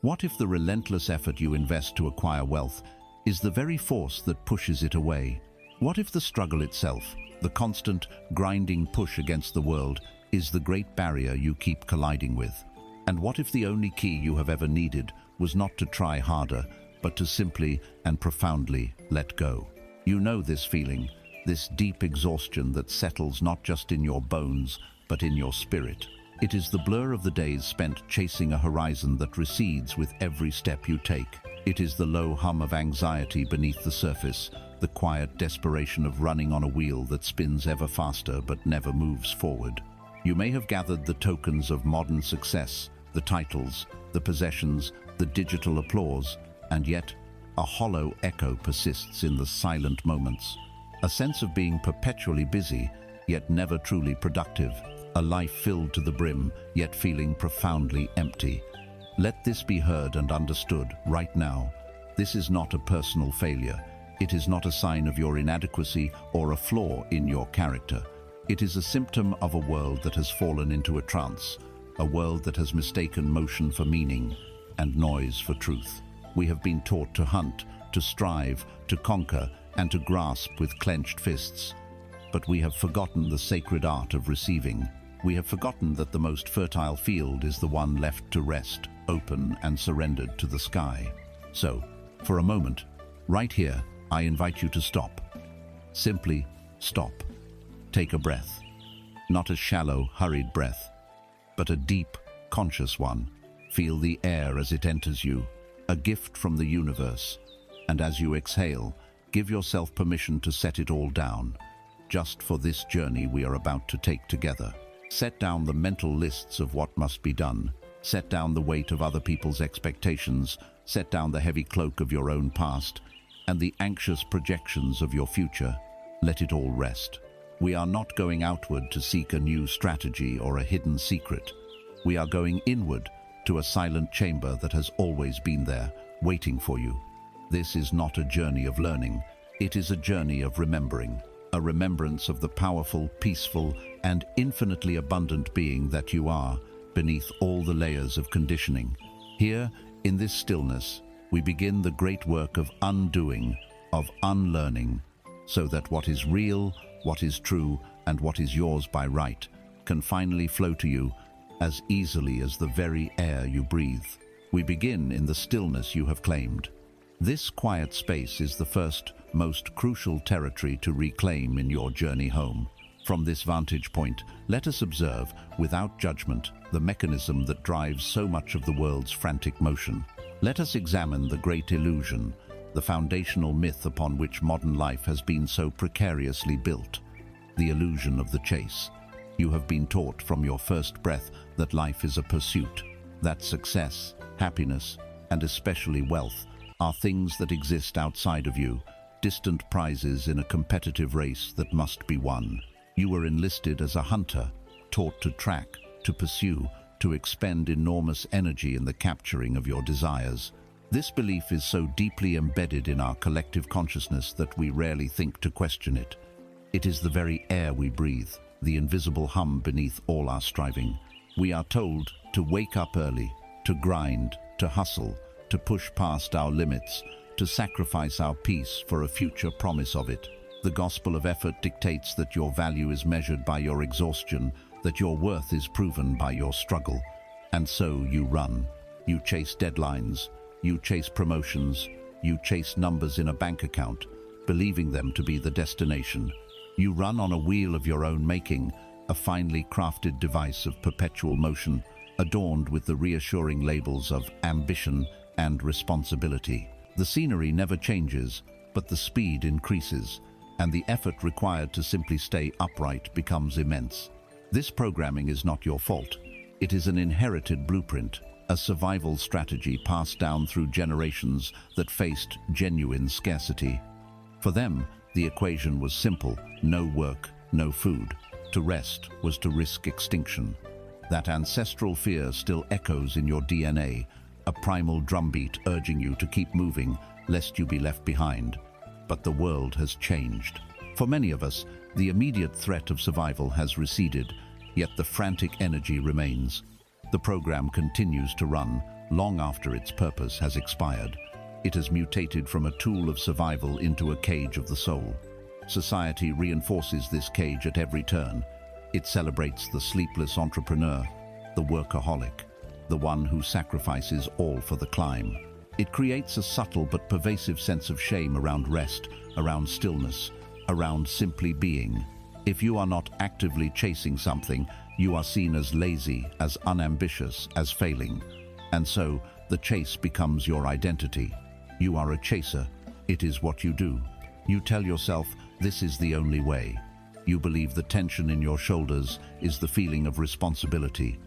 What if the relentless effort you invest to acquire wealth is the very force that pushes it away? What if the struggle itself, the constant, grinding push against the world, is the great barrier you keep colliding with? And what if the only key you have ever needed was not to try harder, but to simply and profoundly let go? You know this feeling, this deep exhaustion that settles not just in your bones, but in your spirit. It is the blur of the days spent chasing a horizon that recedes with every step you take. It is the low hum of anxiety beneath the surface, the quiet desperation of running on a wheel that spins ever faster but never moves forward. You may have gathered the tokens of modern success, the titles, the possessions, the digital applause, and yet a hollow echo persists in the silent moments. A sense of being perpetually busy, yet never truly productive. A life filled to the brim, yet feeling profoundly empty. Let this be heard and understood right now. This is not a personal failure. It is not a sign of your inadequacy or a flaw in your character. It is a symptom of a world that has fallen into a trance, a world that has mistaken motion for meaning and noise for truth. We have been taught to hunt, to strive, to conquer, and to grasp with clenched fists. But we have forgotten the sacred art of receiving. We have forgotten that the most fertile field is the one left to rest, open and surrendered to the sky. So, for a moment, right here, I invite you to stop. Simply stop. Take a breath. Not a shallow, hurried breath, but a deep, conscious one. Feel the air as it enters you, a gift from the universe. And as you exhale, give yourself permission to set it all down, just for this journey we are about to take together. Set down the mental lists of what must be done. Set down the weight of other people's expectations. Set down the heavy cloak of your own past and the anxious projections of your future. Let it all rest. We are not going outward to seek a new strategy or a hidden secret. We are going inward to a silent chamber that has always been there, waiting for you. This is not a journey of learning. It is a journey of remembering. A remembrance of the powerful, peaceful, and infinitely abundant being that you are, beneath all the layers of conditioning. Here, in this stillness, we begin the great work of undoing, of unlearning, so that what is real, what is true, and what is yours by right can finally flow to you as easily as the very air you breathe. We begin in the stillness you have claimed. This quiet space is the first, most crucial territory to reclaim in your journey home. From this vantage point, let us observe, without judgment, the mechanism that drives so much of the world's frantic motion. Let us examine the great illusion, the foundational myth upon which modern life has been so precariously built. The illusion of the chase. You have been taught from your first breath that life is a pursuit, that success, happiness, and especially wealth are things that exist outside of you, distant prizes in a competitive race that must be won. You were enlisted as a hunter, taught to track, to pursue, to expend enormous energy in the capturing of your desires. This belief is so deeply embedded in our collective consciousness that we rarely think to question it. It is the very air we breathe, the invisible hum beneath all our striving. We are told to wake up early, to grind, to hustle, to push past our limits, to sacrifice our peace for a future promise of it. The gospel of effort dictates that your value is measured by your exhaustion, that your worth is proven by your struggle. And so you run. You chase deadlines. You chase promotions. You chase numbers in a bank account, believing them to be the destination. You run on a wheel of your own making, a finely crafted device of perpetual motion, adorned with the reassuring labels of ambition and responsibility. The scenery never changes, but the speed increases, and the effort required to simply stay upright becomes immense. This programming is not your fault. It is an inherited blueprint, a survival strategy passed down through generations that faced genuine scarcity. For them, the equation was simple: no work, no food. To rest was to risk extinction. That ancestral fear still echoes in your DNA, a primal drumbeat urging you to keep moving, lest you be left behind. But the world has changed. For many of us, the immediate threat of survival has receded, yet the frantic energy remains. The program continues to run, long after its purpose has expired. It has mutated from a tool of survival into a cage of the soul. Society reinforces this cage at every turn. It celebrates the sleepless entrepreneur, the workaholic, the one who sacrifices all for the climb. It creates a subtle but pervasive sense of shame around rest, around stillness, around simply being. If you are not actively chasing something, you are seen as lazy, as unambitious, as failing. And so, the chase becomes your identity. You are a chaser. It is what you do. You tell yourself, this is the only way. You believe the tension in your shoulders is the feeling of responsibility.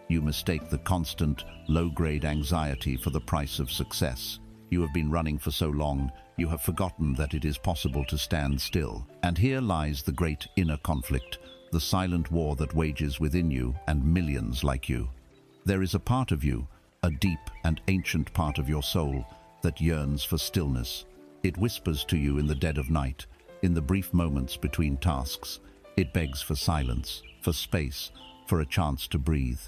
You mistake the constant, low-grade anxiety for the price of success. You have been running for so long, you have forgotten that it is possible to stand still. And here lies the great inner conflict, the silent war that wages within you and millions like you. There is a part of you, a deep and ancient part of your soul, that yearns for stillness. It whispers to you in the dead of night, in the brief moments between tasks. It begs for silence, for space, for a chance to breathe.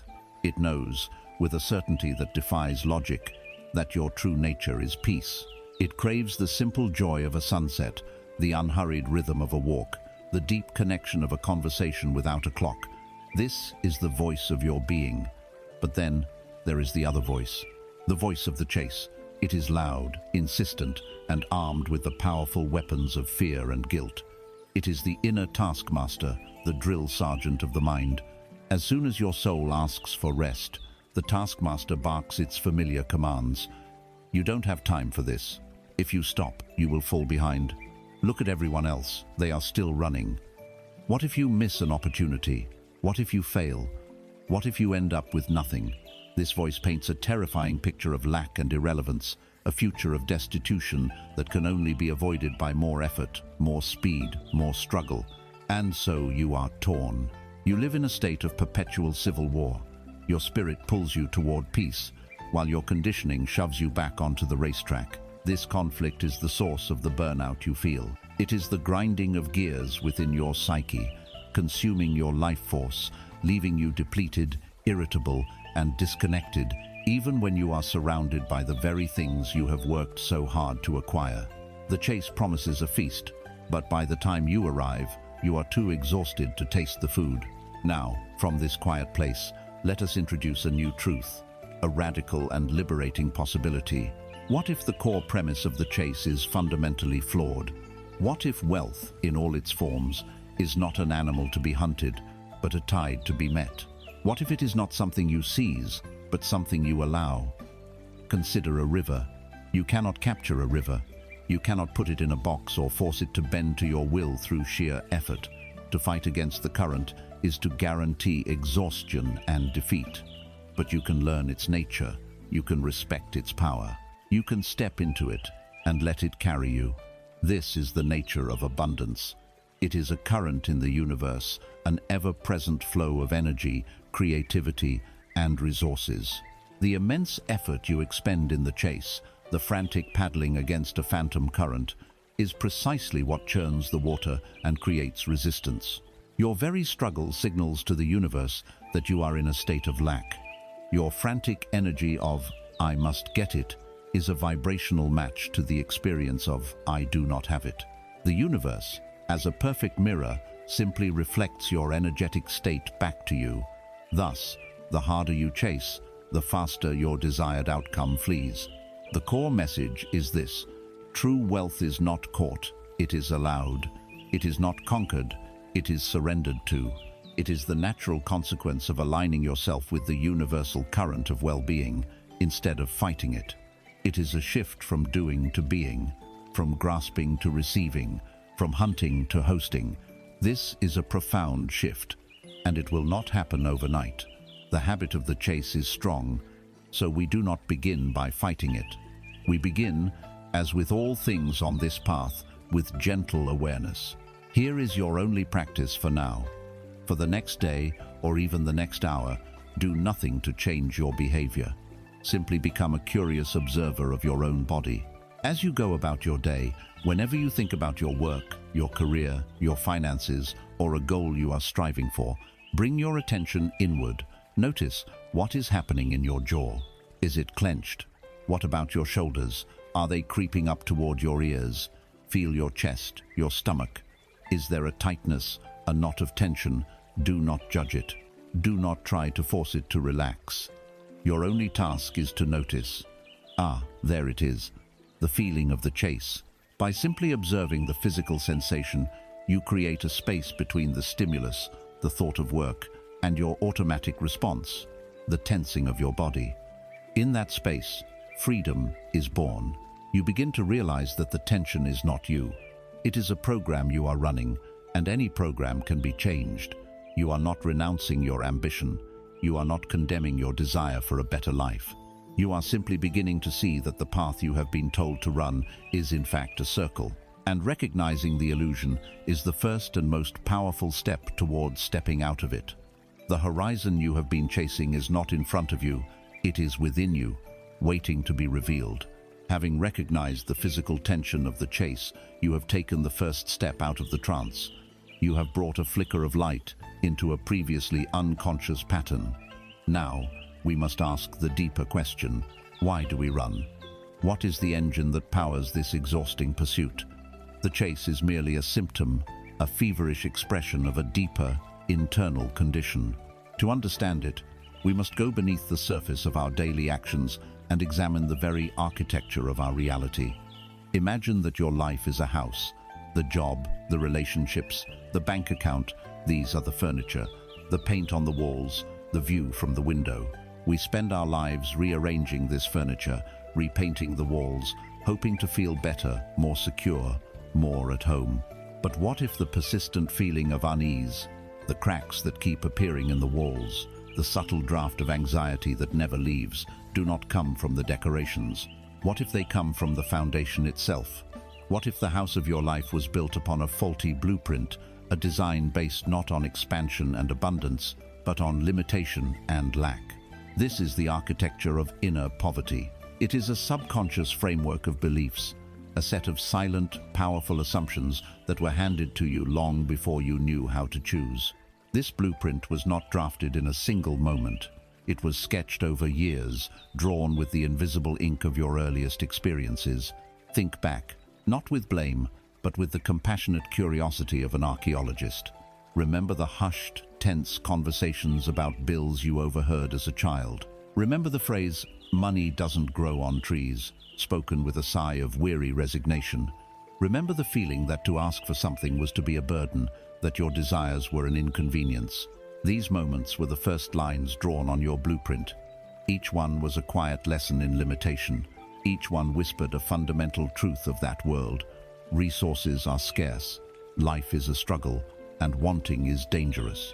It knows, with a certainty that defies logic, that your true nature is peace. It craves the simple joy of a sunset, the unhurried rhythm of a walk, the deep connection of a conversation without a clock. This is the voice of your being. But then, there is the other voice, the voice of the chase. It is loud, insistent, and armed with the powerful weapons of fear and guilt. It is the inner taskmaster, the drill sergeant of the mind. As soon as your soul asks for rest, the taskmaster barks its familiar commands. You don't have time for this. If you stop, you will fall behind. Look at everyone else. They are still running. What if you miss an opportunity? What if you fail? What if you end up with nothing? This voice paints a terrifying picture of lack and irrelevance, a future of destitution that can only be avoided by more effort, more speed, more struggle. And so you are torn. You live in a state of perpetual civil war. Your spirit pulls you toward peace, while your conditioning shoves you back onto the racetrack. This conflict is the source of the burnout you feel. It is the grinding of gears within your psyche, consuming your life force, leaving you depleted, irritable, and disconnected, even when you are surrounded by the very things you have worked so hard to acquire. The chase promises a feast, but by the time you arrive, you are too exhausted to taste the food. Now, from this quiet place, let us introduce a new truth, a radical and liberating possibility. What if the core premise of the chase is fundamentally flawed? What if wealth, in all its forms, is not an animal to be hunted, but a tide to be met? What if it is not something you seize, but something you allow? Consider a river. You cannot capture a river. You cannot put it in a box or force it to bend to your will through sheer effort. To fight against the current is to guarantee exhaustion and defeat. But you can learn its nature. You can respect its power. You can step into it and let it carry you. This is the nature of abundance. It is a current in the universe, an ever-present flow of energy, creativity, and resources. The immense effort you expend in the chase, the frantic paddling against a phantom current, is precisely what churns the water and creates resistance. Your very struggle signals to the universe that you are in a state of lack. Your frantic energy of, "I must get it," is a vibrational match to the experience of, "I do not have it." The universe, as a perfect mirror, simply reflects your energetic state back to you. Thus, the harder you chase, the faster your desired outcome flees. The core message is this: true wealth is not caught, it is allowed. It is not conquered, it is surrendered to. It is the natural consequence of aligning yourself with the universal current of well-being, instead of fighting it. It is a shift from doing to being, from grasping to receiving, from hunting to hosting. This is a profound shift, and it will not happen overnight. The habit of the chase is strong, so we do not begin by fighting it. We begin, as with all things on this path, with gentle awareness. Here is your only practice for now. For the next day, or even the next hour, do nothing to change your behavior. Simply become a curious observer of your own body. As you go about your day, whenever you think about your work, your career, your finances, or a goal you are striving for, bring your attention inward. Notice what is happening in your jaw. Is it clenched? What about your shoulders? Are they creeping up toward your ears? Feel your chest, your stomach. Is there a tightness, a knot of tension? Do not judge it. Do not try to force it to relax. Your only task is to notice. Ah, there it is, the feeling of the chase. By simply observing the physical sensation, you create a space between the stimulus, the thought of work, and your automatic response, the tensing of your body. In that space, freedom is born. You begin to realize that the tension is not you. It is a program you are running, and any program can be changed. You are not renouncing your ambition. You are not condemning your desire for a better life. You are simply beginning to see that the path you have been told to run is in fact a circle. And recognizing the illusion is the first and most powerful step towards stepping out of it. The horizon you have been chasing is not in front of you, it is within you, waiting to be revealed. Having recognized the physical tension of the chase, you have taken the first step out of the trance. You have brought a flicker of light into a previously unconscious pattern. Now, we must ask the deeper question: why do we run? What is the engine that powers this exhausting pursuit? The chase is merely a symptom, a feverish expression of a deeper, internal condition. To understand it, we must go beneath the surface of our daily actions and examine the very architecture of our reality. Imagine that your life is a house. The job, the relationships, the bank account, these are the furniture, the paint on the walls, the view from the window. We spend our lives rearranging this furniture, repainting the walls, hoping to feel better, more secure, more at home. But what if the persistent feeling of unease, the cracks that keep appearing in the walls, the subtle draft of anxiety that never leaves, do not come from the decorations? What if they come from the foundation itself? What if the house of your life was built upon a faulty blueprint, a design based not on expansion and abundance, but on limitation and lack? This is the architecture of inner poverty. It is a subconscious framework of beliefs, a set of silent, powerful assumptions that were handed to you long before you knew how to choose. This blueprint was not drafted in a single moment. It was sketched over years, drawn with the invisible ink of your earliest experiences. Think back, not with blame, but with the compassionate curiosity of an archaeologist. Remember the hushed, tense conversations about bills you overheard as a child. Remember the phrase, "Money doesn't grow on trees," spoken with a sigh of weary resignation. Remember the feeling that to ask for something was to be a burden, that your desires were an inconvenience. These moments were the first lines drawn on your blueprint. Each one was a quiet lesson in limitation. Each one whispered a fundamental truth of that world. Resources are scarce, life is a struggle, and wanting is dangerous.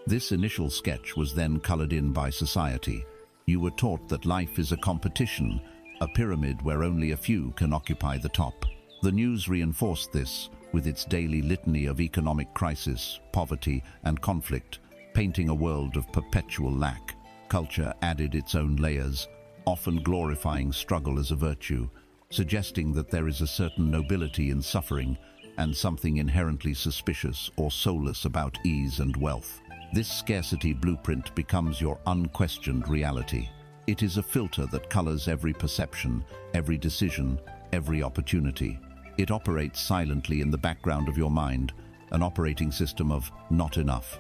This initial sketch was then colored in by society. You were taught that life is a competition, a pyramid where only a few can occupy the top. The news reinforced this with its daily litany of economic crisis, poverty, and conflict, painting a world of perpetual lack. Culture added its own layers, often glorifying struggle as a virtue, suggesting that there is a certain nobility in suffering and something inherently suspicious or soulless about ease and wealth. This scarcity blueprint becomes your unquestioned reality. It is a filter that colors every perception, every decision, every opportunity. It operates silently in the background of your mind, an operating system of not enough.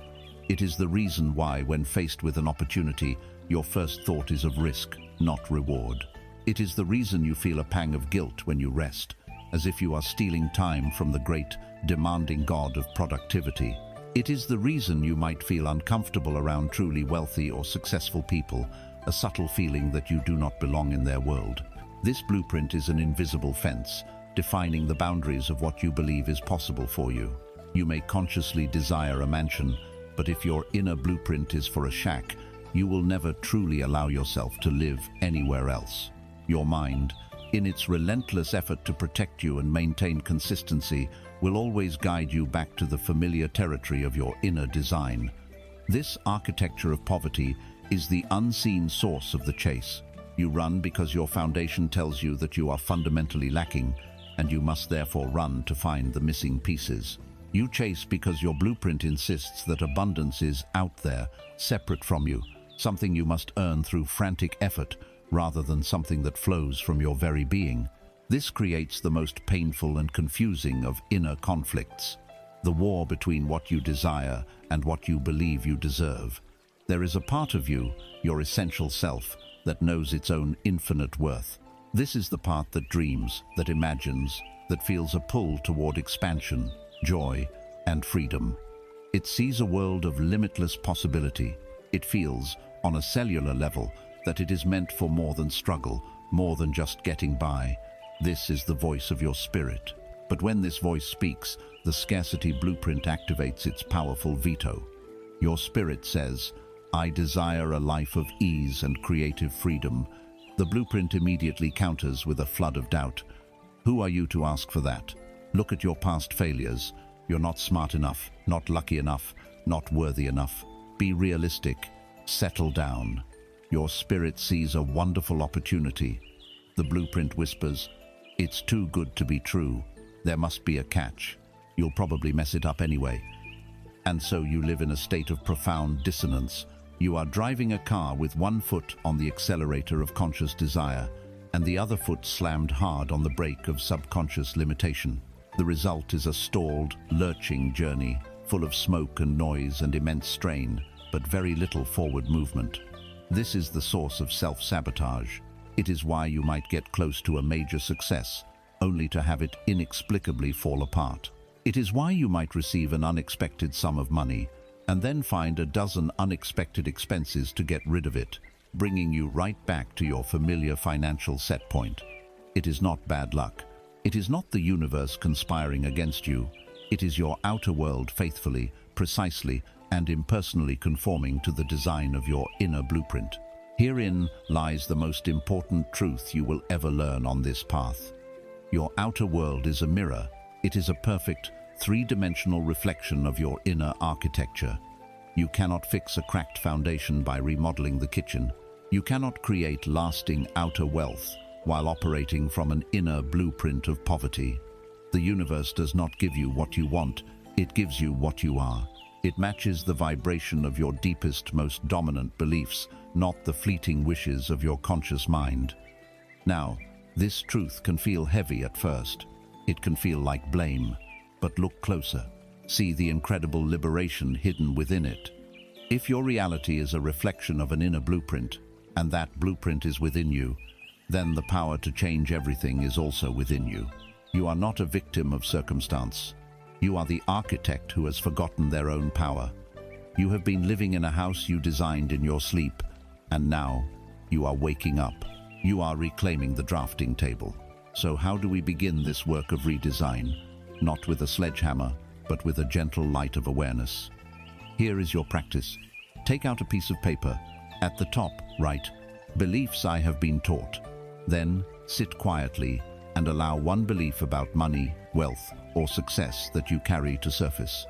It is the reason why, when faced with an opportunity, your first thought is of risk, not reward. It is the reason you feel a pang of guilt when you rest, as if you are stealing time from the great, demanding god of productivity. It is the reason you might feel uncomfortable around truly wealthy or successful people, a subtle feeling that you do not belong in their world. This blueprint is an invisible fence, defining the boundaries of what you believe is possible for you. You may consciously desire a mansion, but if your inner blueprint is for a shack, you will never truly allow yourself to live anywhere else. Your mind, in its relentless effort to protect you and maintain consistency, will always guide you back to the familiar territory of your inner design. This architecture of poverty is the unseen source of the chase. You run because your foundation tells you that you are fundamentally lacking, and you must therefore run to find the missing pieces. You chase because your blueprint insists that abundance is out there, separate from you, something you must earn through frantic effort, rather than something that flows from your very being. This creates the most painful and confusing of inner conflicts, the war between what you desire and what you believe you deserve. There is a part of you, your essential self, that knows its own infinite worth. This is the part that dreams, that imagines, that feels a pull toward expansion, joy, and freedom. It sees a world of limitless possibility. It feels, on a cellular level, that it is meant for more than struggle, more than just getting by. This is the voice of your spirit. But when this voice speaks, the scarcity blueprint activates its powerful veto. Your spirit says, "I desire a life of ease and creative freedom." The blueprint immediately counters with a flood of doubt. Who are you to ask for that? Look at your past failures. You're not smart enough, not lucky enough, not worthy enough. Be realistic. Settle down. Your spirit sees a wonderful opportunity. The blueprint whispers, "It's too good to be true. There must be a catch. You'll probably mess it up anyway." And so you live in a state of profound dissonance. You are driving a car with one foot on the accelerator of conscious desire and the other foot slammed hard on the brake of subconscious limitation. The result is a stalled, lurching journey, full of smoke and noise and immense strain, but very little forward movement. This is the source of self-sabotage. It is why you might get close to a major success, only to have it inexplicably fall apart. It is why you might receive an unexpected sum of money, and then find a dozen unexpected expenses to get rid of it, bringing you right back to your familiar financial set point. It is not bad luck. It is not the universe conspiring against you. It is your outer world faithfully, precisely, and impersonally conforming to the design of your inner blueprint. Herein lies the most important truth you will ever learn on this path. Your outer world is a mirror. It is a perfect, three-dimensional reflection of your inner architecture. You cannot fix a cracked foundation by remodeling the kitchen. You cannot create lasting outer wealth while operating from an inner blueprint of poverty. The universe does not give you what you want, it gives you what you are. It matches the vibration of your deepest, most dominant beliefs, not the fleeting wishes of your conscious mind. Now, this truth can feel heavy at first. It can feel like blame. But look closer. See the incredible liberation hidden within it. If your reality is a reflection of an inner blueprint, and that blueprint is within you, then the power to change everything is also within you. You are not a victim of circumstance. You are the architect who has forgotten their own power. You have been living in a house you designed in your sleep, and now you are waking up. You are reclaiming the drafting table. So how do we begin this work of redesign? Not with a sledgehammer, but with a gentle light of awareness. Here is your practice. Take out a piece of paper. At the top, write, "Beliefs I have been taught." Then sit quietly and allow one belief about money, wealth, or success that you carry to surface.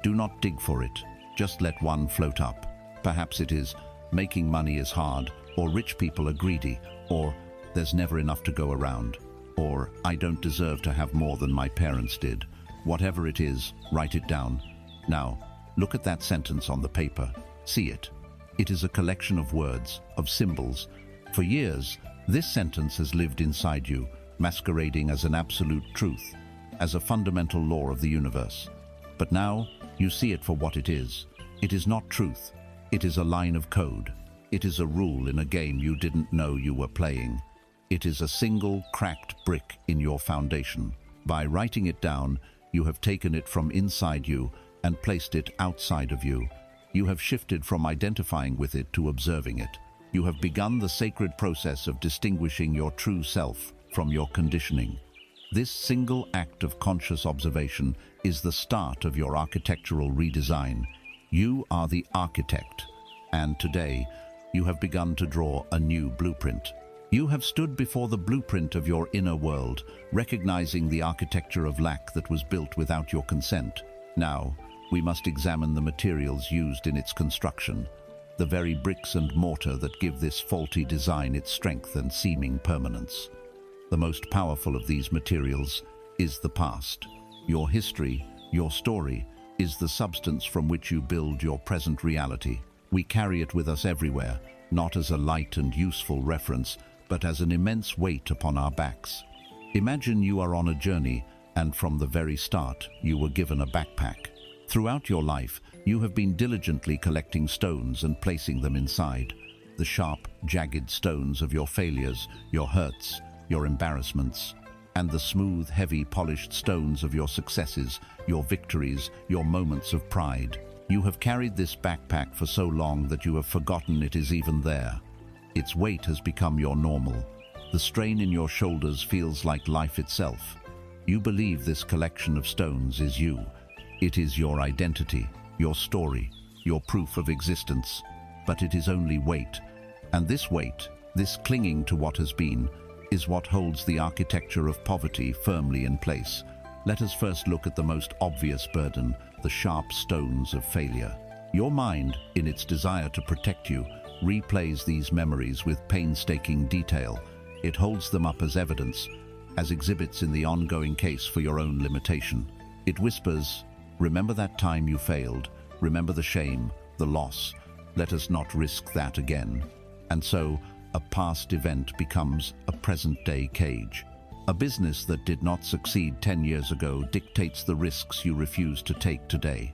Do not dig for it. Just let one float up. Perhaps it is, making money is hard, or rich people are greedy, or there's never enough to go around, or I don't deserve to have more than my parents did. Whatever it is, write it down. Now, look at that sentence on the paper. See it. It is a collection of words, of symbols. For years, this sentence has lived inside you, masquerading as an absolute truth, as a fundamental law of the universe. But now, you see it for what it is. It is not truth. It is a line of code. It is a rule in a game you didn't know you were playing. It is a single cracked brick in your foundation. By writing it down, you have taken it from inside you and placed it outside of you. You have shifted from identifying with it to observing it. You have begun the sacred process of distinguishing your true self from your conditioning. This single act of conscious observation is the start of your architectural redesign. You are the architect, and today you have begun to draw a new blueprint. You have stood before the blueprint of your inner world, recognizing the architecture of lack that was built without your consent. Now, we must examine the materials used in its construction, the very bricks and mortar that give this faulty design its strength and seeming permanence. The most powerful of these materials is the past. Your history, your story, is the substance from which you build your present reality. We carry it with us everywhere, not as a light and useful reference, but as an immense weight upon our backs. Imagine you are on a journey, and from the very start, you were given a backpack. Throughout your life, you have been diligently collecting stones and placing them inside. The sharp, jagged stones of your failures, your hurts, your embarrassments, and the smooth, heavy, polished stones of your successes, your victories, your moments of pride. You have carried this backpack for so long that you have forgotten it is even there. Its weight has become your normal. The strain in your shoulders feels like life itself. You believe this collection of stones is you. It is your identity, your story, your proof of existence. But it is only weight. And this weight, this clinging to what has been, is what holds the architecture of poverty firmly in place. Let us first look at the most obvious burden, the sharp stones of failure. Your mind, in its desire to protect you, replays these memories with painstaking detail. It holds them up as evidence, as exhibits in the ongoing case for your own limitation. It whispers, "Remember that time you failed. Remember the shame, the loss. Let us not risk that again." And so, a past event becomes a present-day cage. A business that did not succeed 10 years ago dictates the risks you refuse to take today.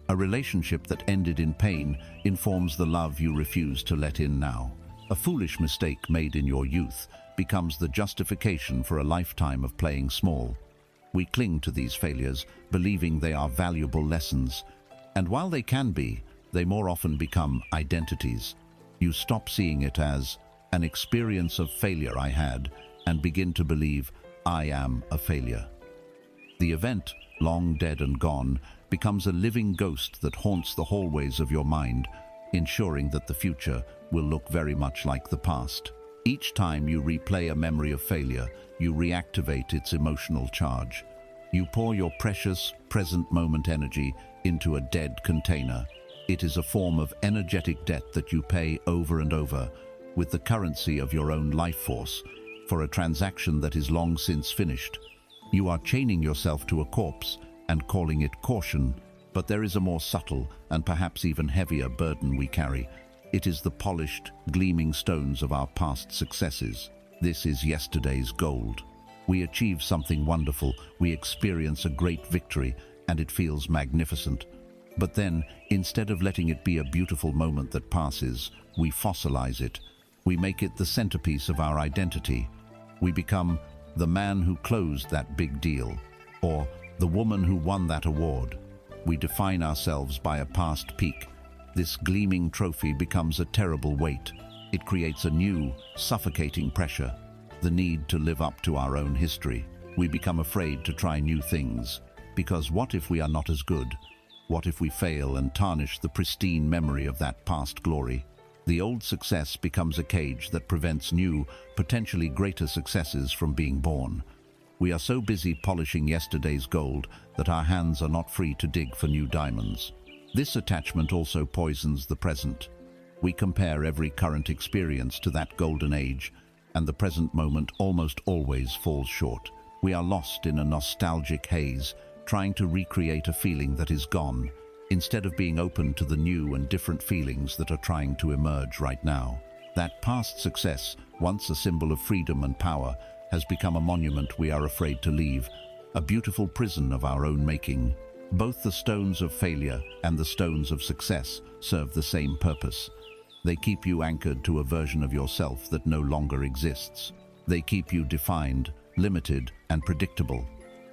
A relationship that ended in pain informs the love you refuse to let in now. A foolish mistake made in your youth becomes the justification for a lifetime of playing small. We cling to these failures, believing they are valuable lessons. And while they can be, they more often become identities. You stop seeing it as an experience of failure I had, and begin to believe I am a failure. The event, long dead and gone, becomes a living ghost that haunts the hallways of your mind, ensuring that the future will look very much like the past. Each time you replay a memory of failure, you reactivate its emotional charge. You pour your precious, present moment energy into a dead container. It is a form of energetic debt that you pay over and over, with the currency of your own life force, for a transaction that is long since finished. You are chaining yourself to a corpse and calling it caution, but there is a more subtle and perhaps even heavier burden we carry. It is the polished, gleaming stones of our past successes. This is yesterday's gold. We achieve something wonderful, we experience a great victory, and it feels magnificent. But then, instead of letting it be a beautiful moment that passes, we fossilize it. We make it the centerpiece of our identity. We become the man who closed that big deal, or the woman who won that award. We define ourselves by a past peak. This gleaming trophy becomes a terrible weight. It creates a new, suffocating pressure, the need to live up to our own history. We become afraid to try new things, because what if we are not as good? What if we fail and tarnish the pristine memory of that past glory? The old success becomes a cage that prevents new, potentially greater successes from being born. We are so busy polishing yesterday's gold that our hands are not free to dig for new diamonds. This attachment also poisons the present. We compare every current experience to that golden age, and the present moment almost always falls short. We are lost in a nostalgic haze, trying to recreate a feeling that is gone, instead of being open to the new and different feelings that are trying to emerge right now. That past success, once a symbol of freedom and power, has become a monument we are afraid to leave, a beautiful prison of our own making. Both the stones of failure and the stones of success serve the same purpose. They keep you anchored to a version of yourself that no longer exists. They keep you defined, limited, and predictable.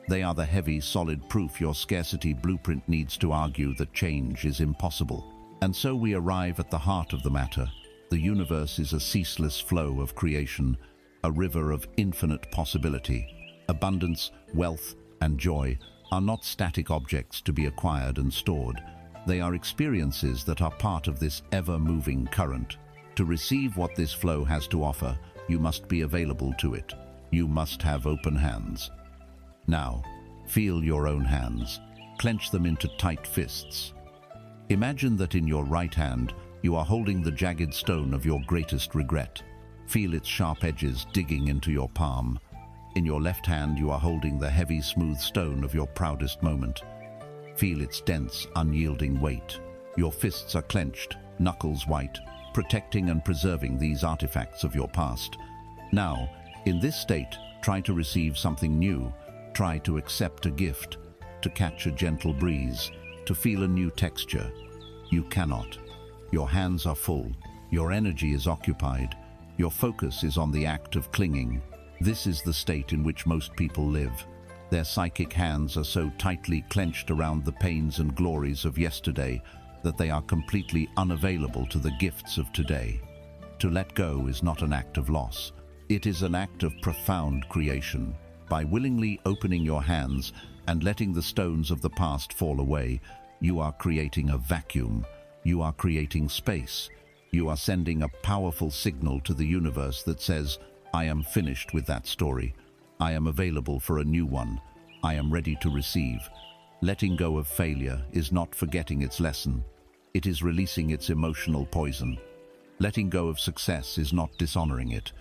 They are the heavy, solid proof your scarcity blueprint needs to argue that change is impossible. And so we arrive at the heart of the matter. The universe is a ceaseless flow of creation, a river of infinite possibility. Abundance, wealth, and joy are not static objects to be acquired and stored. They are experiences that are part of this ever-moving current. To receive what this flow has to offer, you must be available to it. You must have open hands. Now, feel your own hands. Clench them into tight fists. Imagine that in your right hand, you are holding the jagged stone of your greatest regret. Feel its sharp edges digging into your palm. In your left hand, you are holding the heavy, smooth stone of your proudest moment. Feel its dense, unyielding weight. Your fists are clenched, knuckles white, protecting and preserving these artifacts of your past. Now, in this state, try to receive something new, try to accept a gift, to catch a gentle breeze, to feel a new texture. You cannot. Your hands are full, your energy is occupied, your focus is on the act of clinging. This is the state in which most people live. Their psychic hands are so tightly clenched around the pains and glories of yesterday that they are completely unavailable to the gifts of today. To let go is not an act of loss. It is an act of profound creation. By willingly opening your hands and letting the stones of the past fall away, you are creating a vacuum. You are creating space. You are sending a powerful signal to the universe that says, I am finished with that story. I am available for a new one. I am ready to receive. Letting go of failure is not forgetting its lesson. It is releasing its emotional poison. Letting go of success is not dishonoring it.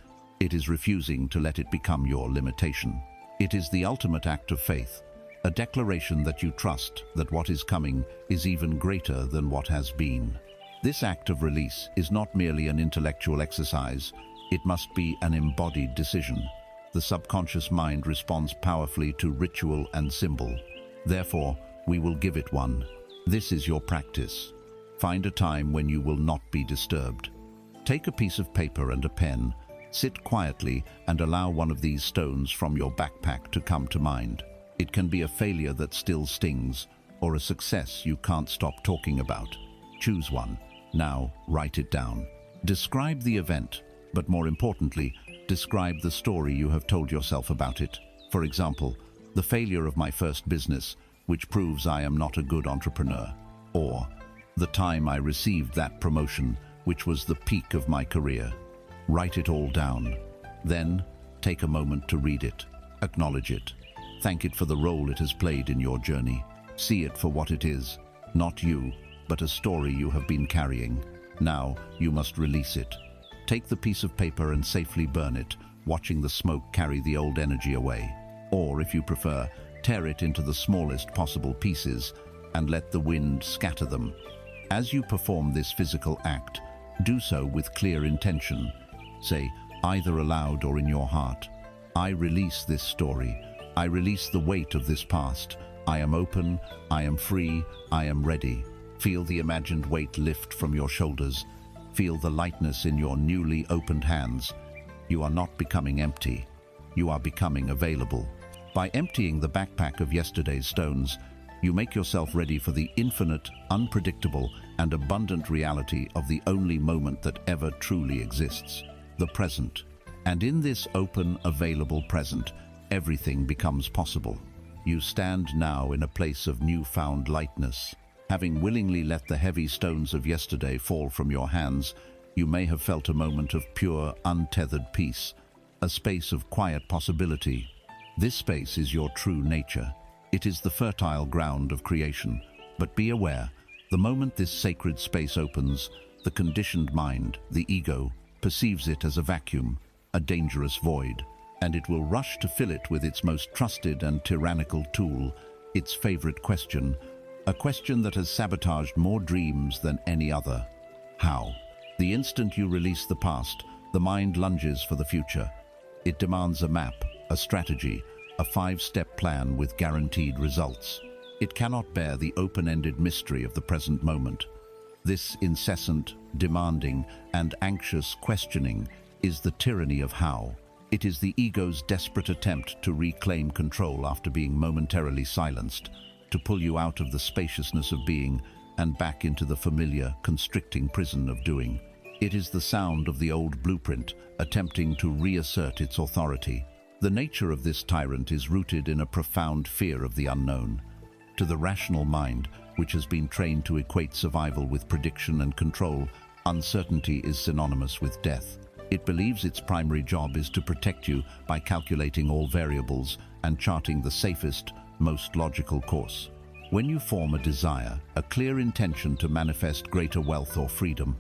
It is refusing to let it become your limitation. It is the ultimate act of faith, a declaration that you trust that what is coming is even greater than what has been. This act of release is not merely an intellectual exercise. It must be an embodied decision. The subconscious mind responds powerfully to ritual and symbol. Therefore, we will give it one. This is your practice. Find a time when you will not be disturbed. Take a piece of paper and a pen. Sit quietly and allow one of these stones from your backpack to come to mind. It can be a failure that still stings, or a success you can't stop talking about. Choose one. Now, write it down. Describe the event, but more importantly, describe the story you have told yourself about it. For example, the failure of my first business, which proves I am not a good entrepreneur. Or, the time I received that promotion, which was the peak of my career. Write it all down. Then, take a moment to read it. Acknowledge it. Thank it for the role it has played in your journey. See it for what it is. Not you, but a story you have been carrying. Now, you must release it. Take the piece of paper and safely burn it, watching the smoke carry the old energy away. Or, if you prefer, tear it into the smallest possible pieces and let the wind scatter them. As you perform this physical act, do so with clear intention. Say, either aloud or in your heart, I release this story. I release the weight of this past. I am open, I am free, I am ready. Feel the imagined weight lift from your shoulders. Feel the lightness in your newly opened hands. You are not becoming empty. You are becoming available. By emptying the backpack of yesterday's stones, you make yourself ready for the infinite, unpredictable, and abundant reality of the only moment that ever truly exists, the present. And in this open, available present, everything becomes possible. You stand now in a place of newfound lightness. Having willingly let the heavy stones of yesterday fall from your hands, you may have felt a moment of pure, untethered peace, a space of quiet possibility. This space is your true nature. It is the fertile ground of creation. But be aware, the moment this sacred space opens, the conditioned mind, the ego, perceives it as a vacuum, a dangerous void, and it will rush to fill it with its most trusted and tyrannical tool, its favorite question, a question that has sabotaged more dreams than any other. How? The instant you release the past, the mind lunges for the future. It demands a map, a strategy, a 5-step plan with guaranteed results. It cannot bear the open-ended mystery of the present moment. This incessant, demanding, and anxious questioning is the tyranny of how. It is the ego's desperate attempt to reclaim control after being momentarily silenced, to pull you out of the spaciousness of being and back into the familiar, constricting prison of doing. It is the sound of the old blueprint attempting to reassert its authority. The nature of this tyrant is rooted in a profound fear of the unknown. To the rational mind, which has been trained to equate survival with prediction and control, uncertainty is synonymous with death. It believes its primary job is to protect you by calculating all variables and charting the safest, most logical course. When you form a desire, a clear intention to manifest greater wealth or freedom,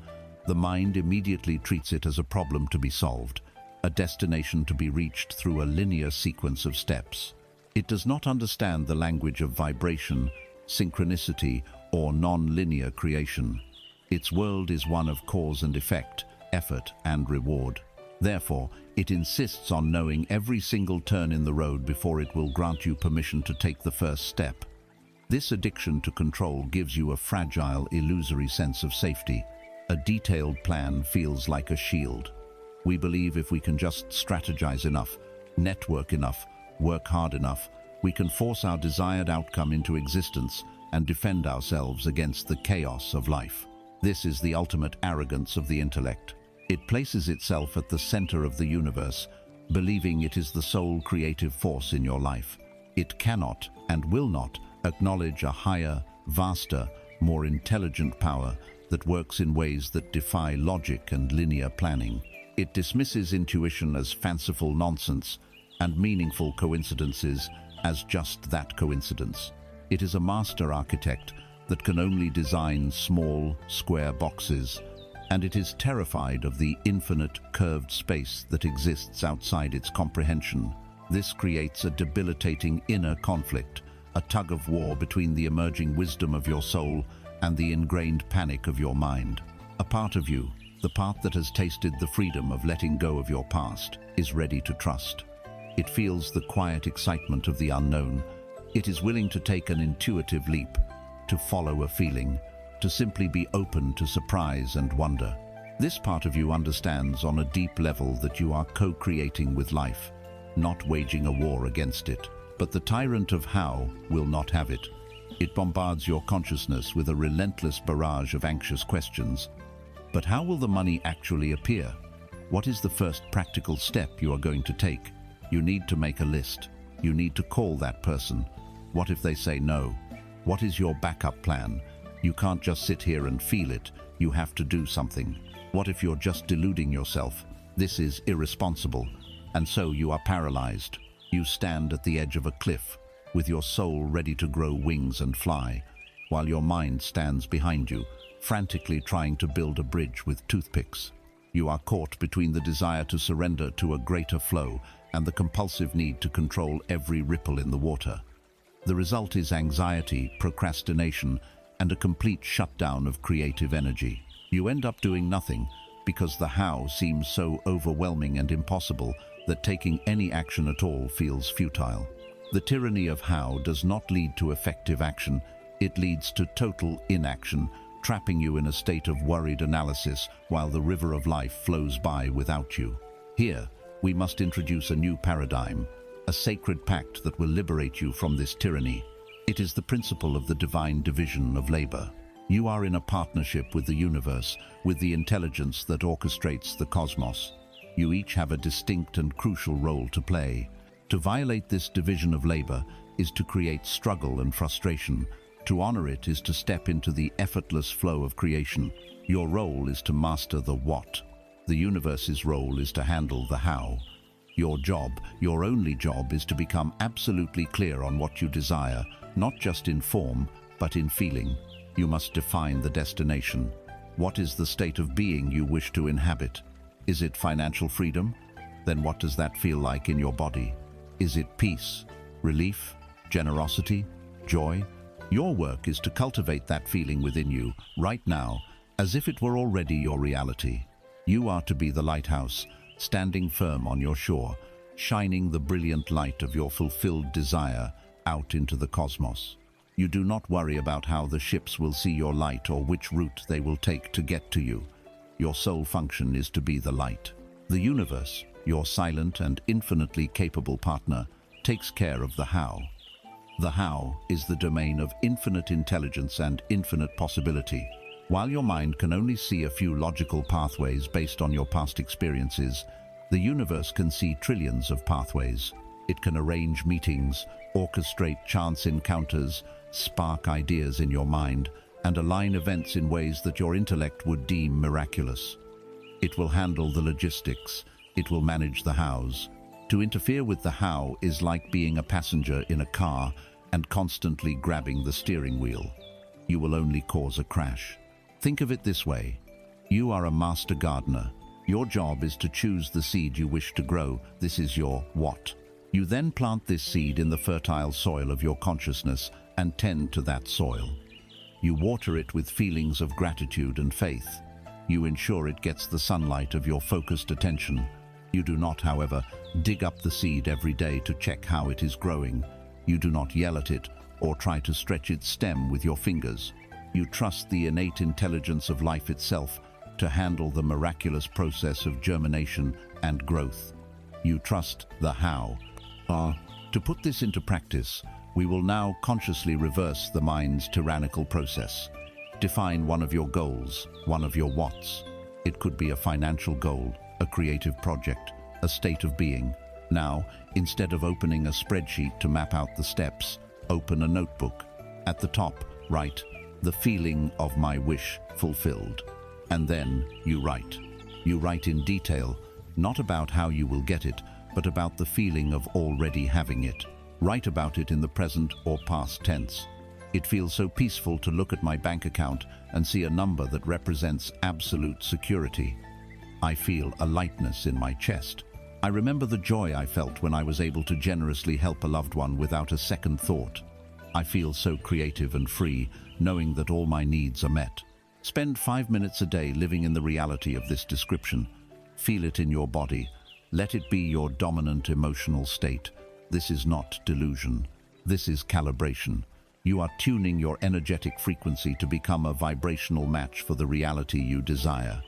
the mind immediately treats it as a problem to be solved, a destination to be reached through a linear sequence of steps. It does not understand the language of vibration, synchronicity, or non-linear creation. Its world is one of cause and effect, effort and reward. Therefore, it insists on knowing every single turn in the road before it will grant you permission to take the first step. This addiction to control gives you a fragile, illusory sense of safety. A detailed plan feels like a shield. We believe if we can just strategize enough, network enough, work hard enough, we can force our desired outcome into existence and defend ourselves against the chaos of life. This is the ultimate arrogance of the intellect. It places itself at the center of the universe, believing it is the sole creative force in your life. It cannot and will not acknowledge a higher, vaster, more intelligent power that works in ways that defy logic and linear planning. It dismisses intuition as fanciful nonsense and meaningful coincidences as just that coincidence. It is a master architect that can only design small, square boxes, and it is terrified of the infinite, curved space that exists outside its comprehension. This creates a debilitating inner conflict, a tug-of-war between the emerging wisdom of your soul and the ingrained panic of your mind. A part of you, the part that has tasted the freedom of letting go of your past, is ready to trust. It feels the quiet excitement of the unknown. It is willing to take an intuitive leap, to follow a feeling, to simply be open to surprise and wonder. This part of you understands on a deep level that you are co-creating with life, not waging a war against it. But the tyrant of how will not have it. It bombards your consciousness with a relentless barrage of anxious questions. But how will the money actually appear? What is the first practical step you are going to take? You need to make a list. You need to call that person. What if they say no? What is your backup plan? You can't just sit here and feel it. You have to do something. What if you're just deluding yourself? This is irresponsible. And so you are paralyzed. You stand at the edge of a cliff, with your soul ready to grow wings and fly, while your mind stands behind you, frantically trying to build a bridge with toothpicks. You are caught between the desire to surrender to a greater flow and the compulsive need to control every ripple in the water. The result is anxiety, procrastination, and a complete shutdown of creative energy. You end up doing nothing because the how seems so overwhelming and impossible that taking any action at all feels futile. The tyranny of how does not lead to effective action, it leads to total inaction, trapping you in a state of worried analysis while the river of life flows by without you. Here, we must introduce a new paradigm, a sacred pact that will liberate you from this tyranny. It is the principle of the divine division of labor. You are in a partnership with the universe, with the intelligence that orchestrates the cosmos. You each have a distinct and crucial role to play. To violate this division of labor is to create struggle and frustration. To honor it is to step into the effortless flow of creation. Your role is to master the what. The universe's role is to handle the how. Your job, your only job, is to become absolutely clear on what you desire, not just in form, but in feeling. You must define the destination. What is the state of being you wish to inhabit? Is it financial freedom? Then what does that feel like in your body? Is it peace, relief, generosity, joy? Your work is to cultivate that feeling within you, right now, as if it were already your reality. You are to be the lighthouse, standing firm on your shore, shining the brilliant light of your fulfilled desire out into the cosmos. You do not worry about how the ships will see your light or which route they will take to get to you. Your sole function is to be the light. The universe, your silent and infinitely capable partner, takes care of the how. The how is the domain of infinite intelligence and infinite possibility. While your mind can only see a few logical pathways based on your past experiences, the universe can see trillions of pathways. It can arrange meetings, orchestrate chance encounters, spark ideas in your mind, and align events in ways that your intellect would deem miraculous. It will handle the logistics. It will manage the hows. To interfere with the how is like being a passenger in a car and constantly grabbing the steering wheel. You will only cause a crash. Think of it this way. You are a master gardener. Your job is to choose the seed you wish to grow. This is your what. You then plant this seed in the fertile soil of your consciousness and tend to that soil. You water it with feelings of gratitude and faith. You ensure it gets the sunlight of your focused attention. You do not, however, dig up the seed every day to check how it is growing. You do not yell at it or try to stretch its stem with your fingers. You trust the innate intelligence of life itself to handle the miraculous process of germination and growth. You trust the how. To put this into practice, we will now consciously reverse the mind's tyrannical process. Define one of your goals, one of your whats. It could be a financial goal, a creative project, a state of being. Now, instead of opening a spreadsheet to map out the steps, open a notebook. At the top, write, "The feeling of my wish fulfilled." And then you write. You write in detail, not about how you will get it, but about the feeling of already having it. Write about it in the present or past tense. It feels so peaceful to look at my bank account and see a number that represents absolute security. I feel a lightness in my chest. I remember the joy I felt when I was able to generously help a loved one without a second thought. I feel so creative and free, knowing that all my needs are met. Spend 5 minutes a day living in the reality of this description. Feel it in your body. Let it be your dominant emotional state. This is not delusion. This is calibration. You are tuning your energetic frequency to become a vibrational match for the reality you desire.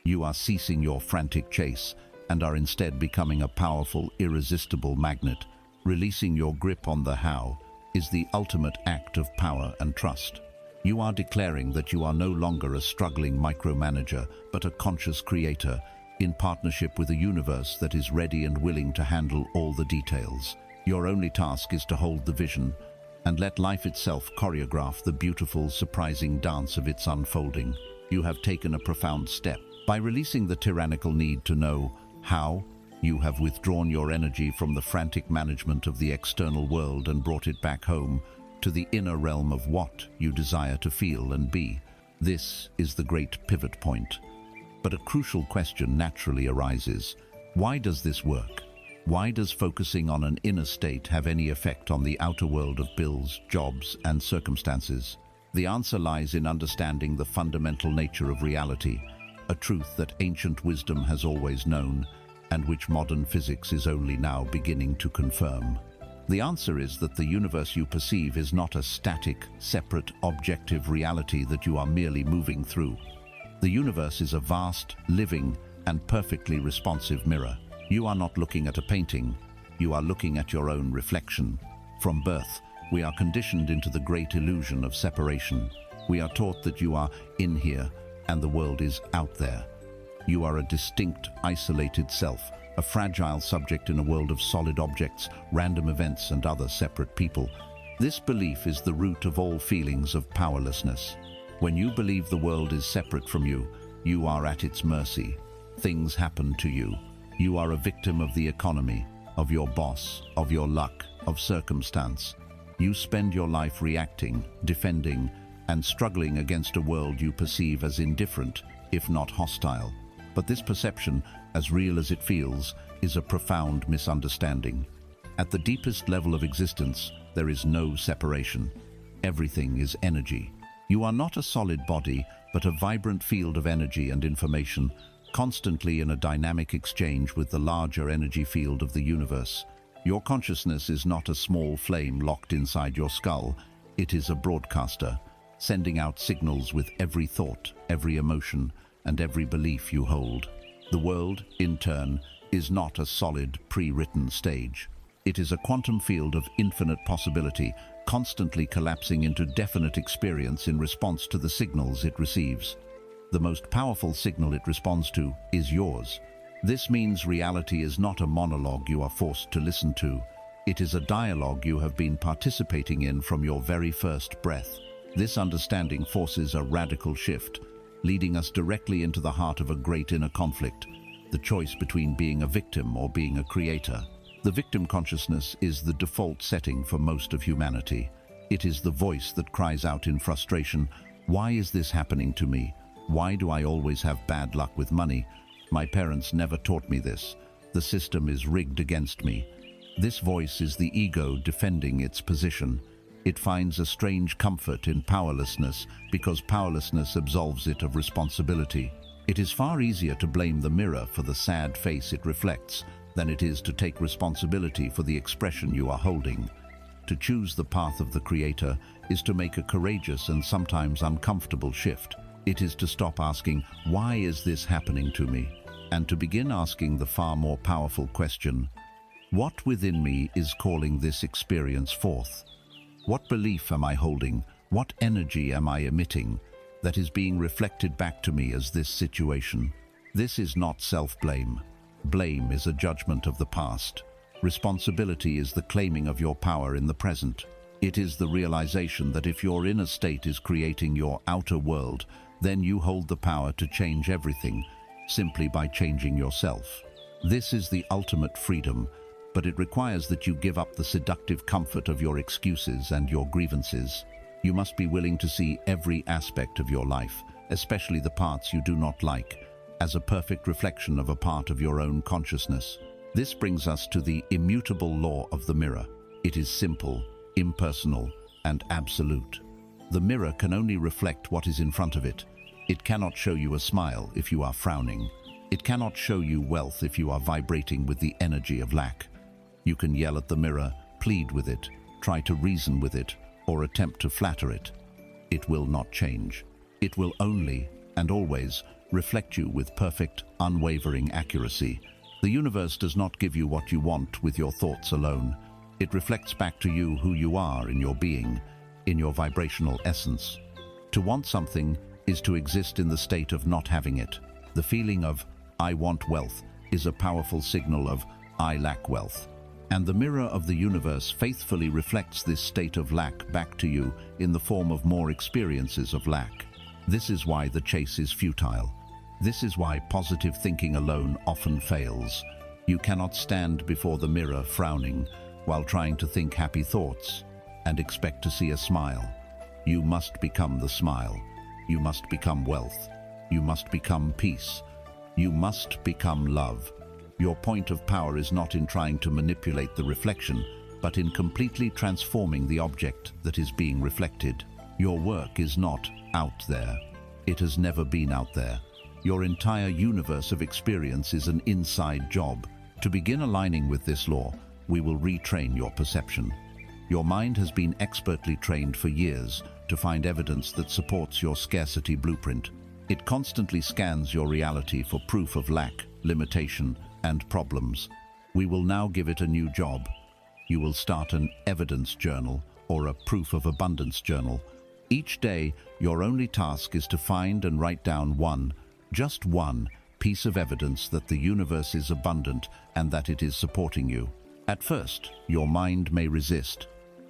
You are ceasing your frantic chase and are instead becoming a powerful, irresistible magnet. Releasing your grip on the how is the ultimate act of power and trust. You are declaring that you are no longer a struggling micromanager, but a conscious creator, in partnership with a universe that is ready and willing to handle all the details. Your only task is to hold the vision and let life itself choreograph the beautiful, surprising dance of its unfolding. You have taken a profound step. By releasing the tyrannical need to know how, you have withdrawn your energy from the frantic management of the external world and brought it back home to the inner realm of what you desire to feel and be. This is the great pivot point. But a crucial question naturally arises. Why does this work? Why does focusing on an inner state have any effect on the outer world of bills, jobs, and circumstances? The answer lies in understanding the fundamental nature of reality, a truth that ancient wisdom has always known, and which modern physics is only now beginning to confirm. The answer is that the universe you perceive is not a static, separate, objective reality that you are merely moving through. The universe is a vast, living, and perfectly responsive mirror. You are not looking at a painting, you are looking at your own reflection. From birth, we are conditioned into the great illusion of separation. We are taught that you are in here and the world is out there. You are a distinct, isolated self, a fragile subject in a world of solid objects, random events, and other separate people. This belief is the root of all feelings of powerlessness. When you believe the world is separate from you, you are at its mercy. Things happen to you. You are a victim of the economy, of your boss, of your luck, of circumstance. You spend your life reacting, defending, and struggling against a world you perceive as indifferent, if not hostile. But this perception, as real as it feels, is a profound misunderstanding. At the deepest level of existence, there is no separation. Everything is energy. You are not a solid body, but a vibrant field of energy and information, constantly in a dynamic exchange with the larger energy field of the universe. Your consciousness is not a small flame locked inside your skull. It is a broadcaster, sending out signals with every thought, every emotion, and every belief you hold. The world, in turn, is not a solid, pre-written stage. It is a quantum field of infinite possibility, constantly collapsing into definite experience in response to the signals it receives. The most powerful signal it responds to is yours. This means reality is not a monologue you are forced to listen to. It is a dialogue you have been participating in from your very first breath. This understanding forces a radical shift, leading us directly into the heart of a great inner conflict, the choice between being a victim or being a creator. The victim consciousness is the default setting for most of humanity. It is the voice that cries out in frustration, "Why is this happening to me? Why do I always have bad luck with money? My parents never taught me this. The system is rigged against me." This voice is the ego defending its position. It finds a strange comfort in powerlessness because powerlessness absolves it of responsibility. It is far easier to blame the mirror for the sad face it reflects than it is to take responsibility for the expression you are holding. To choose the path of the Creator is to make a courageous and sometimes uncomfortable shift. It is to stop asking, "Why is this happening to me?" and to begin asking the far more powerful question, "What within me is calling this experience forth? What belief am I holding? What energy am I emitting that is being reflected back to me as this situation?" This is not self-blame. Blame is a judgment of the past. Responsibility is the claiming of your power in the present. It is the realization that if your inner state is creating your outer world, then you hold the power to change everything, simply by changing yourself. This is the ultimate freedom, but it requires that you give up the seductive comfort of your excuses and your grievances. You must be willing to see every aspect of your life, especially the parts you do not like, as a perfect reflection of a part of your own consciousness. This brings us to the immutable law of the mirror. It is simple, impersonal, and absolute. The mirror can only reflect what is in front of it. It cannot show you a smile if you are frowning. It cannot show you wealth if you are vibrating with the energy of lack. You can yell at the mirror, plead with it, try to reason with it, or attempt to flatter it. It will not change. It will only, and always, reflect you with perfect, unwavering accuracy. The universe does not give you what you want with your thoughts alone. It reflects back to you who you are in your being, in your vibrational essence. To want something is to exist in the state of not having it. The feeling of, "I want wealth," is a powerful signal of, "I lack wealth." And the mirror of the universe faithfully reflects this state of lack back to you in the form of more experiences of lack. This is why the chase is futile. This is why positive thinking alone often fails. You cannot stand before the mirror frowning while trying to think happy thoughts and expect to see a smile. You must become the smile. You must become wealth. You must become peace. You must become love. Your point of power is not in trying to manipulate the reflection, but in completely transforming the object that is being reflected. Your work is not out there. It has never been out there. Your entire universe of experience is an inside job. To begin aligning with this law, we will retrain your perception. Your mind has been expertly trained for years to find evidence that supports your scarcity blueprint. It constantly scans your reality for proof of lack, limitation, and problems. We will now give it a new job. You will start an evidence journal or a proof of abundance journal. Each day, your only task is to find and write down just one piece of evidence that the universe is abundant and that it is supporting you. At first, your mind may resist,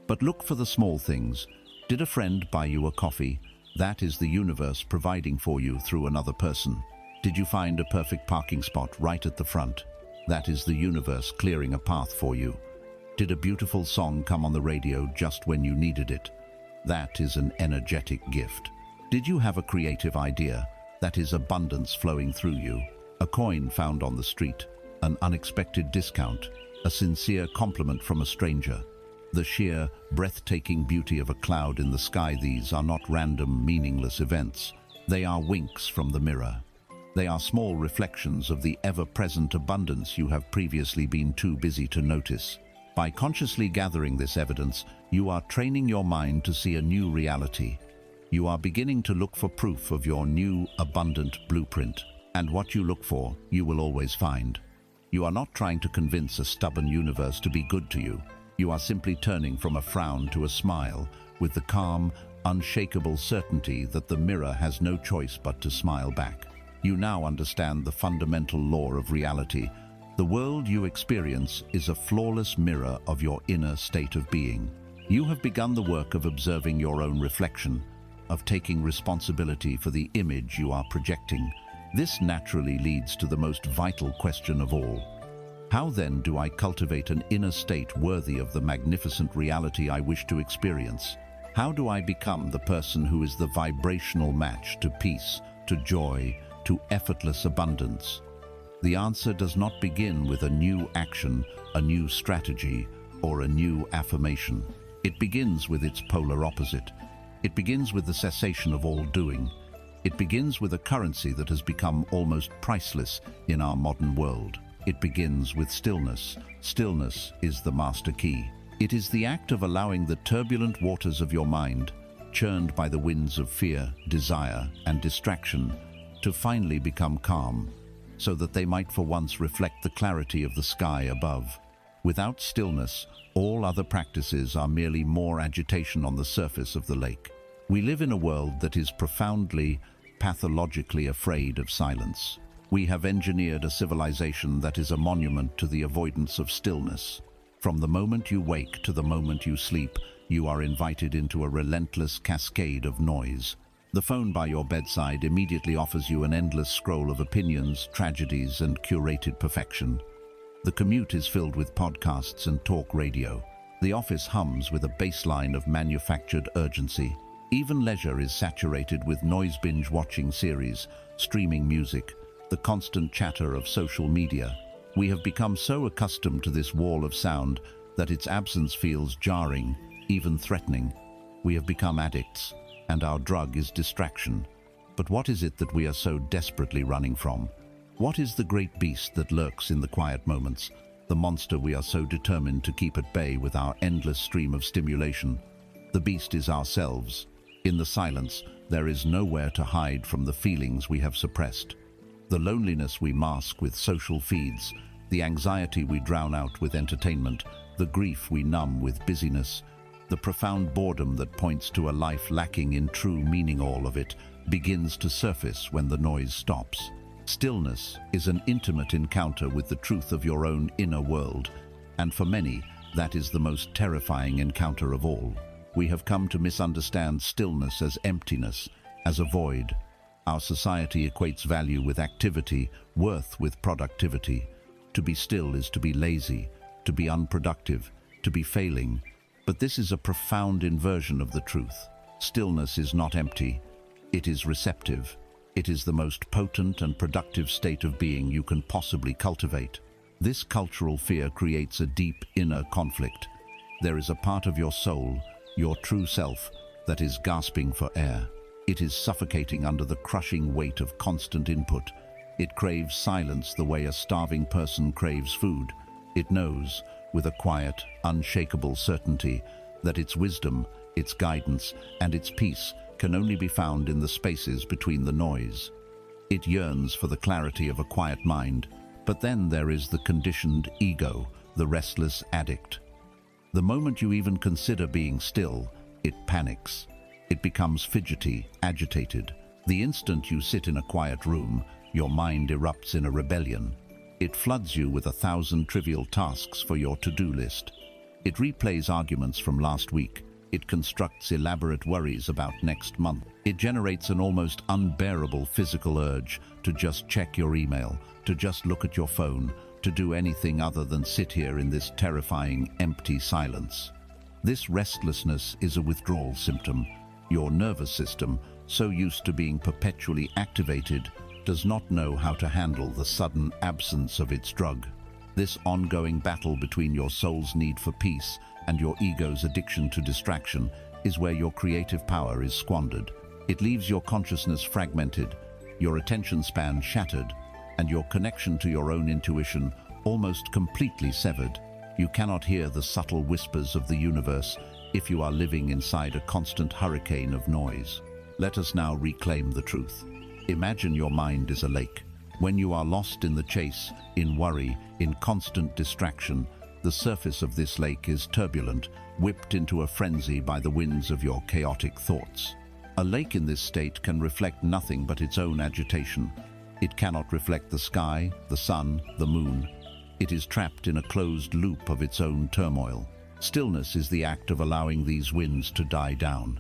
but look for the small things. Did a friend buy you a coffee? That is the universe providing for you through another person. Did you find a perfect parking spot right at the front? That is the universe clearing a path for you. Did a beautiful song come on the radio just when you needed it? That is an energetic gift. Did you have a creative idea? That is abundance flowing through you. A coin found on the street, an unexpected discount, a sincere compliment from a stranger. The sheer, breathtaking beauty of a cloud in the sky, these are not random, meaningless events. They are winks from the mirror. They are small reflections of the ever-present abundance you have previously been too busy to notice. By consciously gathering this evidence, you are training your mind to see a new reality. You are beginning to look for proof of your new, abundant blueprint. And what you look for, you will always find. You are not trying to convince a stubborn universe to be good to you. You are simply turning from a frown to a smile with the calm, unshakable certainty that the mirror has no choice but to smile back. You now understand the fundamental law of reality. The world you experience is a flawless mirror of your inner state of being. You have begun the work of observing your own reflection, of taking responsibility for the image you are projecting. This naturally leads to the most vital question of all. How then do I cultivate an inner state worthy of the magnificent reality I wish to experience? How do I become the person who is the vibrational match to peace, to joy, to effortless abundance? The answer does not begin with a new action, a new strategy, or a new affirmation. It begins with its polar opposite. It begins with the cessation of all doing. It begins with a currency that has become almost priceless in our modern world. It begins with stillness. Stillness is the master key. It is the act of allowing the turbulent waters of your mind, churned by the winds of fear, desire, and distraction, to finally become calm, so that they might for once reflect the clarity of the sky above. Without stillness, all other practices are merely more agitation on the surface of the lake. We live in a world that is profoundly, pathologically afraid of silence. We have engineered a civilization that is a monument to the avoidance of stillness. From the moment you wake to the moment you sleep, you are invited into a relentless cascade of noise. The phone by your bedside immediately offers you an endless scroll of opinions, tragedies, and curated perfection. The commute is filled with podcasts and talk radio. The office hums with a baseline of manufactured urgency. Even leisure is saturated with noise binge-watching series, streaming music, the constant chatter of social media. We have become so accustomed to this wall of sound that its absence feels jarring, even threatening. We have become addicts, and our drug is distraction. But what is it that we are so desperately running from? What is the great beast that lurks in the quiet moments, the monster we are so determined to keep at bay with our endless stream of stimulation? The beast is ourselves. In the silence, there is nowhere to hide from the feelings we have suppressed. The loneliness we mask with social feeds, the anxiety we drown out with entertainment, the grief we numb with busyness, the profound boredom that points to a life lacking in true meaning, all of it begins to surface when the noise stops. Stillness is an intimate encounter with the truth of your own inner world, and for many, that is the most terrifying encounter of all. We have come to misunderstand stillness as emptiness, as a void. Our society equates value with activity, worth with productivity. To be still is to be lazy, to be unproductive, to be failing. But this is a profound inversion of the truth. Stillness is not empty. It is receptive. It is the most potent and productive state of being you can possibly cultivate. This cultural fear creates a deep inner conflict. There is a part of your soul, your true self, that is gasping for air. It is suffocating under the crushing weight of constant input. It craves silence the way a starving person craves food. It knows, with a quiet, unshakable certainty, that its wisdom, its guidance, and its peace can only be found in the spaces between the noise. It yearns for the clarity of a quiet mind, but then there is the conditioned ego, the restless addict. The moment you even consider being still, it panics. It becomes fidgety, agitated. The instant you sit in a quiet room, your mind erupts in a rebellion. It floods you with 1,000 trivial tasks for your to-do list. It replays arguments from last week. It constructs elaborate worries about next month. It generates an almost unbearable physical urge to just check your email, to just look at your phone, to do anything other than sit here in this terrifying, empty silence. This restlessness is a withdrawal symptom. Your nervous system, so used to being perpetually activated, does not know how to handle the sudden absence of its drug. This ongoing battle between your soul's need for peace and your ego's addiction to distraction is where your creative power is squandered. It leaves your consciousness fragmented, your attention span shattered, and your connection to your own intuition almost completely severed. You cannot hear the subtle whispers of the universe if you are living inside a constant hurricane of noise. Let us now reclaim the truth. Imagine your mind is a lake. When you are lost in the chase, in worry, in constant distraction, the surface of this lake is turbulent, whipped into a frenzy by the winds of your chaotic thoughts. A lake in this state can reflect nothing but its own agitation. It cannot reflect the sky, the sun, the moon. It is trapped in a closed loop of its own turmoil. Stillness is the act of allowing these winds to die down.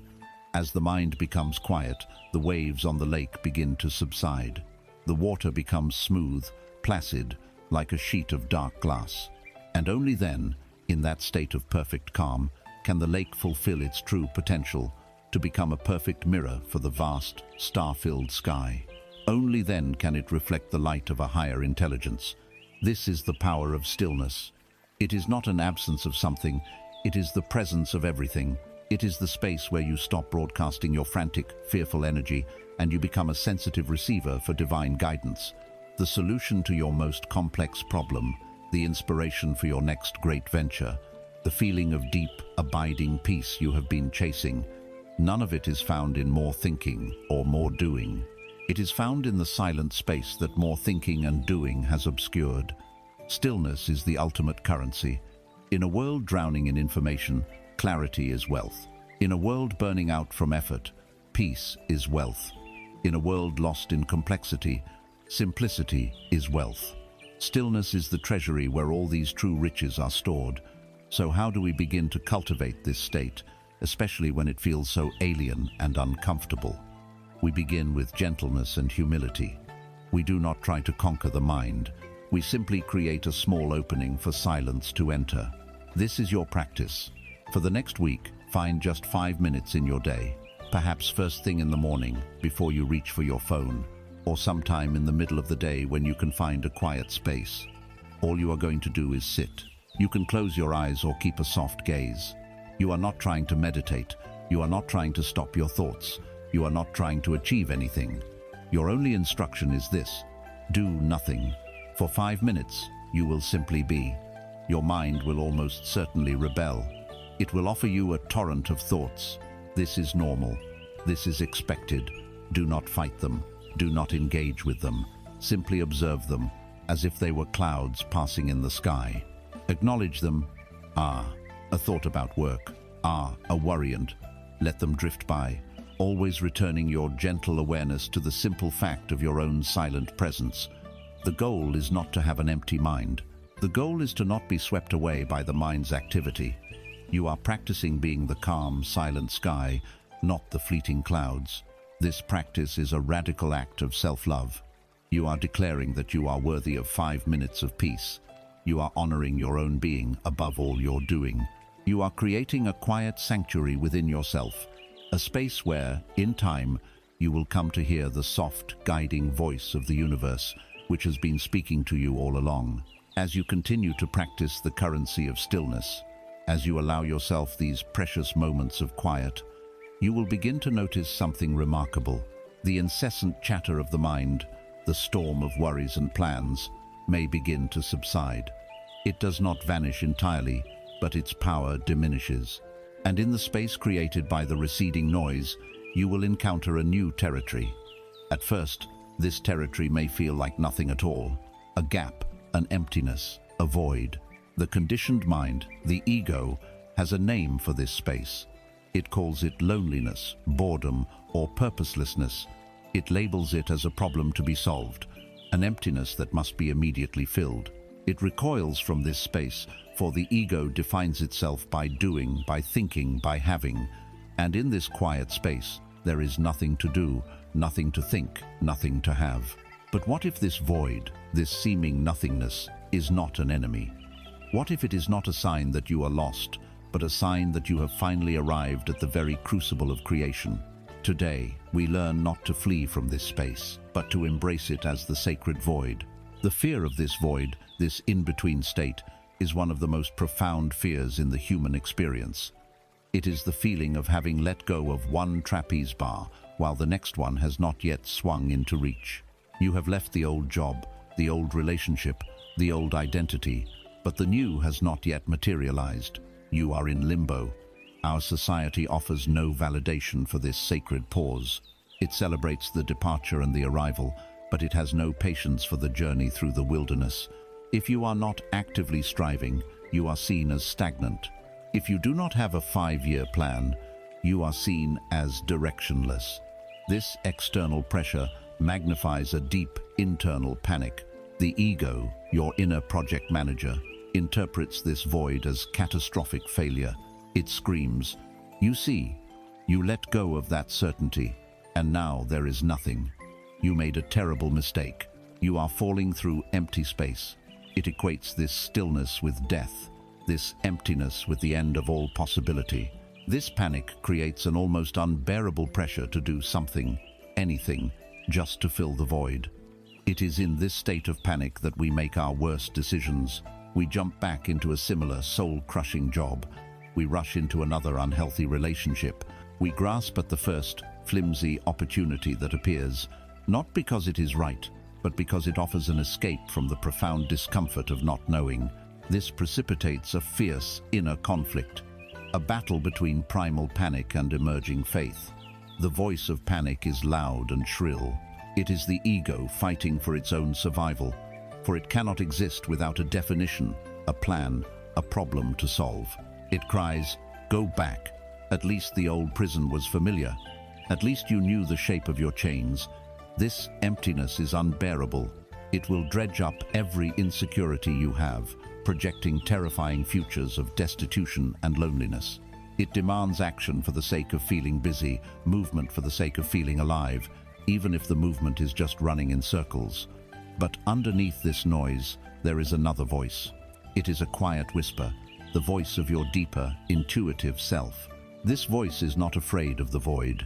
As the mind becomes quiet, the waves on the lake begin to subside. The water becomes smooth, placid, like a sheet of dark glass. And only then, in that state of perfect calm, can the lake fulfill its true potential to become a perfect mirror for the vast, star-filled sky. Only then can it reflect the light of a higher intelligence. This is the power of stillness. It is not an absence of something, It is the presence of everything. It is the space where you stop broadcasting your frantic, fearful energy and you become a sensitive receiver for divine guidance. The solution to your most complex problem, the inspiration for your next great venture, the feeling of deep, abiding peace you have been chasing. None of it is found in more thinking or more doing. It is found in the silent space that more thinking and doing has obscured. Stillness is the ultimate currency. In a world drowning in information, clarity is wealth. In a world burning out from effort, peace is wealth. In a world lost in complexity, simplicity is wealth. Stillness is the treasury where all these true riches are stored. So how do we begin to cultivate this state, especially when it feels so alien and uncomfortable? We begin with gentleness and humility. We do not try to conquer the mind. We simply create a small opening for silence to enter. This is your practice. For the next week, find just 5 minutes in your day, perhaps first thing in the morning before you reach for your phone, or sometime in the middle of the day when you can find a quiet space. All you are going to do is sit. You can close your eyes or keep a soft gaze. You are not trying to meditate. You are not trying to stop your thoughts. You are not trying to achieve anything. Your only instruction is this: do nothing. For 5 minutes, you will simply be. Your mind will almost certainly rebel. It will offer you a torrent of thoughts. This is normal. This is expected. Do not fight them. Do not engage with them. Simply observe them, as if they were clouds passing in the sky. Acknowledge them. A thought about work. A worry, and let them drift by, always returning your gentle awareness to the simple fact of your own silent presence. The goal is not to have an empty mind. The goal is to not be swept away by the mind's activity. You are practicing being the calm, silent sky, not the fleeting clouds. This practice is a radical act of self-love. You are declaring that you are worthy of 5 minutes of peace. You are honoring your own being above all your doing. You are creating a quiet sanctuary within yourself, a space where, in time, you will come to hear the soft, guiding voice of the universe, which has been speaking to you all along. As you continue to practice the currency of stillness, as you allow yourself these precious moments of quiet, you will begin to notice something remarkable. The incessant chatter of the mind, the storm of worries and plans, may begin to subside. It does not vanish entirely, but its power diminishes. And in the space created by the receding noise, you will encounter a new territory. At first, this territory may feel like nothing at all, a gap, an emptiness, a void. The conditioned mind, the ego, has a name for this space. It calls it loneliness, boredom, or purposelessness. It labels it as a problem to be solved, an emptiness that must be immediately filled. It recoils from this space, for the ego defines itself by doing, by thinking, by having. And in this quiet space, there is nothing to do, nothing to think, nothing to have. But what if this void, this seeming nothingness, is not an enemy? What if it is not a sign that you are lost, but a sign that you have finally arrived at the very crucible of creation? Today, we learn not to flee from this space, but to embrace it as the sacred void. The fear of this void, this in-between state, is one of the most profound fears in the human experience. It is the feeling of having let go of one trapeze bar while the next one has not yet swung into reach. You have left the old job, the old relationship, the old identity, but the new has not yet materialized. You are in limbo. Our society offers no validation for this sacred pause. It celebrates the departure and the arrival, but it has no patience for the journey through the wilderness. If you are not actively striving, you are seen as stagnant. If you do not have a 5-year plan, you are seen as directionless. This external pressure magnifies a deep internal panic. The ego, your inner project manager, interprets this void as catastrophic failure. It screams, "You see, you let go of that certainty, and now there is nothing. You made a terrible mistake. You are falling through empty space." It equates this stillness with death, this emptiness with the end of all possibility. This panic creates an almost unbearable pressure to do something, anything, just to fill the void. It is in this state of panic that we make our worst decisions. We jump back into a similar soul-crushing job, We rush into another unhealthy relationship. We grasp at the first, flimsy opportunity that appears, not because it is right, but because it offers an escape from the profound discomfort of not knowing. This precipitates a fierce inner conflict, a battle between primal panic and emerging faith. The voice of panic is loud and shrill. It is the ego fighting for its own survival, for it cannot exist without a definition, a plan, a problem to solve. It cries, "Go back. At least the old prison was familiar. At least you knew the shape of your chains." This emptiness is unbearable. It will dredge up every insecurity you have, projecting terrifying futures of destitution and loneliness. It demands action for the sake of feeling busy, movement for the sake of feeling alive, even if the movement is just running in circles. But underneath this noise, there is another voice. It is a quiet whisper, the voice of your deeper, intuitive self. This voice is not afraid of the void.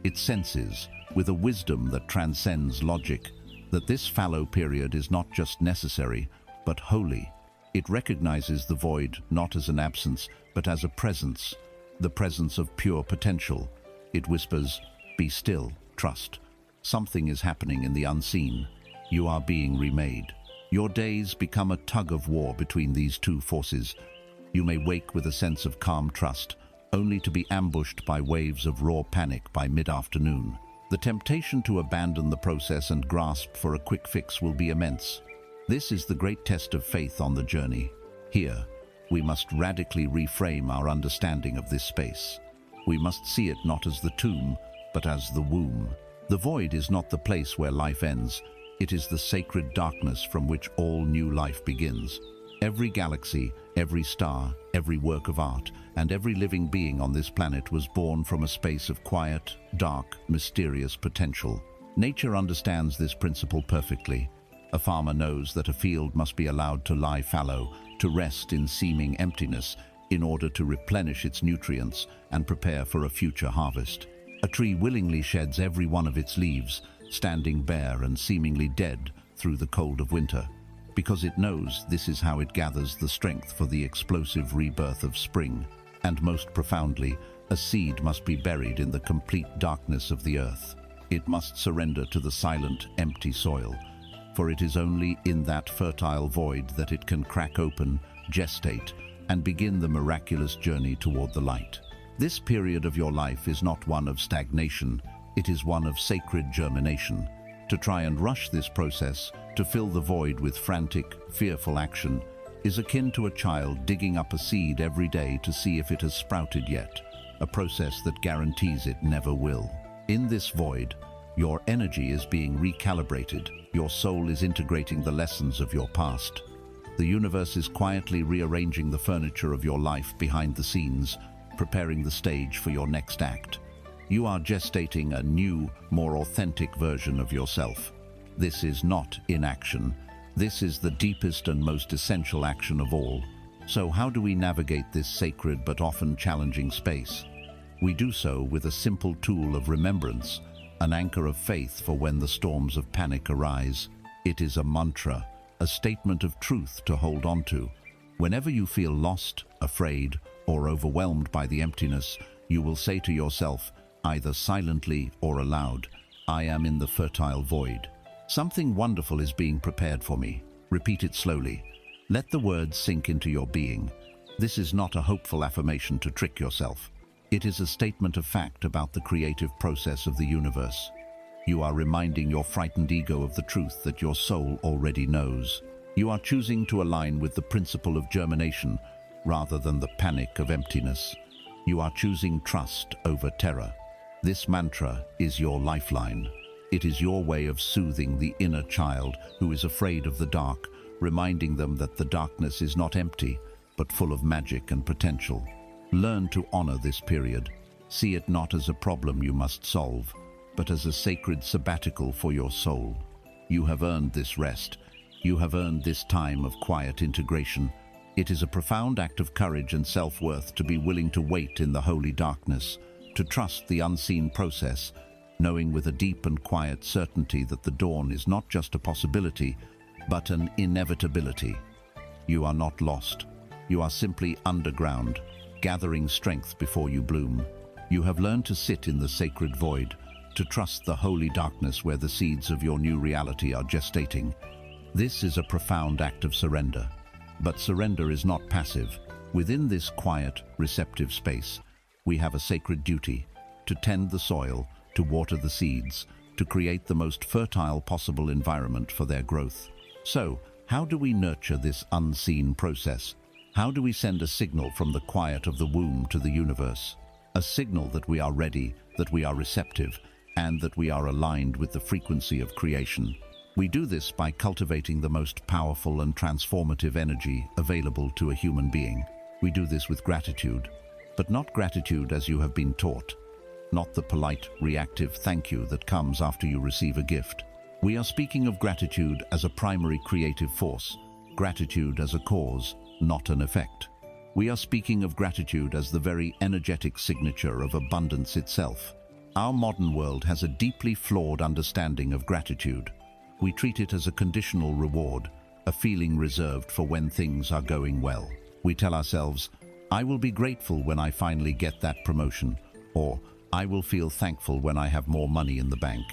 It senses, with a wisdom that transcends logic, that this fallow period is not just necessary, but holy. It recognizes the void not as an absence, but as a presence, the presence of pure potential. It whispers, "Be still, trust. Something is happening in the unseen. You are being remade." Your days become a tug of war between these two forces. You may wake with a sense of calm trust, only to be ambushed by waves of raw panic by mid-afternoon. The temptation to abandon the process and grasp for a quick fix will be immense. This is the great test of faith on the journey. Here, we must radically reframe our understanding of this space. We must see it not as the tomb, but as the womb. The void is not the place where life ends. It is the sacred darkness from which all new life begins. Every galaxy, every star, every work of art, and every living being on this planet was born from a space of quiet, dark, mysterious potential. Nature understands this principle perfectly. A farmer knows that a field must be allowed to lie fallow, to rest in seeming emptiness, in order to replenish its nutrients and prepare for a future harvest. A tree willingly sheds every one of its leaves, standing bare and seemingly dead through the cold of winter, because it knows this is how it gathers the strength for the explosive rebirth of spring. And most profoundly, a seed must be buried in the complete darkness of the earth. It must surrender to the silent, empty soil, for it is only in that fertile void that it can crack open, gestate, and begin the miraculous journey toward the light. This period of your life is not one of stagnation, it is one of sacred germination. To try and rush this process, to fill the void with frantic, fearful action, is akin to a child digging up a seed every day to see if it has sprouted yet, a process that guarantees it never will. In this void, your energy is being recalibrated, your soul is integrating the lessons of your past. The universe is quietly rearranging the furniture of your life behind the scenes, preparing the stage for your next act. You are gestating a new, more authentic version of yourself. This is not inaction. This is the deepest and most essential action of all. So how do we navigate this sacred but often challenging space? We do so with a simple tool of remembrance, an anchor of faith for when the storms of panic arise. It is a mantra, a statement of truth to hold on to. Whenever you feel lost, afraid, or overwhelmed by the emptiness, you will say to yourself, either silently or aloud, "I am in the fertile void. Something wonderful is being prepared for me." Repeat it slowly. Let the words sink into your being. This is not a hopeful affirmation to trick yourself. It is a statement of fact about the creative process of the universe. You are reminding your frightened ego of the truth that your soul already knows. You are choosing to align with the principle of germination rather than the panic of emptiness. You are choosing trust over terror. This mantra is your lifeline. It is your way of soothing the inner child who is afraid of the dark, reminding them that the darkness is not empty, but full of magic and potential. Learn to honor this period. See it not as a problem you must solve, but as a sacred sabbatical for your soul. You have earned this rest. You have earned this time of quiet integration. It is a profound act of courage and self-worth to be willing to wait in the holy darkness, to trust the unseen process, knowing with a deep and quiet certainty that the dawn is not just a possibility, but an inevitability. You are not lost. You are simply underground, gathering strength before you bloom. You have learned to sit in the sacred void, to trust the holy darkness where the seeds of your new reality are gestating. This is a profound act of surrender. But surrender is not passive. Within this quiet, receptive space, we have a sacred duty to tend the soil, to water the seeds, to create the most fertile possible environment for their growth. So, how do we nurture this unseen process? How do we send a signal from the quiet of the womb to the universe? A signal that we are ready, that we are receptive, and that we are aligned with the frequency of creation. We do this by cultivating the most powerful and transformative energy available to a human being. We do this with gratitude, but not gratitude as you have been taught. Not the polite, reactive thank you that comes after you receive a gift. We are speaking of gratitude as a primary creative force, gratitude as a cause, not an effect. We are speaking of gratitude as the very energetic signature of abundance itself. Our modern world has a deeply flawed understanding of gratitude. We treat it as a conditional reward, a feeling reserved for when things are going well. We tell ourselves, I will be grateful when I finally get that promotion, or I will feel thankful when I have more money in the bank.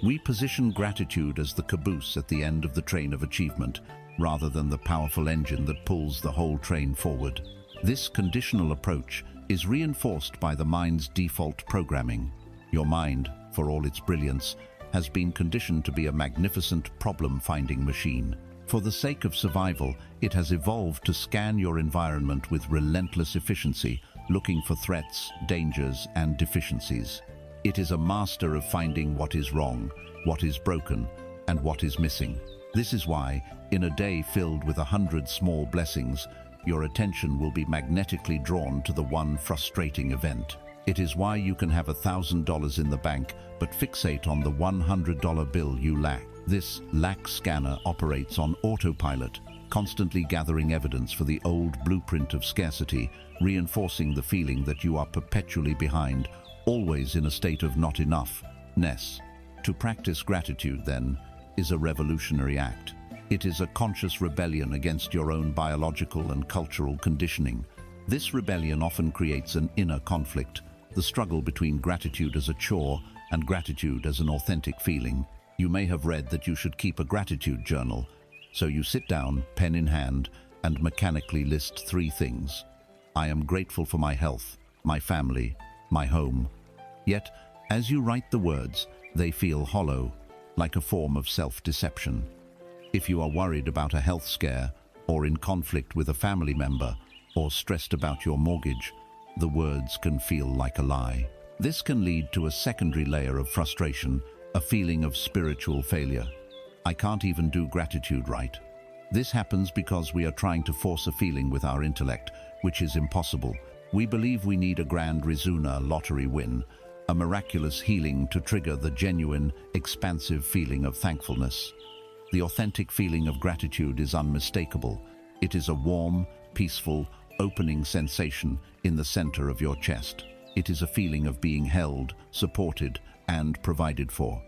We position gratitude as the caboose at the end of the train of achievement, rather than the powerful engine that pulls the whole train forward. This conditional approach is reinforced by the mind's default programming. Your mind, for all its brilliance, has been conditioned to be a magnificent problem-finding machine. For the sake of survival, it has evolved to scan your environment with relentless efficiency, looking for threats, dangers, and deficiencies. It is a master of finding what is wrong, what is broken, and what is missing. This is why, in a day filled with 100 small blessings, your attention will be magnetically drawn to the one frustrating event. It is why you can have $1,000 in the bank, but fixate on the $100 bill you lack. This lack scanner operates on autopilot, constantly gathering evidence for the old blueprint of scarcity, reinforcing the feeling that you are perpetually behind, always in a state of not enough-ness. To practice gratitude, then, is a revolutionary act. It is a conscious rebellion against your own biological and cultural conditioning. This rebellion often creates an inner conflict, the struggle between gratitude as a chore and gratitude as an authentic feeling. You may have read that you should keep a gratitude journal, so you sit down, pen in hand, and mechanically list 3 things. I am grateful for my health, my family, my home. Yet, as you write the words, they feel hollow, like a form of self-deception. If you are worried about a health scare, or in conflict with a family member, or stressed about your mortgage, the words can feel like a lie. This can lead to a secondary layer of frustration, a feeling of spiritual failure. I can't even do gratitude right. This happens because we are trying to force a feeling with our intellect, which is impossible. We believe we need a grand Rizuna lottery win, a miraculous healing to trigger the genuine, expansive feeling of thankfulness. The authentic feeling of gratitude is unmistakable. It is a warm, peaceful, opening sensation in the center of your chest. It is a feeling of being held, supported, and provided for.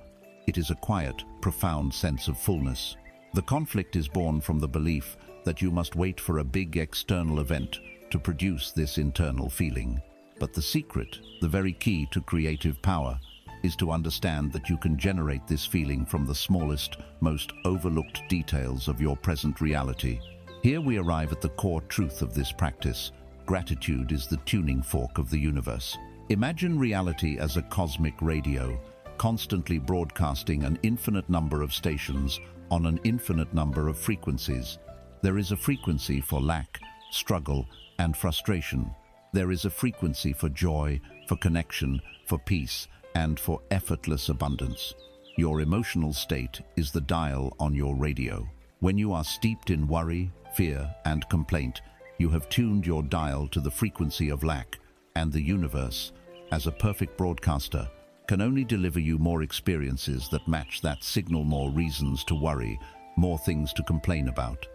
It is a quiet, profound sense of fullness. The conflict is born from the belief that you must wait for a big external event to produce this internal feeling. But the secret, the very key to creative power, is to understand that you can generate this feeling from the smallest, most overlooked details of your present reality. Here we arrive at the core truth of this practice. Gratitude is the tuning fork of the universe. Imagine reality as a cosmic radio, constantly broadcasting an infinite number of stations on an infinite number of frequencies. There is a frequency for lack, struggle, and frustration. There is a frequency for joy, for connection, for peace, and for effortless abundance. Your emotional state is the dial on your radio. When you are steeped in worry, fear, and complaint, you have tuned your dial to the frequency of lack, and the universe, as a perfect broadcaster, can only deliver you more experiences that match that signal, more reasons to worry, more things to complain about.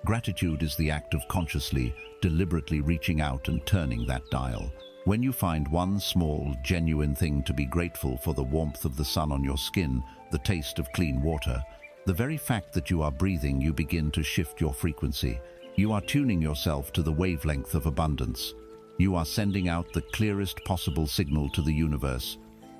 Gratitude is the act of consciously, deliberately reaching out and turning that dial. When you find one small, genuine thing to be grateful for, the warmth of the sun on your skin, the taste of clean water, the very fact that you are breathing, you begin to shift your frequency. You are tuning yourself to the wavelength of abundance. You are sending out the clearest possible signal to the universe.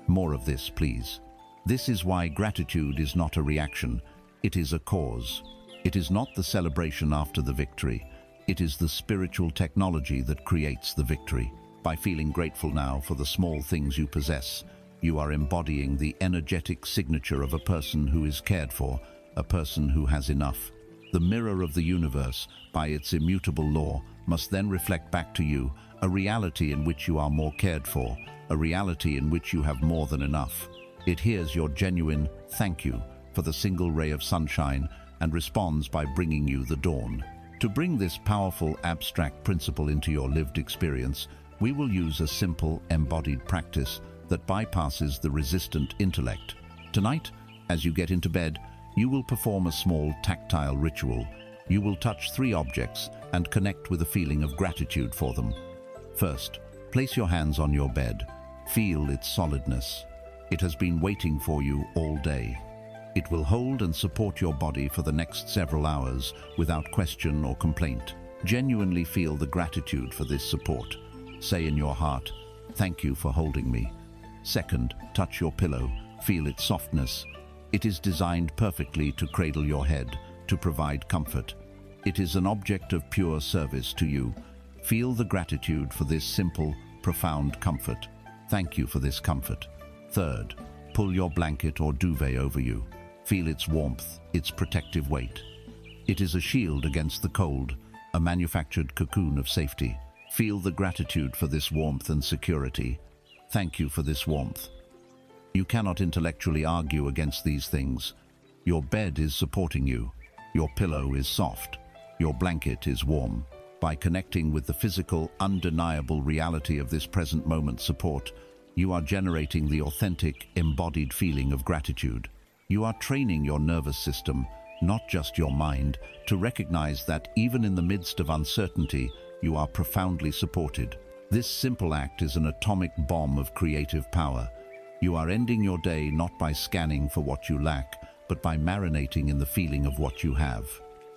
More of this, please. This is why gratitude is not a reaction, it is a cause. It is not the celebration after the victory. It is the spiritual technology that creates the victory. By feeling grateful now for the small things you possess, you are embodying the energetic signature of a person who is cared for, a person who has enough. The mirror of the universe, by its immutable law, must then reflect back to you a reality in which you are more cared for, a reality in which you have more than enough. It hears your genuine thank you for the single ray of sunshine and responds by bringing you the dawn. To bring this powerful abstract principle into your lived experience, we will use a simple embodied practice that bypasses the resistant intellect. Tonight, as you get into bed, you will perform a small tactile ritual. You will touch 3 objects and connect with a feeling of gratitude for them. First, place your hands on your bed. Feel its solidness. It has been waiting for you all day. It will hold and support your body for the next several hours without question or complaint. Genuinely feel the gratitude for this support. Say in your heart, "Thank you for holding me." Second, touch your pillow. Feel its softness. It is designed perfectly to cradle your head, to provide comfort. It is an object of pure service to you. Feel the gratitude for this simple, profound comfort. Thank you for this comfort. Third, pull your blanket or duvet over you. Feel its warmth, its protective weight. It is a shield against the cold, a manufactured cocoon of safety. Feel the gratitude for this warmth and security. Thank you for this warmth. You cannot intellectually argue against these things. Your bed is supporting you. Your pillow is soft. Your blanket is warm. By connecting with the physical, undeniable reality of this present moment support, you are generating the authentic, embodied feeling of gratitude. You are training your nervous system, not just your mind, to recognize that even in the midst of uncertainty, you are profoundly supported. This simple act is an atomic bomb of creative power. You are ending your day not by scanning for what you lack, but by marinating in the feeling of what you have.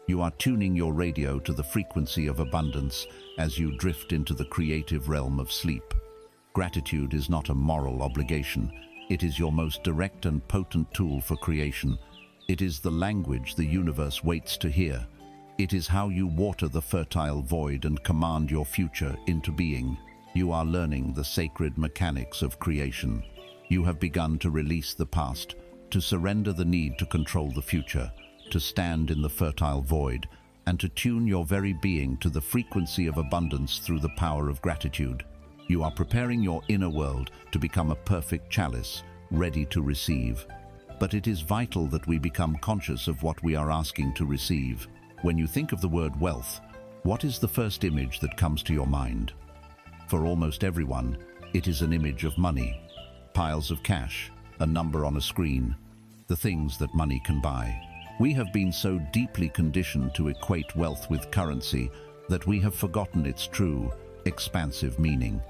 You are tuning your radio to the frequency of abundance as you drift into the creative realm of sleep. Gratitude is not a moral obligation. It is your most direct and potent tool for creation. It is the language the universe waits to hear. It is how you water the fertile void and command your future into being. You are learning the sacred mechanics of creation. You have begun to release the past, to surrender the need to control the future, to stand in the fertile void, and to tune your very being to the frequency of abundance through the power of gratitude. You are preparing your inner world to become a perfect chalice, ready to receive. But it is vital that we become conscious of what we are asking to receive. When you think of the word wealth, what is the first image that comes to your mind? For almost everyone, it is an image of money. Piles of cash, a number on a screen, the things that money can buy. We have been so deeply conditioned to equate wealth with currency that we have forgotten its true, expansive meaning.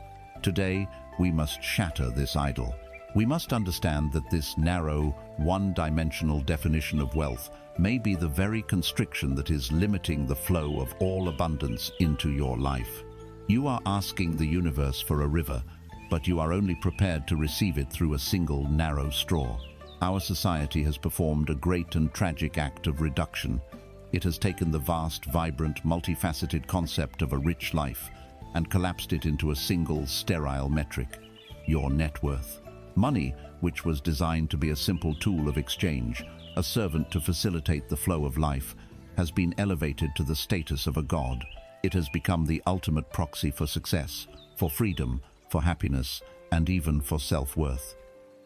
Today, we must shatter this idol. We must understand that this narrow, one-dimensional definition of wealth may be the very constriction that is limiting the flow of all abundance into your life. You are asking the universe for a river, but you are only prepared to receive it through a single narrow straw. Our society has performed a great and tragic act of reduction. It has taken the vast, vibrant, multifaceted concept of a rich life and collapsed it into a single, sterile metric: your net worth. Money, which was designed to be a simple tool of exchange, a servant to facilitate the flow of life, has been elevated to the status of a god. It has become the ultimate proxy for success, for freedom, for happiness, and even for self-worth.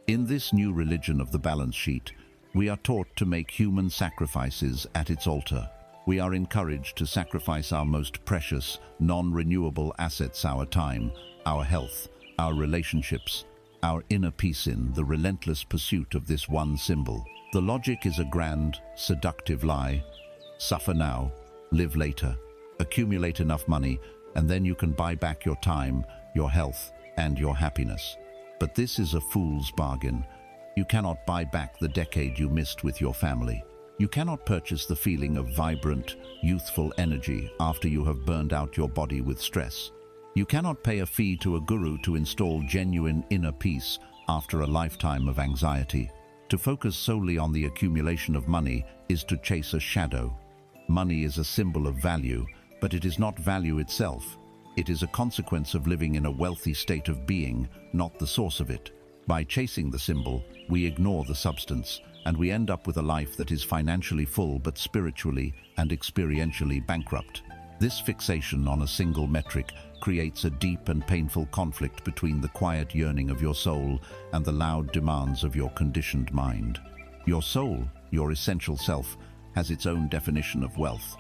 In this new religion of the balance sheet, we are taught to make human sacrifices at its altar. We are encouraged to sacrifice our most precious, non-renewable assets: our time, our health, our relationships, our inner peace in the relentless pursuit of this one symbol. The logic is a grand, seductive lie. Suffer now, live later, accumulate enough money, and then you can buy back your time, your health, and your happiness. But this is a fool's bargain. You cannot buy back the decade you missed with your family. You cannot purchase the feeling of vibrant, youthful energy after you have burned out your body with stress. You cannot pay a fee to a guru to install genuine inner peace after a lifetime of anxiety. To focus solely on the accumulation of money is to chase a shadow. Money is a symbol of value, but it is not value itself. It is a consequence of living in a wealthy state of being, not the source of it. By chasing the symbol, we ignore the substance, and we end up with a life that is financially full but spiritually and experientially bankrupt. This fixation on a single metric creates a deep and painful conflict between the quiet yearning of your soul and the loud demands of your conditioned mind. Your soul, your essential self, has its own definition of wealth.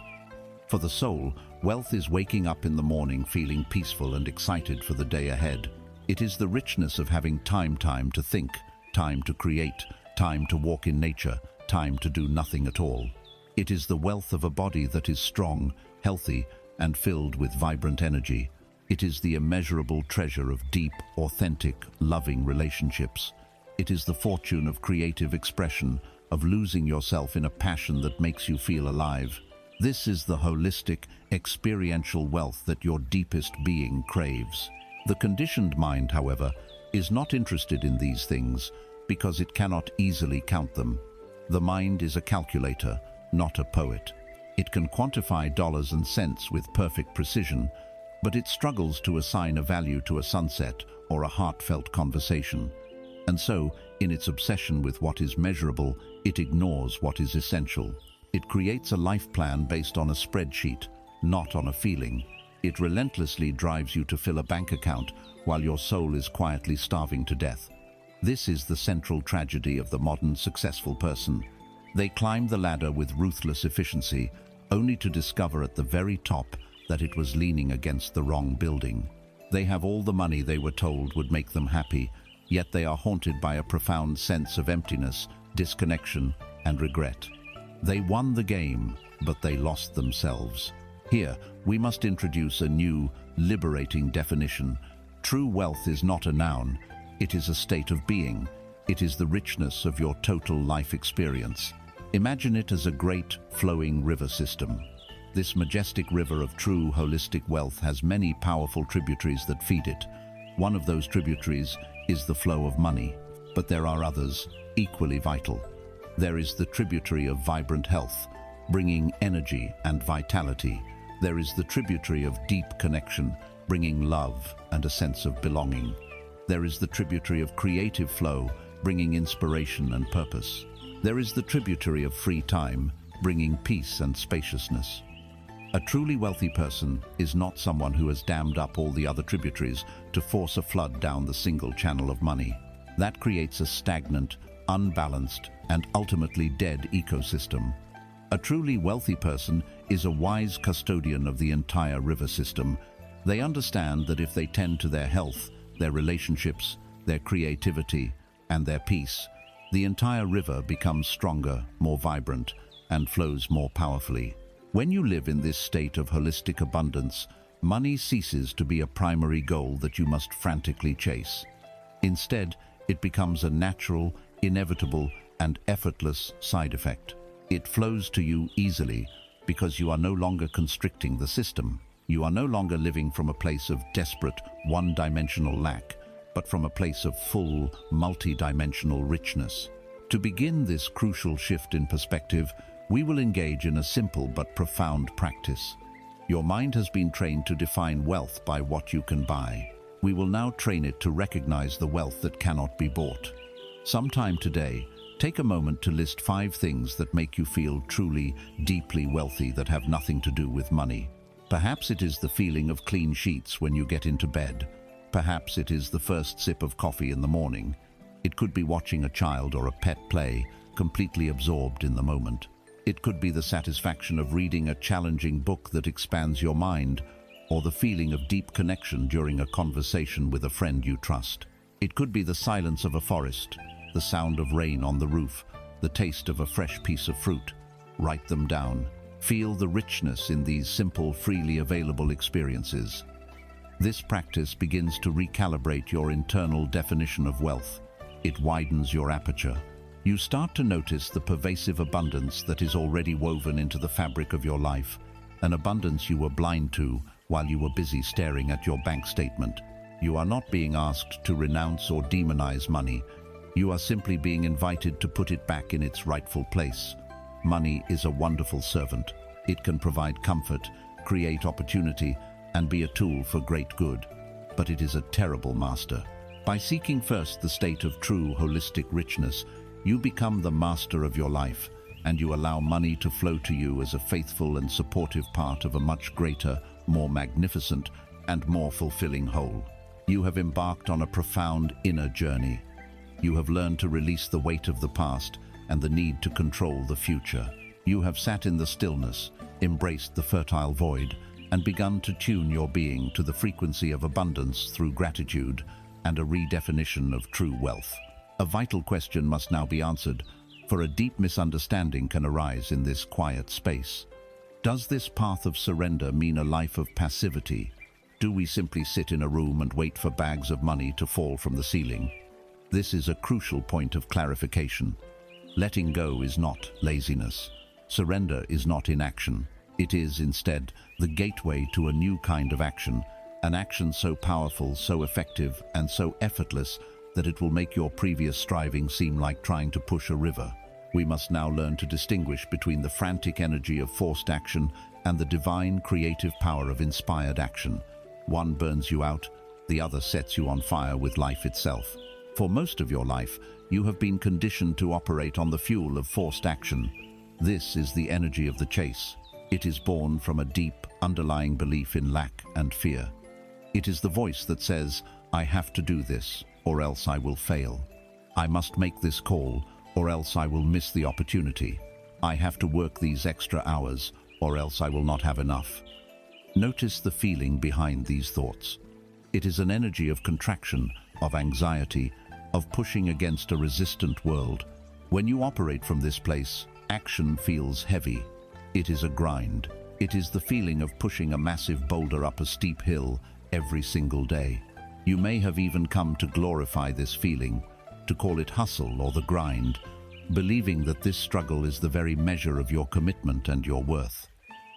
For the soul, wealth is waking up in the morning feeling peaceful and excited for the day ahead. It is the richness of having time to think, time to create, time to walk in nature, time to do nothing at all. It is the wealth of a body that is strong, healthy, and filled with vibrant energy. It is the immeasurable treasure of deep, authentic, loving relationships. It is the fortune of creative expression, of losing yourself in a passion that makes you feel alive. This is the holistic, experiential wealth that your deepest being craves. The conditioned mind, however, is not interested in these things because it cannot easily count them. The mind is a calculator, not a poet. It can quantify dollars and cents with perfect precision, but it struggles to assign a value to a sunset or a heartfelt conversation. And so, in its obsession with what is measurable, it ignores what is essential. It creates a life plan based on a spreadsheet, not on a feeling. It relentlessly drives you to fill a bank account while your soul is quietly starving to death. This is the central tragedy of the modern successful person. They climb the ladder with ruthless efficiency, only to discover at the very top that it was leaning against the wrong building. They have all the money they were told would make them happy, yet they are haunted by a profound sense of emptiness, disconnection, and regret. They won the game, but they lost themselves. Here, we must introduce a new, liberating definition. True wealth is not a noun. It is a state of being. It is the richness of your total life experience. Imagine it as a great, flowing river system. This majestic river of true, holistic wealth has many powerful tributaries that feed it. One of those tributaries is the flow of money, but there are others, equally vital. There is the tributary of vibrant health, bringing energy and vitality. There is the tributary of deep connection, bringing love and a sense of belonging. There is the tributary of creative flow, bringing inspiration and purpose. There is the tributary of free time, bringing peace and spaciousness. A truly wealthy person is not someone who has dammed up all the other tributaries to force a flood down the single channel of money. That creates a stagnant, unbalanced, and ultimately dead ecosystem. A truly wealthy person is a wise custodian of the entire river system. They understand that if they tend to their health, their relationships, their creativity, and their peace, the entire river becomes stronger, more vibrant, and flows more powerfully. When you live in this state of holistic abundance, money ceases to be a primary goal that you must frantically chase. Instead, it becomes a natural, inevitable, and effortless side effect. It flows to you easily because you are no longer constricting the system. You are no longer living from a place of desperate, one-dimensional lack, but from a place of full, multi-dimensional richness. To begin this crucial shift in perspective, we will engage in a simple but profound practice. Your mind has been trained to define wealth by what you can buy. We will now train it to recognize the wealth that cannot be bought. Sometime today, take a moment to list 5 things that make you feel truly, deeply wealthy that have nothing to do with money. Perhaps it is the feeling of clean sheets when you get into bed. Perhaps it is the first sip of coffee in the morning. It could be watching a child or a pet play, completely absorbed in the moment. It could be the satisfaction of reading a challenging book that expands your mind, or the feeling of deep connection during a conversation with a friend you trust. It could be the silence of a forest, the sound of rain on the roof, the taste of a fresh piece of fruit. Write them down. Feel the richness in these simple, freely available experiences. This practice begins to recalibrate your internal definition of wealth. It widens your aperture. You start to notice the pervasive abundance that is already woven into the fabric of your life, an abundance you were blind to while you were busy staring at your bank statement. You are not being asked to renounce or demonize money. You are simply being invited to put it back in its rightful place. Money is a wonderful servant. It can provide comfort, create opportunity, and be a tool for great good. But it is a terrible master. By seeking first the state of true holistic richness, you become the master of your life, and you allow money to flow to you as a faithful and supportive part of a much greater, more magnificent, and more fulfilling whole. You have embarked on a profound inner journey. You have learned to release the weight of the past and the need to control the future. You have sat in the stillness, embraced the fertile void, and begun to tune your being to the frequency of abundance through gratitude and a redefinition of true wealth. A vital question must now be answered, for a deep misunderstanding can arise in this quiet space. Does this path of surrender mean a life of passivity? Do we simply sit in a room and wait for bags of money to fall from the ceiling? This is a crucial point of clarification. Letting go is not laziness. Surrender is not inaction. It is, instead, the gateway to a new kind of action, an action so powerful, so effective, and so effortless that it will make your previous striving seem like trying to push a river. We must now learn to distinguish between the frantic energy of forced action and the divine creative power of inspired action. One burns you out, the other sets you on fire with life itself. For most of your life, you have been conditioned to operate on the fuel of forced action. This is the energy of the chase. It is born from a deep, underlying belief in lack and fear. It is the voice that says, "I have to do this, or else I will fail. I must make this call, or else I will miss the opportunity. I have to work these extra hours, or else I will not have enough." Notice the feeling behind these thoughts. It is an energy of contraction, of anxiety, of pushing against a resistant world. When you operate from this place, action feels heavy. It is a grind. It is the feeling of pushing a massive boulder up a steep hill every single day. You may have even come to glorify this feeling, to call it hustle or the grind, believing that this struggle is the very measure of your commitment and your worth.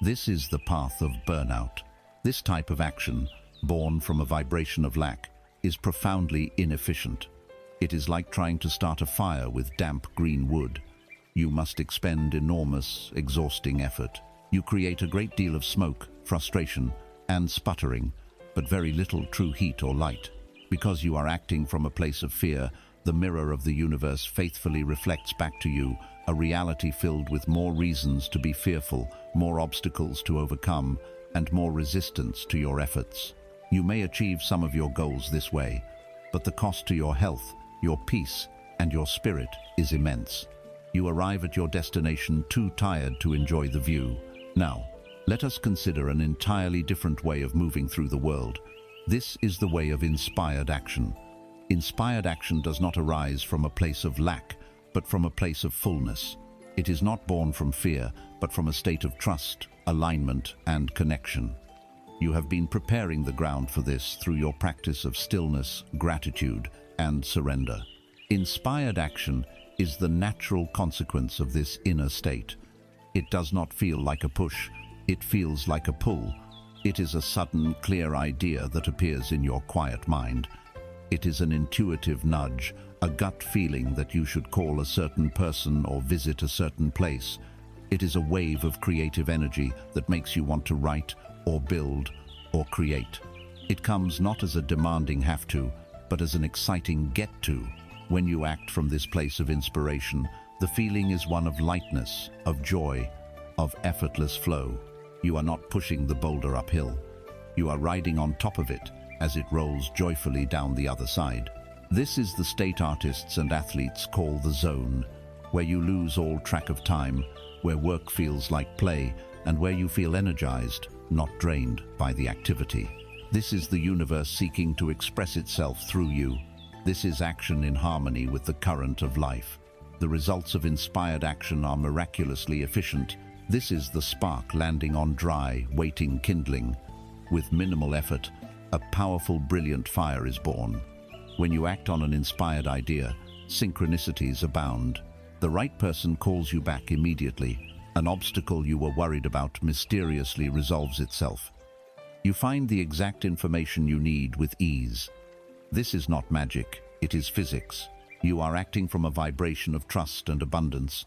This is the path of burnout. This type of action, born from a vibration of lack, is profoundly inefficient. It is like trying to start a fire with damp green wood. You must expend enormous, exhausting effort. You create a great deal of smoke, frustration, and sputtering, but very little true heat or light. Because you are acting from a place of fear, the mirror of the universe faithfully reflects back to you a reality filled with more reasons to be fearful, more obstacles to overcome, and more resistance to your efforts. You may achieve some of your goals this way, but the cost to your health, your peace, and your spirit is immense. You arrive at your destination too tired to enjoy the view. Now, let us consider an entirely different way of moving through the world. This is the way of inspired action. Inspired action does not arise from a place of lack, but from a place of fullness. It is not born from fear, but from a state of trust, alignment, and connection. You have been preparing the ground for this through your practice of stillness, gratitude, and surrender. Inspired action is the natural consequence of this inner state. It does not feel like a push, it feels like a pull. It is a sudden, clear idea that appears in your quiet mind. It is an intuitive nudge, a gut feeling that you should call a certain person or visit a certain place. It is a wave of creative energy that makes you want to write or build or create. It comes not as a demanding have to, but as an exciting get to. When you act from this place of inspiration, the feeling is one of lightness, of joy, of effortless flow. You are not pushing the boulder uphill. You are riding on top of it as it rolls joyfully down the other side. This is the state artists and athletes call the zone, where you lose all track of time, where work feels like play, and where you feel energized, not drained by the activity. This is the universe seeking to express itself through you. This is action in harmony with the current of life. The results of inspired action are miraculously efficient. This is the spark landing on dry, waiting kindling. With minimal effort, a powerful, brilliant fire is born. When you act on an inspired idea, synchronicities abound. The right person calls you back immediately. An obstacle you were worried about mysteriously resolves itself. You find the exact information you need with ease. This is not magic, it is physics. You are acting from a vibration of trust and abundance,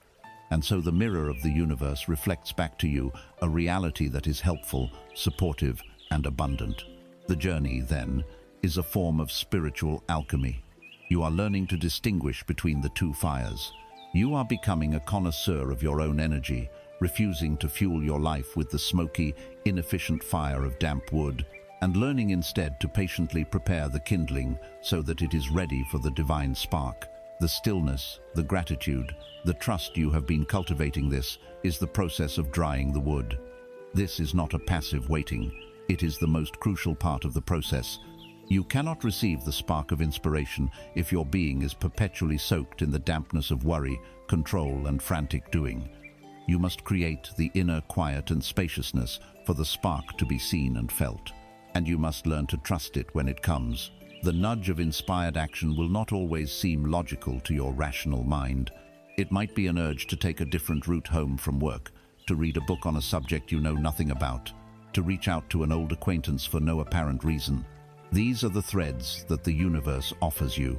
and so the mirror of the universe reflects back to you a reality that is helpful, supportive, and abundant. The journey, then, is a form of spiritual alchemy. You are learning to distinguish between the two fires. You are becoming a connoisseur of your own energy, refusing to fuel your life with the smoky, inefficient fire of damp wood, and learning instead to patiently prepare the kindling so that it is ready for the divine spark. The stillness, the gratitude, the trust you have been cultivating, this is the process of drying the wood. This is not a passive waiting. It is the most crucial part of the process. You cannot receive the spark of inspiration if your being is perpetually soaked in the dampness of worry, control, and frantic doing. You must create the inner quiet and spaciousness for the spark to be seen and felt. And you must learn to trust it when it comes. The nudge of inspired action will not always seem logical to your rational mind. It might be an urge to take a different route home from work, to read a book on a subject you know nothing about, to reach out to an old acquaintance for no apparent reason. These are the threads that the universe offers you.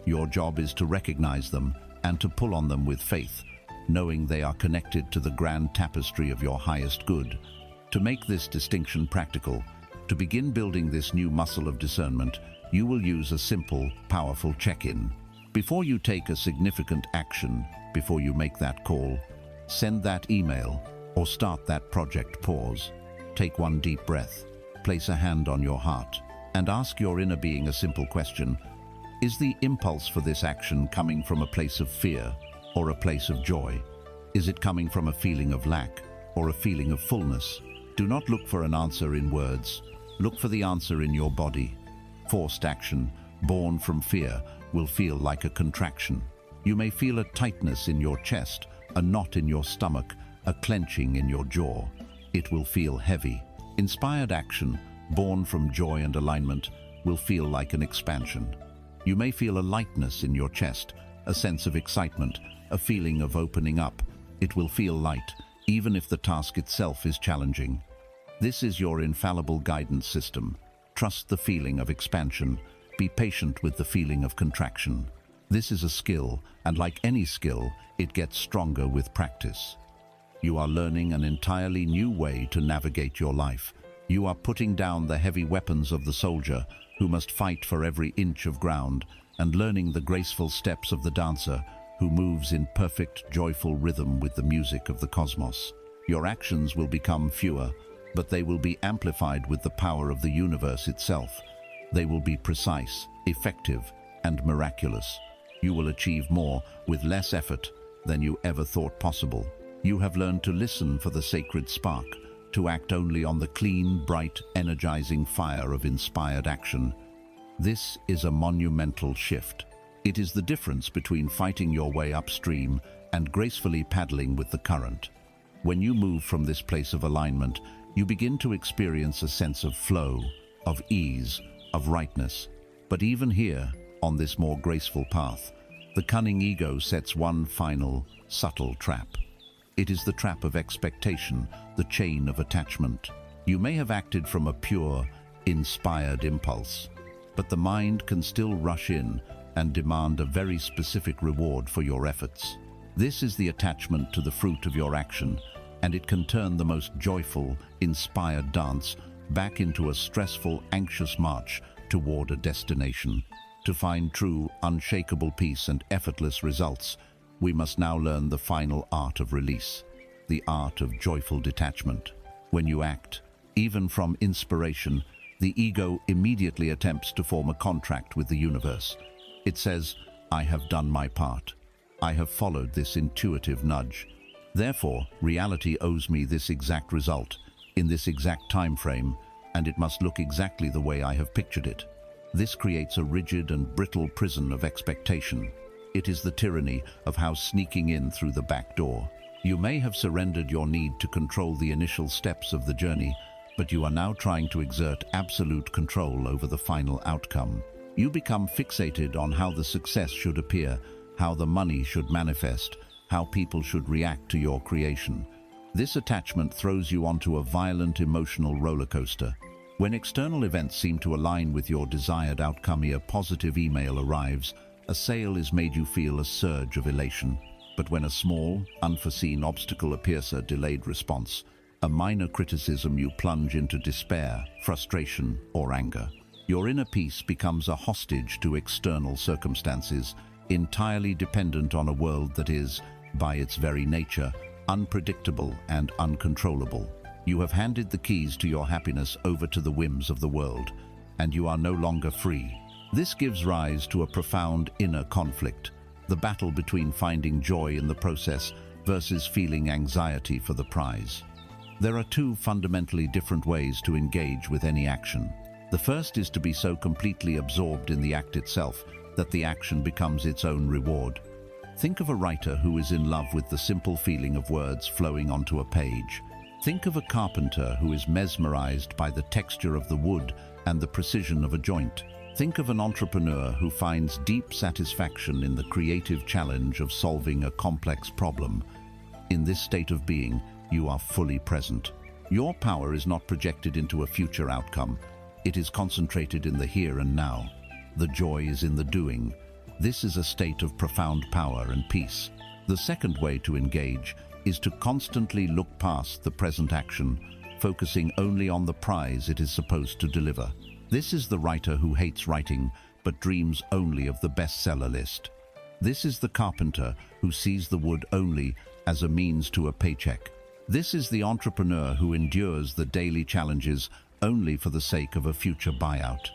Your job is to recognize them and to pull on them with faith, knowing they are connected to the grand tapestry of your highest good. To make this distinction practical, to begin building this new muscle of discernment, you will use a simple, powerful check-in. Before you take a significant action, before you make that call, send that email, or start that project, pause. Take one deep breath, place a hand on your heart, and ask your inner being a simple question. Is the impulse for this action coming from a place of fear or a place of joy? Is it coming from a feeling of lack or a feeling of fullness? Do not look for an answer in words. Look for the answer in your body. Forced action, born from fear, will feel like a contraction. You may feel a tightness in your chest, a knot in your stomach, a clenching in your jaw. It will feel heavy. Inspired action, born from joy and alignment, will feel like an expansion. You may feel a lightness in your chest, a sense of excitement, a feeling of opening up. It will feel light, even if the task itself is challenging. This is your infallible guidance system. Trust the feeling of expansion. Be patient with the feeling of contraction. This is a skill, and like any skill, it gets stronger with practice. You are learning an entirely new way to navigate your life. You are putting down the heavy weapons of the soldier who must fight for every inch of ground, and learning the graceful steps of the dancer who moves in perfect, joyful rhythm with the music of the cosmos. Your actions will become fewer, but they will be amplified with the power of the universe itself. They will be precise, effective, and miraculous. You will achieve more with less effort than you ever thought possible. You have learned to listen for the sacred spark, to act only on the clean, bright, energizing fire of inspired action. This is a monumental shift. It is the difference between fighting your way upstream and gracefully paddling with the current. When you move from this place of alignment, you begin to experience a sense of flow, of ease, of rightness. But even here, on this more graceful path, the cunning ego sets one final, subtle trap. It is the trap of expectation, the chain of attachment. You may have acted from a pure, inspired impulse, but the mind can still rush in and demand a very specific reward for your efforts. This is the attachment to the fruit of your action, and it can turn the most joyful, inspired dance back into a stressful, anxious march toward a destination. To find true, unshakable peace and effortless results, we must now learn the final art of release, the art of joyful detachment. When you act, even from inspiration, the ego immediately attempts to form a contract with the universe. It says, "I have done my part. I have followed this intuitive nudge. Therefore, reality owes me this exact result, in this exact time frame, and it must look exactly the way I have pictured it." This creates a rigid and brittle prison of expectation. It is the tyranny of how sneaking in through the back door. You may have surrendered your need to control the initial steps of the journey, but you are now trying to exert absolute control over the final outcome. You become fixated on how the success should appear, how the money should manifest, how people should react to your creation. This attachment throws you onto a violent emotional roller coaster. When external events seem to align with your desired outcome, a positive email arrives, a sale is made, you feel a surge of elation. But when a small, unforeseen obstacle appears, a delayed response, a minor criticism, you plunge into despair, frustration, or anger. Your inner peace becomes a hostage to external circumstances, entirely dependent on a world that is, by its very nature, unpredictable and uncontrollable. You have handed the keys to your happiness over to the whims of the world, and you are no longer free. This gives rise to a profound inner conflict, the battle between finding joy in the process versus feeling anxiety for the prize. There are two fundamentally different ways to engage with any action. The first is to be so completely absorbed in the act itself that the action becomes its own reward. Think of a writer who is in love with the simple feeling of words flowing onto a page. Think of a carpenter who is mesmerized by the texture of the wood and the precision of a joint. Think of an entrepreneur who finds deep satisfaction in the creative challenge of solving a complex problem. In this state of being, you are fully present. Your power is not projected into a future outcome. It is concentrated in the here and now. The joy is in the doing. This is a state of profound power and peace. The second way to engage is to constantly look past the present action, focusing only on the prize it is supposed to deliver. This is the writer who hates writing, but dreams only of the bestseller list. This is the carpenter who sees the wood only as a means to a paycheck. This is the entrepreneur who endures the daily challenges only for the sake of a future buyout.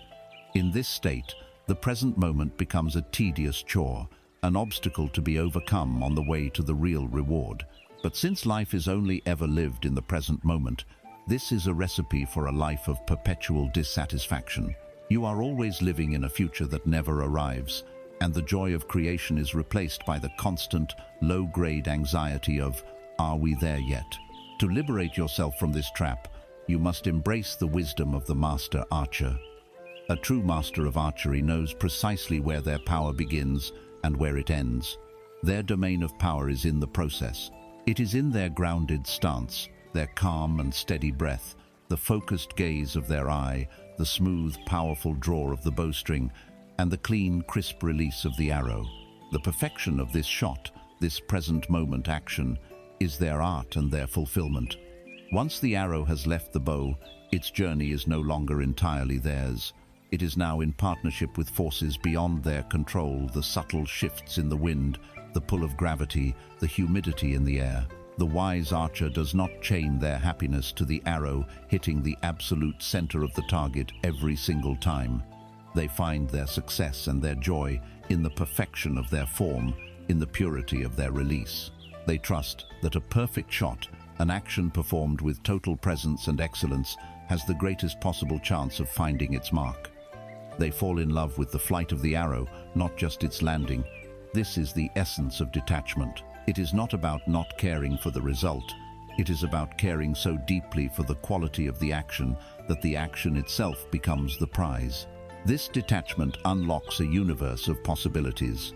In this state, the present moment becomes a tedious chore, an obstacle to be overcome on the way to the real reward. But since life is only ever lived in the present moment, this is a recipe for a life of perpetual dissatisfaction. You are always living in a future that never arrives, and the joy of creation is replaced by the constant, low-grade anxiety of, are we there yet? To liberate yourself from this trap, you must embrace the wisdom of the master archer. A true master of archery knows precisely where their power begins and where it ends. Their domain of power is in the process. It is in their grounded stance, their calm and steady breath, the focused gaze of their eye, the smooth, powerful draw of the bowstring, and the clean, crisp release of the arrow. The perfection of this shot, this present moment action, is their art and their fulfillment. Once the arrow has left the bow, its journey is no longer entirely theirs. It is now in partnership with forces beyond their control, the subtle shifts in the wind, the pull of gravity, the humidity in the air. The wise archer does not chain their happiness to the arrow hitting the absolute center of the target every single time. They find their success and their joy in the perfection of their form, in the purity of their release. They trust that a perfect shot, an action performed with total presence and excellence, has the greatest possible chance of finding its mark. They fall in love with the flight of the arrow, not just its landing. This is the essence of detachment. It is not about not caring for the result. It is about caring so deeply for the quality of the action that the action itself becomes the prize. This detachment unlocks a universe of possibilities.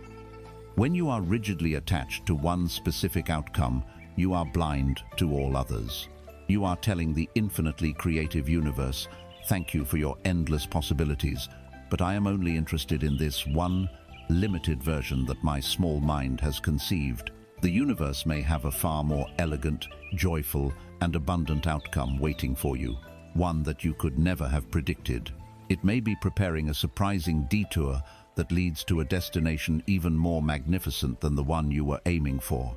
When you are rigidly attached to one specific outcome, you are blind to all others. You are telling the infinitely creative universe, thank you for your endless possibilities, but I am only interested in this one limited version that my small mind has conceived. The universe may have a far more elegant, joyful, and abundant outcome waiting for you, one that you could never have predicted. It may be preparing a surprising detour that leads to a destination even more magnificent than the one you were aiming for.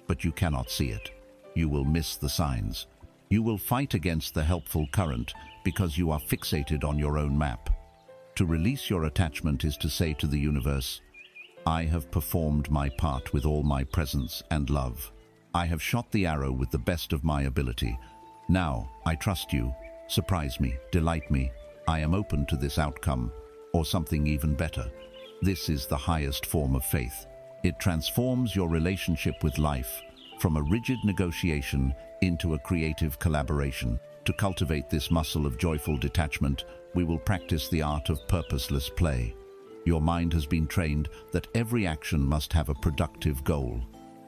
But you cannot see it. You will miss the signs. You will fight against the helpful current because you are fixated on your own map. To release your attachment is to say to the universe, I have performed my part with all my presence and love. I have shot the arrow with the best of my ability. Now, I trust you. Surprise me, delight me. I am open to this outcome, or something even better. This is the highest form of faith. It transforms your relationship with life from a rigid negotiation into a creative collaboration. To cultivate this muscle of joyful detachment, we will practice the art of purposeless play. Your mind has been trained that every action must have a productive goal.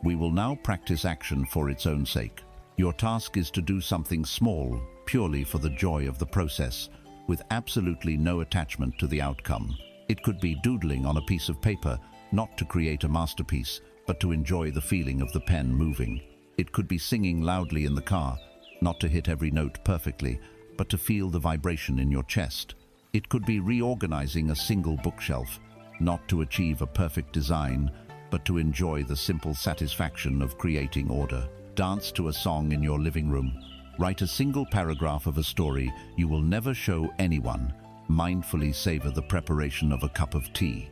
We will now practice action for its own sake. Your task is to do something small, purely for the joy of the process, with absolutely no attachment to the outcome. It could be doodling on a piece of paper, not to create a masterpiece, but to enjoy the feeling of the pen moving. It could be singing loudly in the car, not to hit every note perfectly, but to feel the vibration in your chest. It could be reorganizing a single bookshelf, not to achieve a perfect design, but to enjoy the simple satisfaction of creating order. Dance to a song in your living room. Write a single paragraph of a story you will never show anyone. Mindfully savor the preparation of a cup of tea.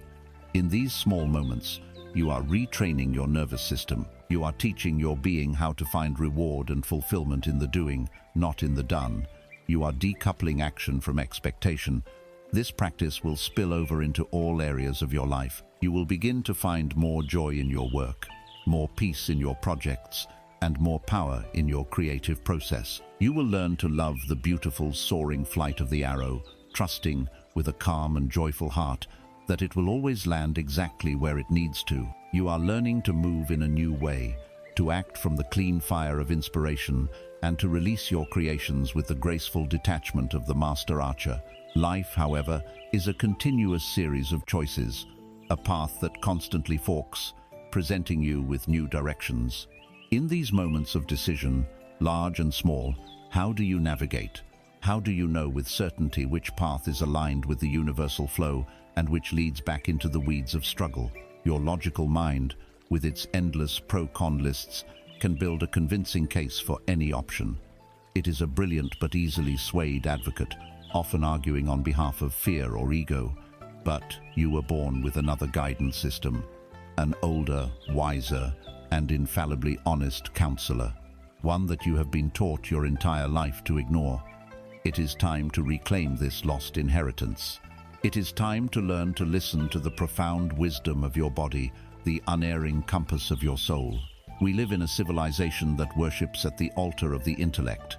In these small moments, you are retraining your nervous system. You are teaching your being how to find reward and fulfillment in the doing, not in the done. You are decoupling action from expectation. This practice will spill over into all areas of your life. You will begin to find more joy in your work, more peace in your projects, and more power in your creative process. You will learn to love the beautiful soaring flight of the arrow, trusting with a calm and joyful heart that it will always land exactly where it needs to. You are learning to move in a new way, to act from the clean fire of inspiration, and to release your creations with the graceful detachment of the master archer. Life, however, is a continuous series of choices, a path that constantly forks, presenting you with new directions. In these moments of decision, large and small, how do you navigate? How do you know with certainty which path is aligned with the universal flow and which leads back into the weeds of struggle? Your logical mind, with its endless pro-con lists, can build a convincing case for any option. It is a brilliant but easily swayed advocate, often arguing on behalf of fear or ego. But you were born with another guidance system, an older, wiser, and infallibly honest counselor, one that you have been taught your entire life to ignore. It is time to reclaim this lost inheritance. It is time to learn to listen to the profound wisdom of your body, the unerring compass of your soul. We live in a civilization that worships at the altar of the intellect.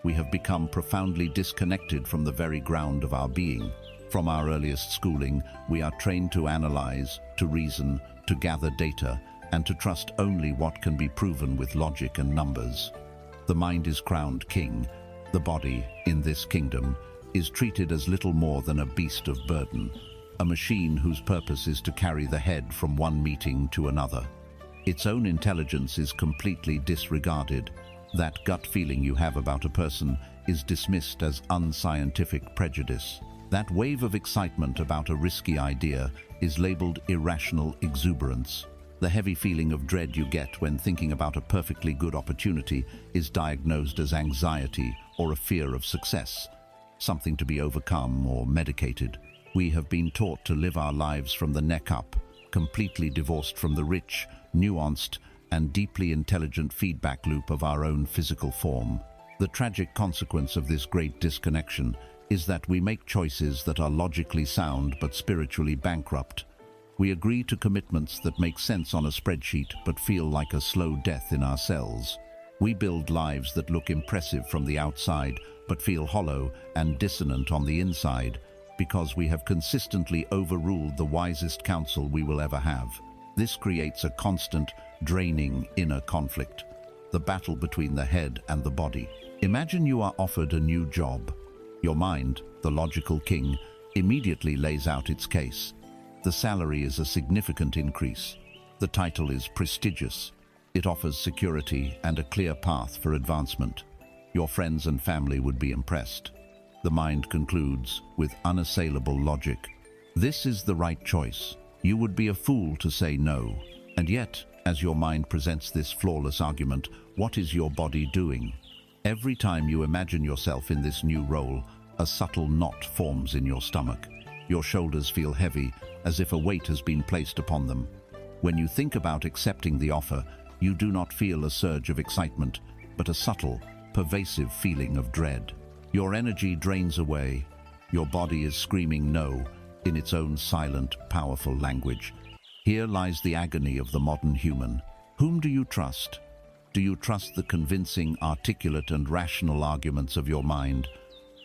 We have become profoundly disconnected from the very ground of our being. From our earliest schooling, we are trained to analyze, to reason, to gather data, and to trust only what can be proven with logic and numbers. The mind is crowned king. The body, in this kingdom, is treated as little more than a beast of burden, a machine whose purpose is to carry the head from one meeting to another. Its own intelligence is completely disregarded. That gut feeling you have about a person is dismissed as unscientific prejudice. That wave of excitement about a risky idea is labeled irrational exuberance. The heavy feeling of dread you get when thinking about a perfectly good opportunity is diagnosed as anxiety or a fear of success, something to be overcome or medicated. We have been taught to live our lives from the neck up, completely divorced from the rich, nuanced, and deeply intelligent feedback loop of our own physical form. The tragic consequence of this great disconnection is that we make choices that are logically sound but spiritually bankrupt. We agree to commitments that make sense on a spreadsheet but feel like a slow death in our cells. We build lives that look impressive from the outside but feel hollow and dissonant on the inside because we have consistently overruled the wisest counsel we will ever have. This creates a constant, draining inner conflict, the battle between the head and the body. Imagine you are offered a new job. Your mind, the logical king, immediately lays out its case. The salary is a significant increase. The title is prestigious. It offers security and a clear path for advancement. Your friends and family would be impressed. The mind concludes with unassailable logic. This is the right choice. You would be a fool to say no. And yet, as your mind presents this flawless argument, what is your body doing? Every time you imagine yourself in this new role, a subtle knot forms in your stomach. Your shoulders feel heavy, as if a weight has been placed upon them. When you think about accepting the offer, you do not feel a surge of excitement, but a subtle, pervasive feeling of dread. Your energy drains away. Your body is screaming no in its own silent, powerful language. Here lies the agony of the modern human. Whom do you trust? Do you trust the convincing, articulate, and rational arguments of your mind?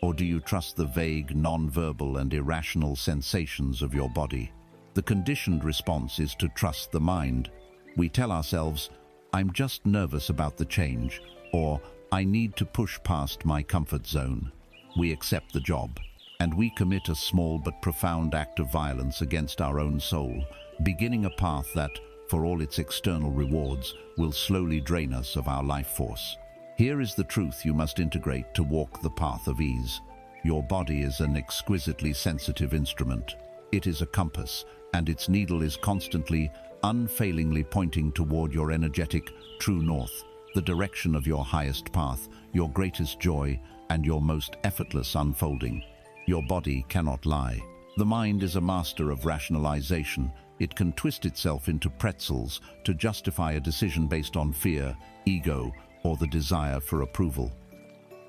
Or do you trust the vague, non-verbal, and irrational sensations of your body? The conditioned response is to trust the mind. We tell ourselves, I'm just nervous about the change, or I need to push past my comfort zone. We accept the job. and we commit a small but profound act of violence against our own soul, beginning a path that, for all its external rewards, will slowly drain us of our life force. Here is the truth you must integrate to walk the path of ease. Your body is an exquisitely sensitive instrument. It is a compass, and its needle is constantly, unfailingly pointing toward your energetic, true north, the direction of your highest path, your greatest joy, and your most effortless unfolding. Your body cannot lie. The mind is a master of rationalization. It can twist itself into pretzels to justify a decision based on fear, ego, or the desire for approval.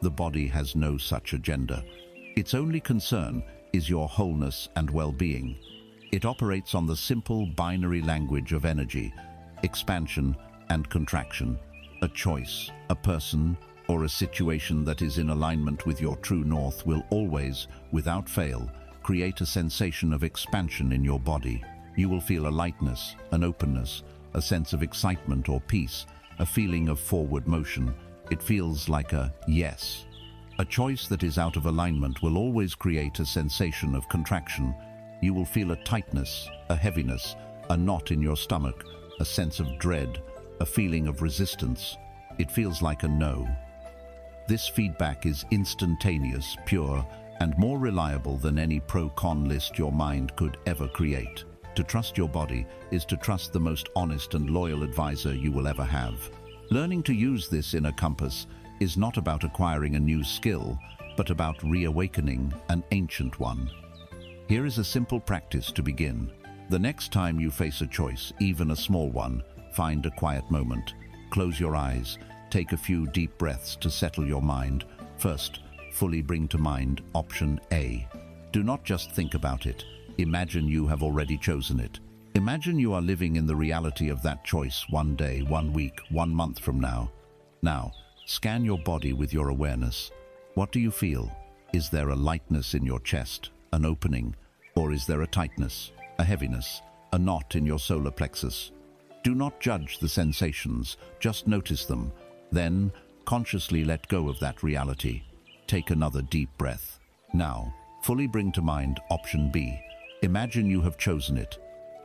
The body has no such agenda. Its only concern is your wholeness and well-being. It operates on the simple binary language of energy, expansion and contraction. A choice, a person, or a situation that is in alignment with your true north will always, without fail, create a sensation of expansion in your body. You will feel a lightness, an openness, a sense of excitement or peace, a feeling of forward motion. It feels like a yes. A choice that is out of alignment will always create a sensation of contraction. You will feel a tightness, a heaviness, a knot in your stomach, a sense of dread, a feeling of resistance. It feels like a no. This feedback is instantaneous, pure, and more reliable than any pro-con list your mind could ever create. To trust your body is to trust the most honest and loyal advisor you will ever have. Learning to use this inner compass is not about acquiring a new skill, but about reawakening an ancient one. Here is a simple practice to begin. The next time you face a choice, even a small one, find a quiet moment. Close your eyes. Take a few deep breaths to settle your mind. First, fully bring to mind option A. Do not just think about it. Imagine you have already chosen it. Imagine you are living in the reality of that choice one day, 1 week, 1 month from now. Now, scan your body with your awareness. What do you feel? Is there a lightness in your chest, an opening, or is there a tightness, a heaviness, a knot in your solar plexus? Do not judge the sensations, just notice them. Then, consciously let go of that reality. Take another deep breath. Now, fully bring to mind option B. Imagine you have chosen it.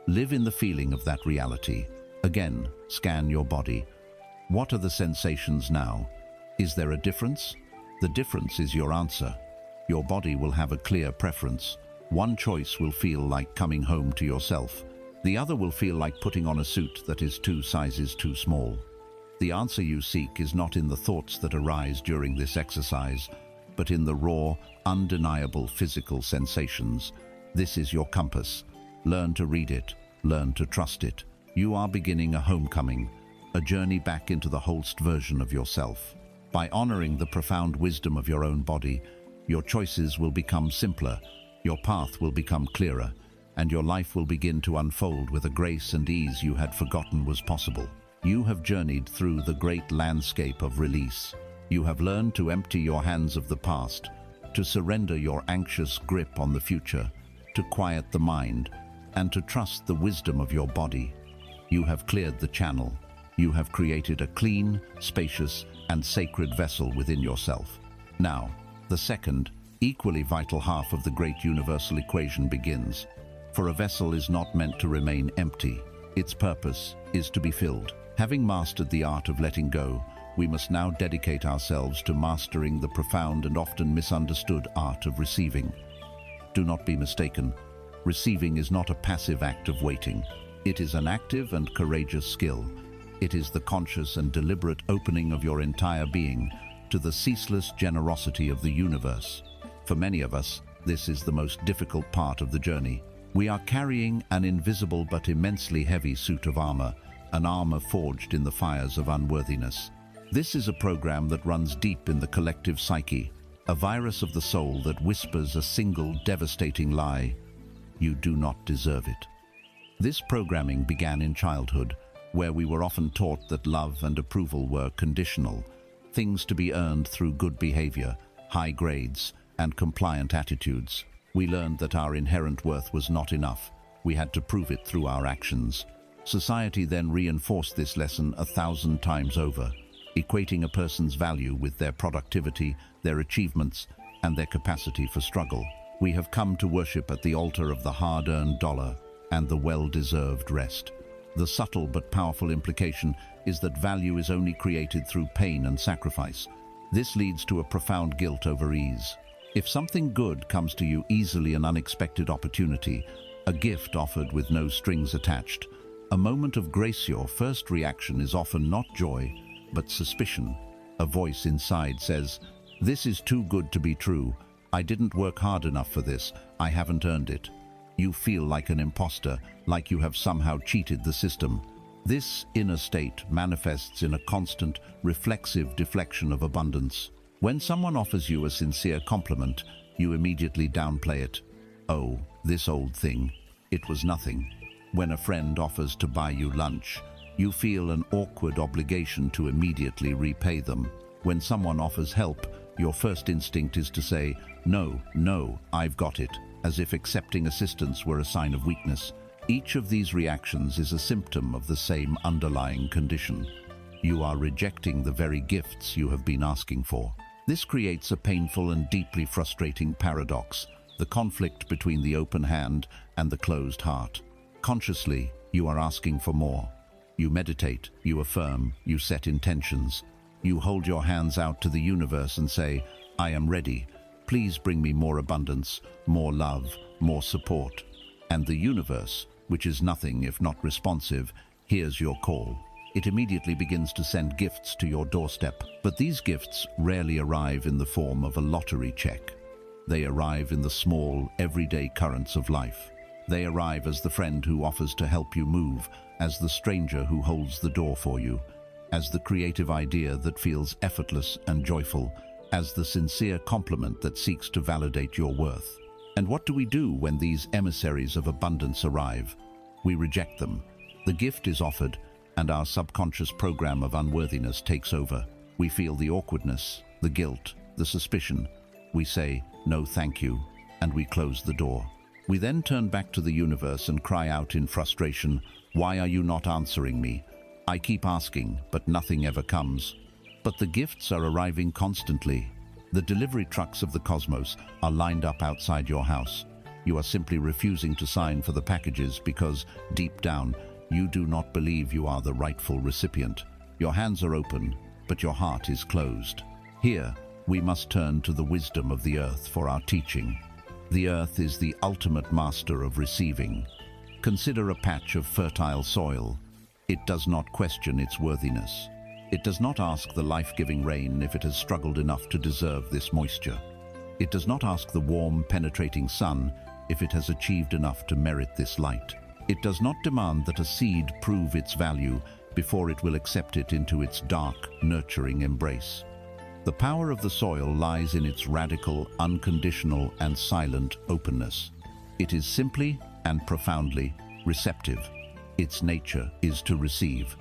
Live in the feeling of that reality. Again, scan your body. What are the sensations now? Is there a difference? The difference is your answer. Your body will have a clear preference. One choice will feel like coming home to yourself. The other will feel like putting on a suit that is 2 sizes too small. The answer you seek is not in the thoughts that arise during this exercise, but in the raw, undeniable physical sensations. This is your compass. Learn to read it. Learn to trust it. You are beginning a homecoming, a journey back into the wholest version of yourself. By honoring the profound wisdom of your own body, your choices will become simpler, your path will become clearer, and your life will begin to unfold with a grace and ease you had forgotten was possible. You have journeyed through the great landscape of release. You have learned to empty your hands of the past, to surrender your anxious grip on the future, to quiet the mind, and to trust the wisdom of your body. You have cleared the channel. You have created a clean, spacious, and sacred vessel within yourself. Now, the second, equally vital half of the great universal equation begins. For a vessel is not meant to remain empty. Its purpose is to be filled. Having mastered the art of letting go, we must now dedicate ourselves to mastering the profound and often misunderstood art of receiving. Do not be mistaken. Receiving is not a passive act of waiting. It is an active and courageous skill. It is the conscious and deliberate opening of your entire being to the ceaseless generosity of the universe. For many of us, this is the most difficult part of the journey. We are carrying an invisible but immensely heavy suit of armor, an armor forged in the fires of unworthiness. This is a program that runs deep in the collective psyche, a virus of the soul that whispers a single devastating lie: you do not deserve it. This programming began in childhood, where we were often taught that love and approval were conditional, things to be earned through good behavior, high grades, and compliant attitudes. We learned that our inherent worth was not enough. We had to prove it through our actions. Society then reinforced this lesson 1,000 times over, equating a person's value with their productivity, their achievements, and their capacity for struggle. We have come to worship at the altar of the hard-earned dollar and the well-deserved rest. The subtle but powerful implication is that value is only created through pain and sacrifice. This leads to a profound guilt over ease. If something good comes to you easily, an unexpected opportunity, a gift offered with no strings attached, a moment of grace, your first reaction is often not joy, but suspicion. A voice inside says, "This is too good to be true. I didn't work hard enough for this. I haven't earned it." You feel like an imposter, like you have somehow cheated the system. This inner state manifests in a constant, reflexive deflection of abundance. When someone offers you a sincere compliment, you immediately downplay it. "Oh, this old thing. It was nothing." When a friend offers to buy you lunch, you feel an awkward obligation to immediately repay them. When someone offers help, your first instinct is to say, "No, I've got it," as if accepting assistance were a sign of weakness. Each of these reactions is a symptom of the same underlying condition. You are rejecting the very gifts you have been asking for. This creates a painful and deeply frustrating paradox, the conflict between the open hand and the closed heart. Consciously, you are asking for more. You meditate, you affirm, you set intentions. You hold your hands out to the universe and say, "I am ready. Please bring me more abundance, more love, more support." And the universe, which is nothing if not responsive, hears your call. It immediately begins to send gifts to your doorstep. But these gifts rarely arrive in the form of a lottery check. They arrive in the small, everyday currents of life. They arrive as the friend who offers to help you move, as the stranger who holds the door for you, as the creative idea that feels effortless and joyful, as the sincere compliment that seeks to validate your worth. And what do we do when these emissaries of abundance arrive? We reject them. The gift is offered, and our subconscious program of unworthiness takes over. We feel the awkwardness, the guilt, the suspicion. We say, "No, thank you," and we close the door. We then turn back to the universe and cry out in frustration, "Why are you not answering me? I keep asking, but nothing ever comes." But the gifts are arriving constantly. The delivery trucks of the cosmos are lined up outside your house. You are simply refusing to sign for the packages because, deep down, you do not believe you are the rightful recipient. Your hands are open, but your heart is closed. Here, we must turn to the wisdom of the earth for our teaching. The earth is the ultimate master of receiving. Consider a patch of fertile soil. It does not question its worthiness. It does not ask the life-giving rain if it has struggled enough to deserve this moisture. It does not ask the warm, penetrating sun if it has achieved enough to merit this light. It does not demand that a seed prove its value before it will accept it into its dark, nurturing embrace. The power of the soil lies in its radical, unconditional, and silent openness. It is simply and profoundly receptive. Its nature is to receive.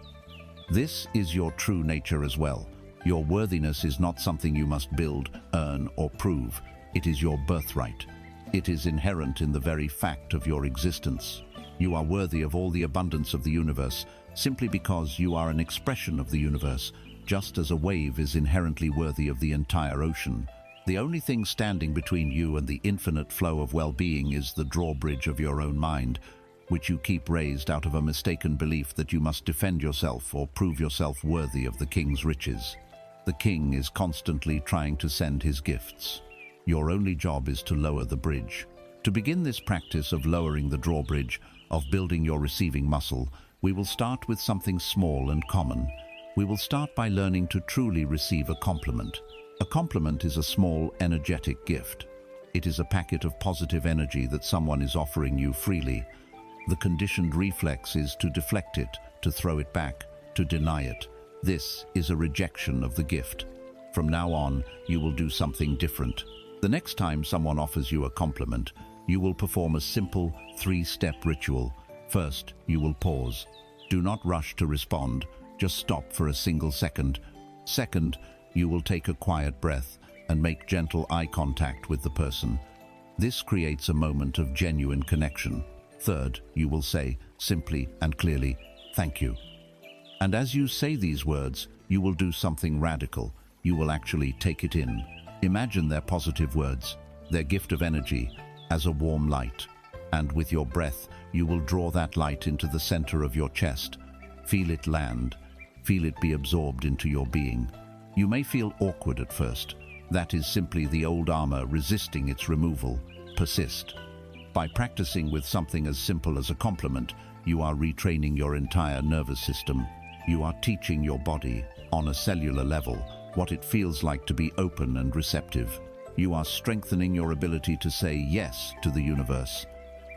This is your true nature as well. Your worthiness is not something you must build, earn, or prove. It is your birthright. It is inherent in the very fact of your existence. You are worthy of all the abundance of the universe simply because you are an expression of the universe, just as a wave is inherently worthy of the entire ocean. The only thing standing between you and the infinite flow of well-being is the drawbridge of your own mind, which you keep raised out of a mistaken belief that you must defend yourself or prove yourself worthy of the king's riches. The king is constantly trying to send his gifts. Your only job is to lower the bridge. To begin this practice of lowering the drawbridge, of building your receiving muscle, we will start with something small and common. We will start by learning to truly receive a compliment. A compliment is a small, energetic gift. It is a packet of positive energy that someone is offering you freely. The conditioned reflex is to deflect it, to throw it back, to deny it. This is a rejection of the gift. From now on, you will do something different. The next time someone offers you a compliment, you will perform a simple three-step ritual. First, you will pause. Do not rush to respond. Just stop for a single second. Second, you will take a quiet breath and make gentle eye contact with the person. This creates a moment of genuine connection. Third, you will say, simply and clearly, "Thank you." And as you say these words, you will do something radical. You will actually take it in. Imagine their positive words, their gift of energy, as a warm light. And with your breath, you will draw that light into the center of your chest. Feel it land. Feel it be absorbed into your being. You may feel awkward at first. That is simply the old armor resisting its removal. Persist. By practicing with something as simple as a compliment, you are retraining your entire nervous system. You are teaching your body, on a cellular level, what it feels like to be open and receptive. You are strengthening your ability to say yes to the universe.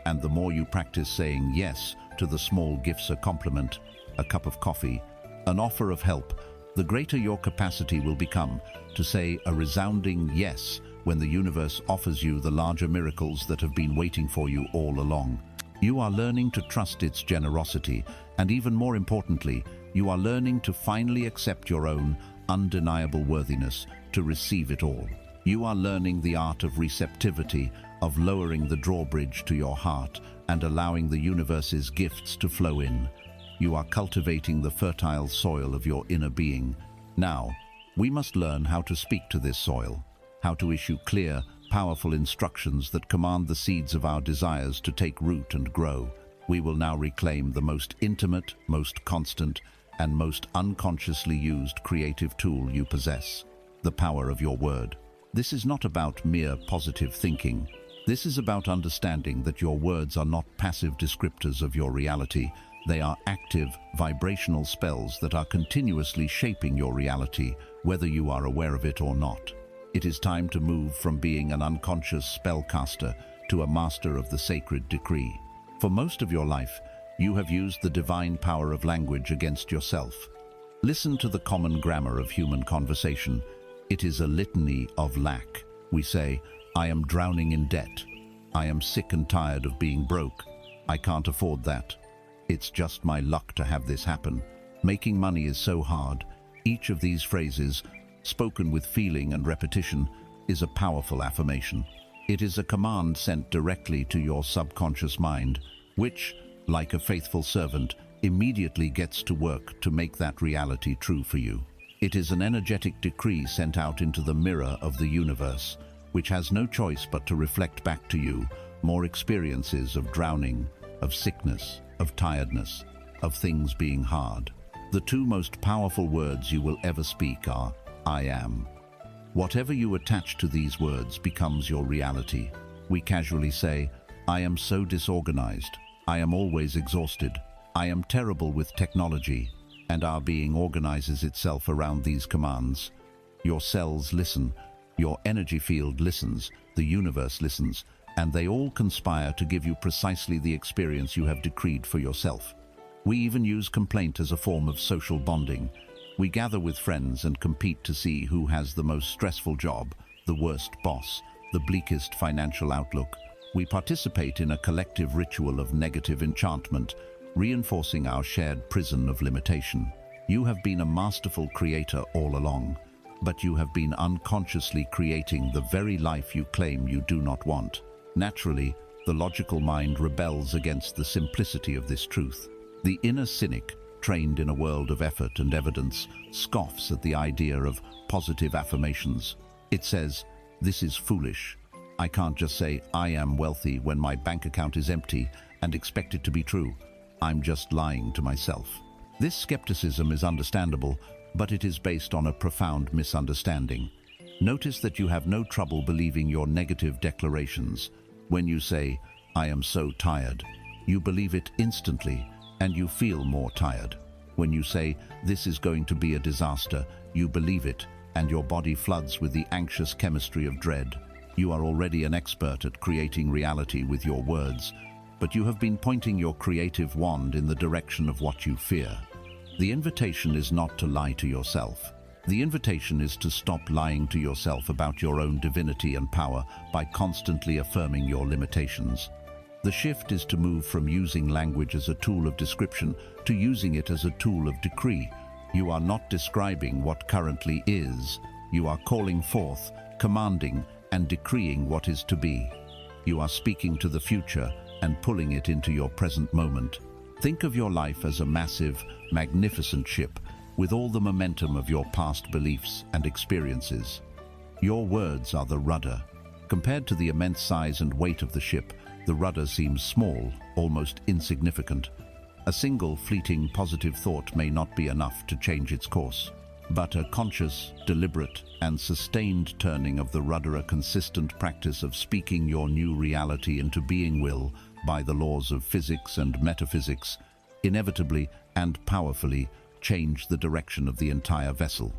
And the more you practice saying yes to the small gifts, a compliment, a cup of coffee, an offer of help, the greater your capacity will become to say a resounding yes when the universe offers you the larger miracles that have been waiting for you all along. You are learning to trust its generosity, and even more importantly, you are learning to finally accept your own undeniable worthiness to receive it all. You are learning the art of receptivity, of lowering the drawbridge to your heart and allowing the universe's gifts to flow in. You are cultivating the fertile soil of your inner being. Now, we must learn how to speak to this soil, how to issue clear, powerful instructions that command the seeds of our desires to take root and grow. We will now reclaim the most intimate, most constant, and most unconsciously used creative tool you possess, the power of your word. This is not about mere positive thinking. This is about understanding that your words are not passive descriptors of your reality. They are active, vibrational spells that are continuously shaping your reality, whether you are aware of it or not. It is time to move from being an unconscious spellcaster to a master of the sacred decree. For most of your life, you have used the divine power of language against yourself. Listen to the common grammar of human conversation. It is a litany of lack. We say, I am drowning in debt. I am sick and tired of being broke. I can't afford that. It's just my luck to have this happen. Making money is so hard. Each of these phrases, spoken with feeling and repetition, is a powerful affirmation. It is a command sent directly to your subconscious mind, which, like a faithful servant, immediately gets to work to make that reality true for you. It is an energetic decree sent out into the mirror of the universe, which has no choice but to reflect back to you more experiences of drowning, of sickness, of tiredness, of things being hard. The two most powerful words you will ever speak are, I am. Whatever you attach to these words becomes your reality. We casually say, I am so disorganized. I am always exhausted. I am terrible with technology. And our being organizes itself around these commands. Your cells listen, your energy field listens, the universe listens, and they all conspire to give you precisely the experience you have decreed for yourself. We even use complaint as a form of social bonding. We gather with friends and compete to see who has the most stressful job, the worst boss, the bleakest financial outlook. We participate in a collective ritual of negative enchantment, reinforcing our shared prison of limitation. You have been a masterful creator all along, but you have been unconsciously creating the very life you claim you do not want. Naturally, the logical mind rebels against the simplicity of this truth. The inner cynic, trained in a world of effort and evidence, scoffs at the idea of positive affirmations. It says, this is foolish. I can't just say I am wealthy when my bank account is empty and expect it to be true. I'm just lying to myself. This skepticism is understandable, but it is based on a profound misunderstanding. Notice that you have no trouble believing your negative declarations. When you say, I am so tired, you believe it instantly, and you feel more tired. When you say, this is going to be a disaster, you believe it, and your body floods with the anxious chemistry of dread. You are already an expert at creating reality with your words, but you have been pointing your creative wand in the direction of what you fear. The invitation is not to lie to yourself. The invitation is to stop lying to yourself about your own divinity and power by constantly affirming your limitations. The shift is to move from using language as a tool of description to using it as a tool of decree. You are not describing what currently is. You are calling forth, commanding, and decreeing what is to be. You are speaking to the future and pulling it into your present moment. Think of your life as a massive, magnificent ship with all the momentum of your past beliefs and experiences. Your words are the rudder. Compared to the immense size and weight of the ship, the rudder seems small, almost insignificant. A single fleeting positive thought may not be enough to change its course. But a conscious, deliberate, and sustained turning of the rudder, a consistent practice of speaking your new reality into being, will, by the laws of physics and metaphysics, inevitably and powerfully change the direction of the entire vessel.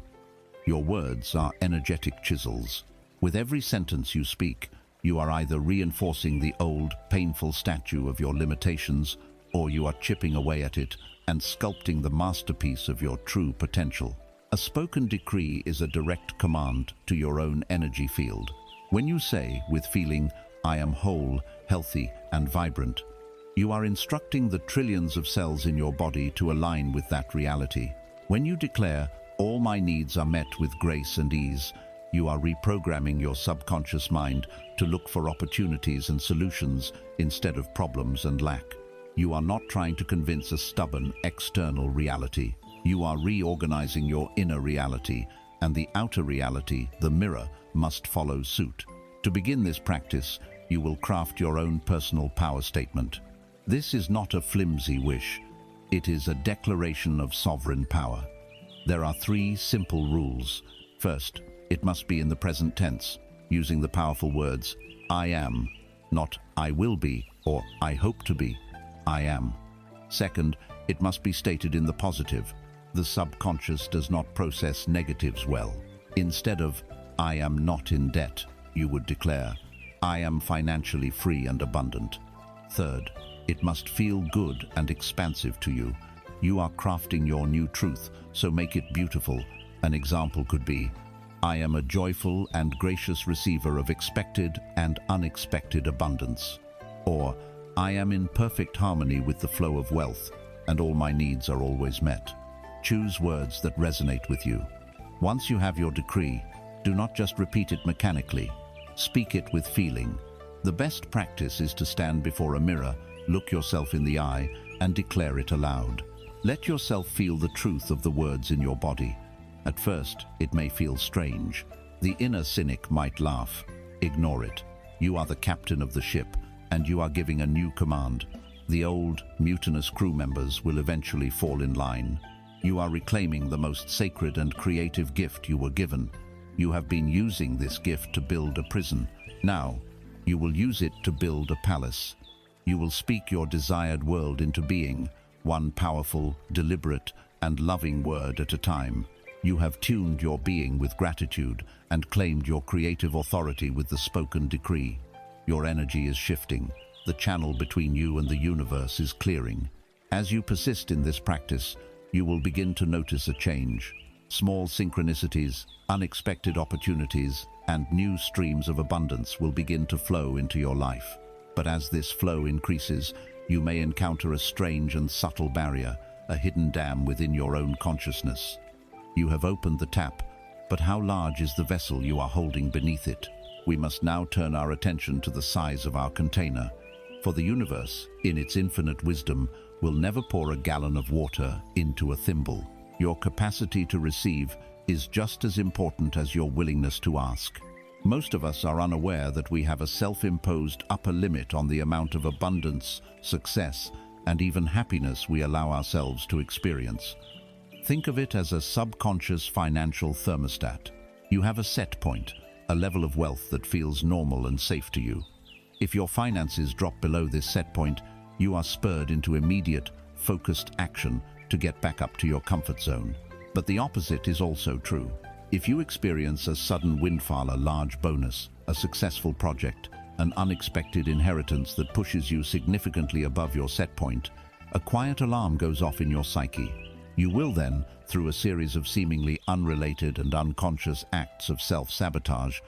Your words are energetic chisels. With every sentence you speak, you are either reinforcing the old, painful statue of your limitations, or you are chipping away at it and sculpting the masterpiece of your true potential. A spoken decree is a direct command to your own energy field. When you say, with feeling, "I am whole, healthy, and vibrant," you are instructing the trillions of cells in your body to align with that reality. When you declare, "All my needs are met with grace and ease," you are reprogramming your subconscious mind to look for opportunities and solutions instead of problems and lack. You are not trying to convince a stubborn external reality. You are reorganizing your inner reality, and the outer reality, the mirror, must follow suit. To begin this practice, you will craft your own personal power statement. This is not a flimsy wish. It is a declaration of sovereign power. There are 3 simple rules. First, it must be in the present tense, using the powerful words, "I am," not "I will be" or "I hope to be." I am. Second, it must be stated in the positive. The subconscious does not process negatives well. Instead of, "I am not in debt," you would declare, "I am financially free and abundant." Third, it must feel good and expansive to you. You are crafting your new truth, so make it beautiful. An example could be, "I am a joyful and gracious receiver of expected and unexpected abundance." Or, "I am in perfect harmony with the flow of wealth, and all my needs are always met." Choose words that resonate with you. Once you have your decree, do not just repeat it mechanically. Speak it with feeling. The best practice is to stand before a mirror, look yourself in the eye, and declare it aloud. Let yourself feel the truth of the words in your body. At first, it may feel strange. The inner cynic might laugh. Ignore it. You are the captain of the ship, and you are giving a new command. The old, mutinous crew members will eventually fall in line. You are reclaiming the most sacred and creative gift you were given. You have been using this gift to build a prison. Now, you will use it to build a palace. You will speak your desired world into being, one powerful, deliberate, and loving word at a time. You have tuned your being with gratitude and claimed your creative authority with the spoken decree. Your energy is shifting. The channel between you and the universe is clearing. As you persist in this practice, you will begin to notice a change. Small synchronicities, unexpected opportunities, and new streams of abundance will begin to flow into your life. But as this flow increases, you may encounter a strange and subtle barrier, a hidden dam within your own consciousness. You have opened the tap, but how large is the vessel you are holding beneath it? We must now turn our attention to the size of our container. For the universe, in its infinite wisdom, will never pour a gallon of water into a thimble. Your capacity to receive is just as important as your willingness to ask. Most of us are unaware that we have a self-imposed upper limit on the amount of abundance, success, and even happiness we allow ourselves to experience. Think of it as a subconscious financial thermostat. You have a set point, a level of wealth that feels normal and safe to you. If your finances drop below this set point, you are spurred into immediate, focused action to get back up to your comfort zone. But the opposite is also true. If you experience a sudden windfall, a large bonus, a successful project, an unexpected inheritance that pushes you significantly above your set point, a quiet alarm goes off in your psyche. You will then, through a series of seemingly unrelated and unconscious acts of self-sabotage,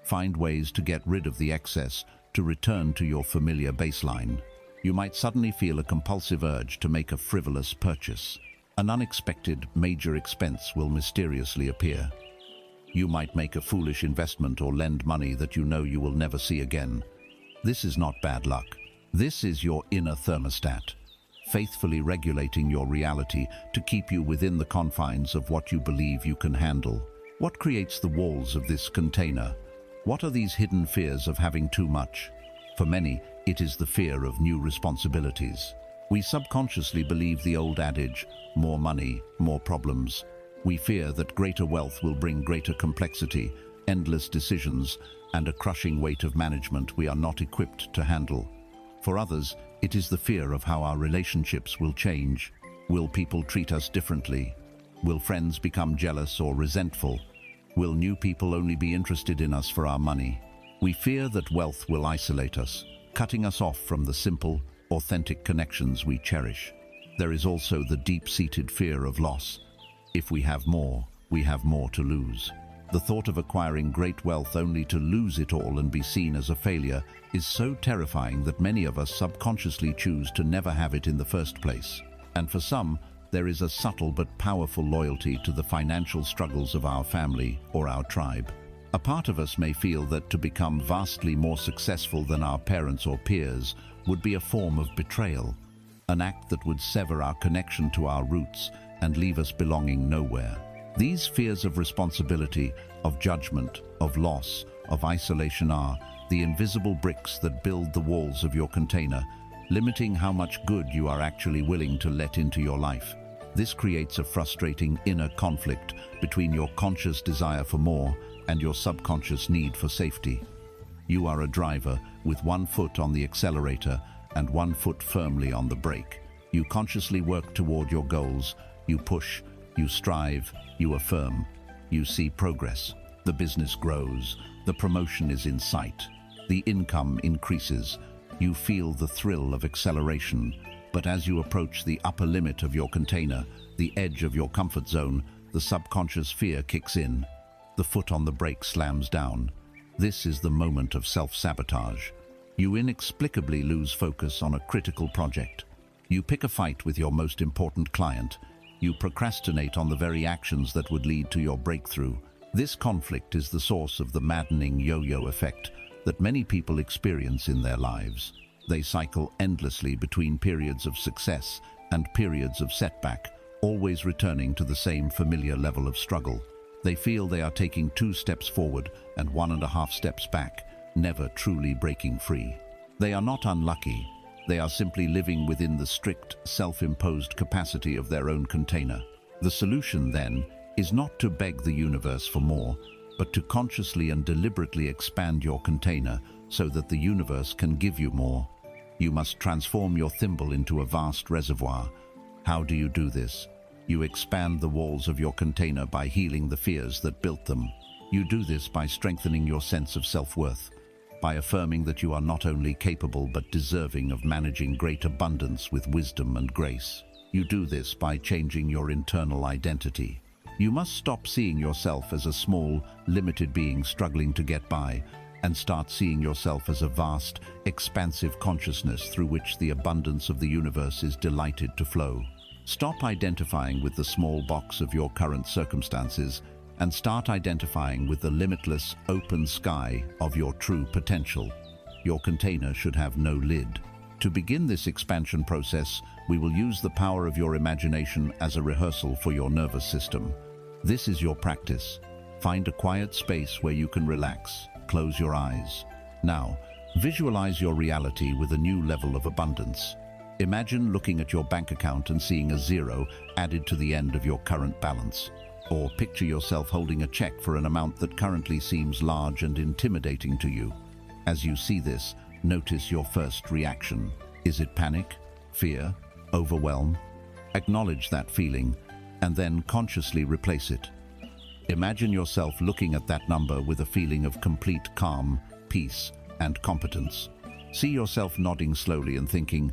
find ways to get rid of the excess, to return to your familiar baseline. You might suddenly feel a compulsive urge to make a frivolous purchase. An unexpected major expense will mysteriously appear. You might make a foolish investment or lend money that you know you will never see again. This is not bad luck. This is your inner thermostat, faithfully regulating your reality to keep you within the confines of what you believe you can handle. What creates the walls of this container? What are these hidden fears of having too much? For many, it is the fear of new responsibilities. We subconsciously believe the old adage, more money, more problems. We fear that greater wealth will bring greater complexity, endless decisions, and a crushing weight of management we are not equipped to handle. For others, it is the fear of how our relationships will change. Will people treat us differently? Will friends become jealous or resentful? Will new people only be interested in us for our money? We fear that wealth will isolate us, cutting us off from the simple, authentic connections we cherish. There is also the deep-seated fear of loss. If we have more to lose. The thought of acquiring great wealth only to lose it all and be seen as a failure is so terrifying that many of us subconsciously choose to never have it in the first place. And for some, there is a subtle but powerful loyalty to the financial struggles of our family or our tribe. A part of us may feel that to become vastly more successful than our parents or peers would be a form of betrayal, an act that would sever our connection to our roots and leave us belonging nowhere. These fears of responsibility, of judgment, of loss, of isolation are the invisible bricks that build the walls of your container, limiting how much good you are actually willing to let into your life. This creates a frustrating inner conflict between your conscious desire for more and your subconscious need for safety. You are a driver with one foot on the accelerator and one foot firmly on the brake. You consciously work toward your goals. You push, you strive, you affirm. You see progress. The business grows. The promotion is in sight. The income increases. You feel the thrill of acceleration. But as you approach the upper limit of your container, the edge of your comfort zone, the subconscious fear kicks in. The foot on the brake slams down. This is the moment of self-sabotage. You inexplicably lose focus on a critical project. You pick a fight with your most important client. You procrastinate on the very actions that would lead to your breakthrough. This conflict is the source of the maddening yo-yo effect that many people experience in their lives. They cycle endlessly between periods of success and periods of setback, always returning to the same familiar level of struggle. They feel they are taking 2 steps forward and 1.5 steps back, never truly breaking free. They are not unlucky. They are simply living within the strict, self-imposed capacity of their own container. The solution, then, is not to beg the universe for more, but to consciously and deliberately expand your container so that the universe can give you more. You must transform your thimble into a vast reservoir. How do you do this? You expand the walls of your container by healing the fears that built them. You do this by strengthening your sense of self-worth, by affirming that you are not only capable but deserving of managing great abundance with wisdom and grace. You do this by changing your internal identity. You must stop seeing yourself as a small, limited being struggling to get by, and start seeing yourself as a vast, expansive consciousness through which the abundance of the universe is delighted to flow. Stop identifying with the small box of your current circumstances and start identifying with the limitless, open sky of your true potential. Your container should have no lid. To begin this expansion process, we will use the power of your imagination as a rehearsal for your nervous system. This is your practice. Find a quiet space where you can relax. Close your eyes. Now, visualize your reality with a new level of abundance. Imagine looking at your bank account and seeing a 0 added to the end of your current balance. Or picture yourself holding a check for an amount that currently seems large and intimidating to you. As you see this, notice your first reaction. Is it panic, fear, overwhelm? Acknowledge that feeling and then consciously replace it. Imagine yourself looking at that number with a feeling of complete calm, peace, and competence. See yourself nodding slowly and thinking,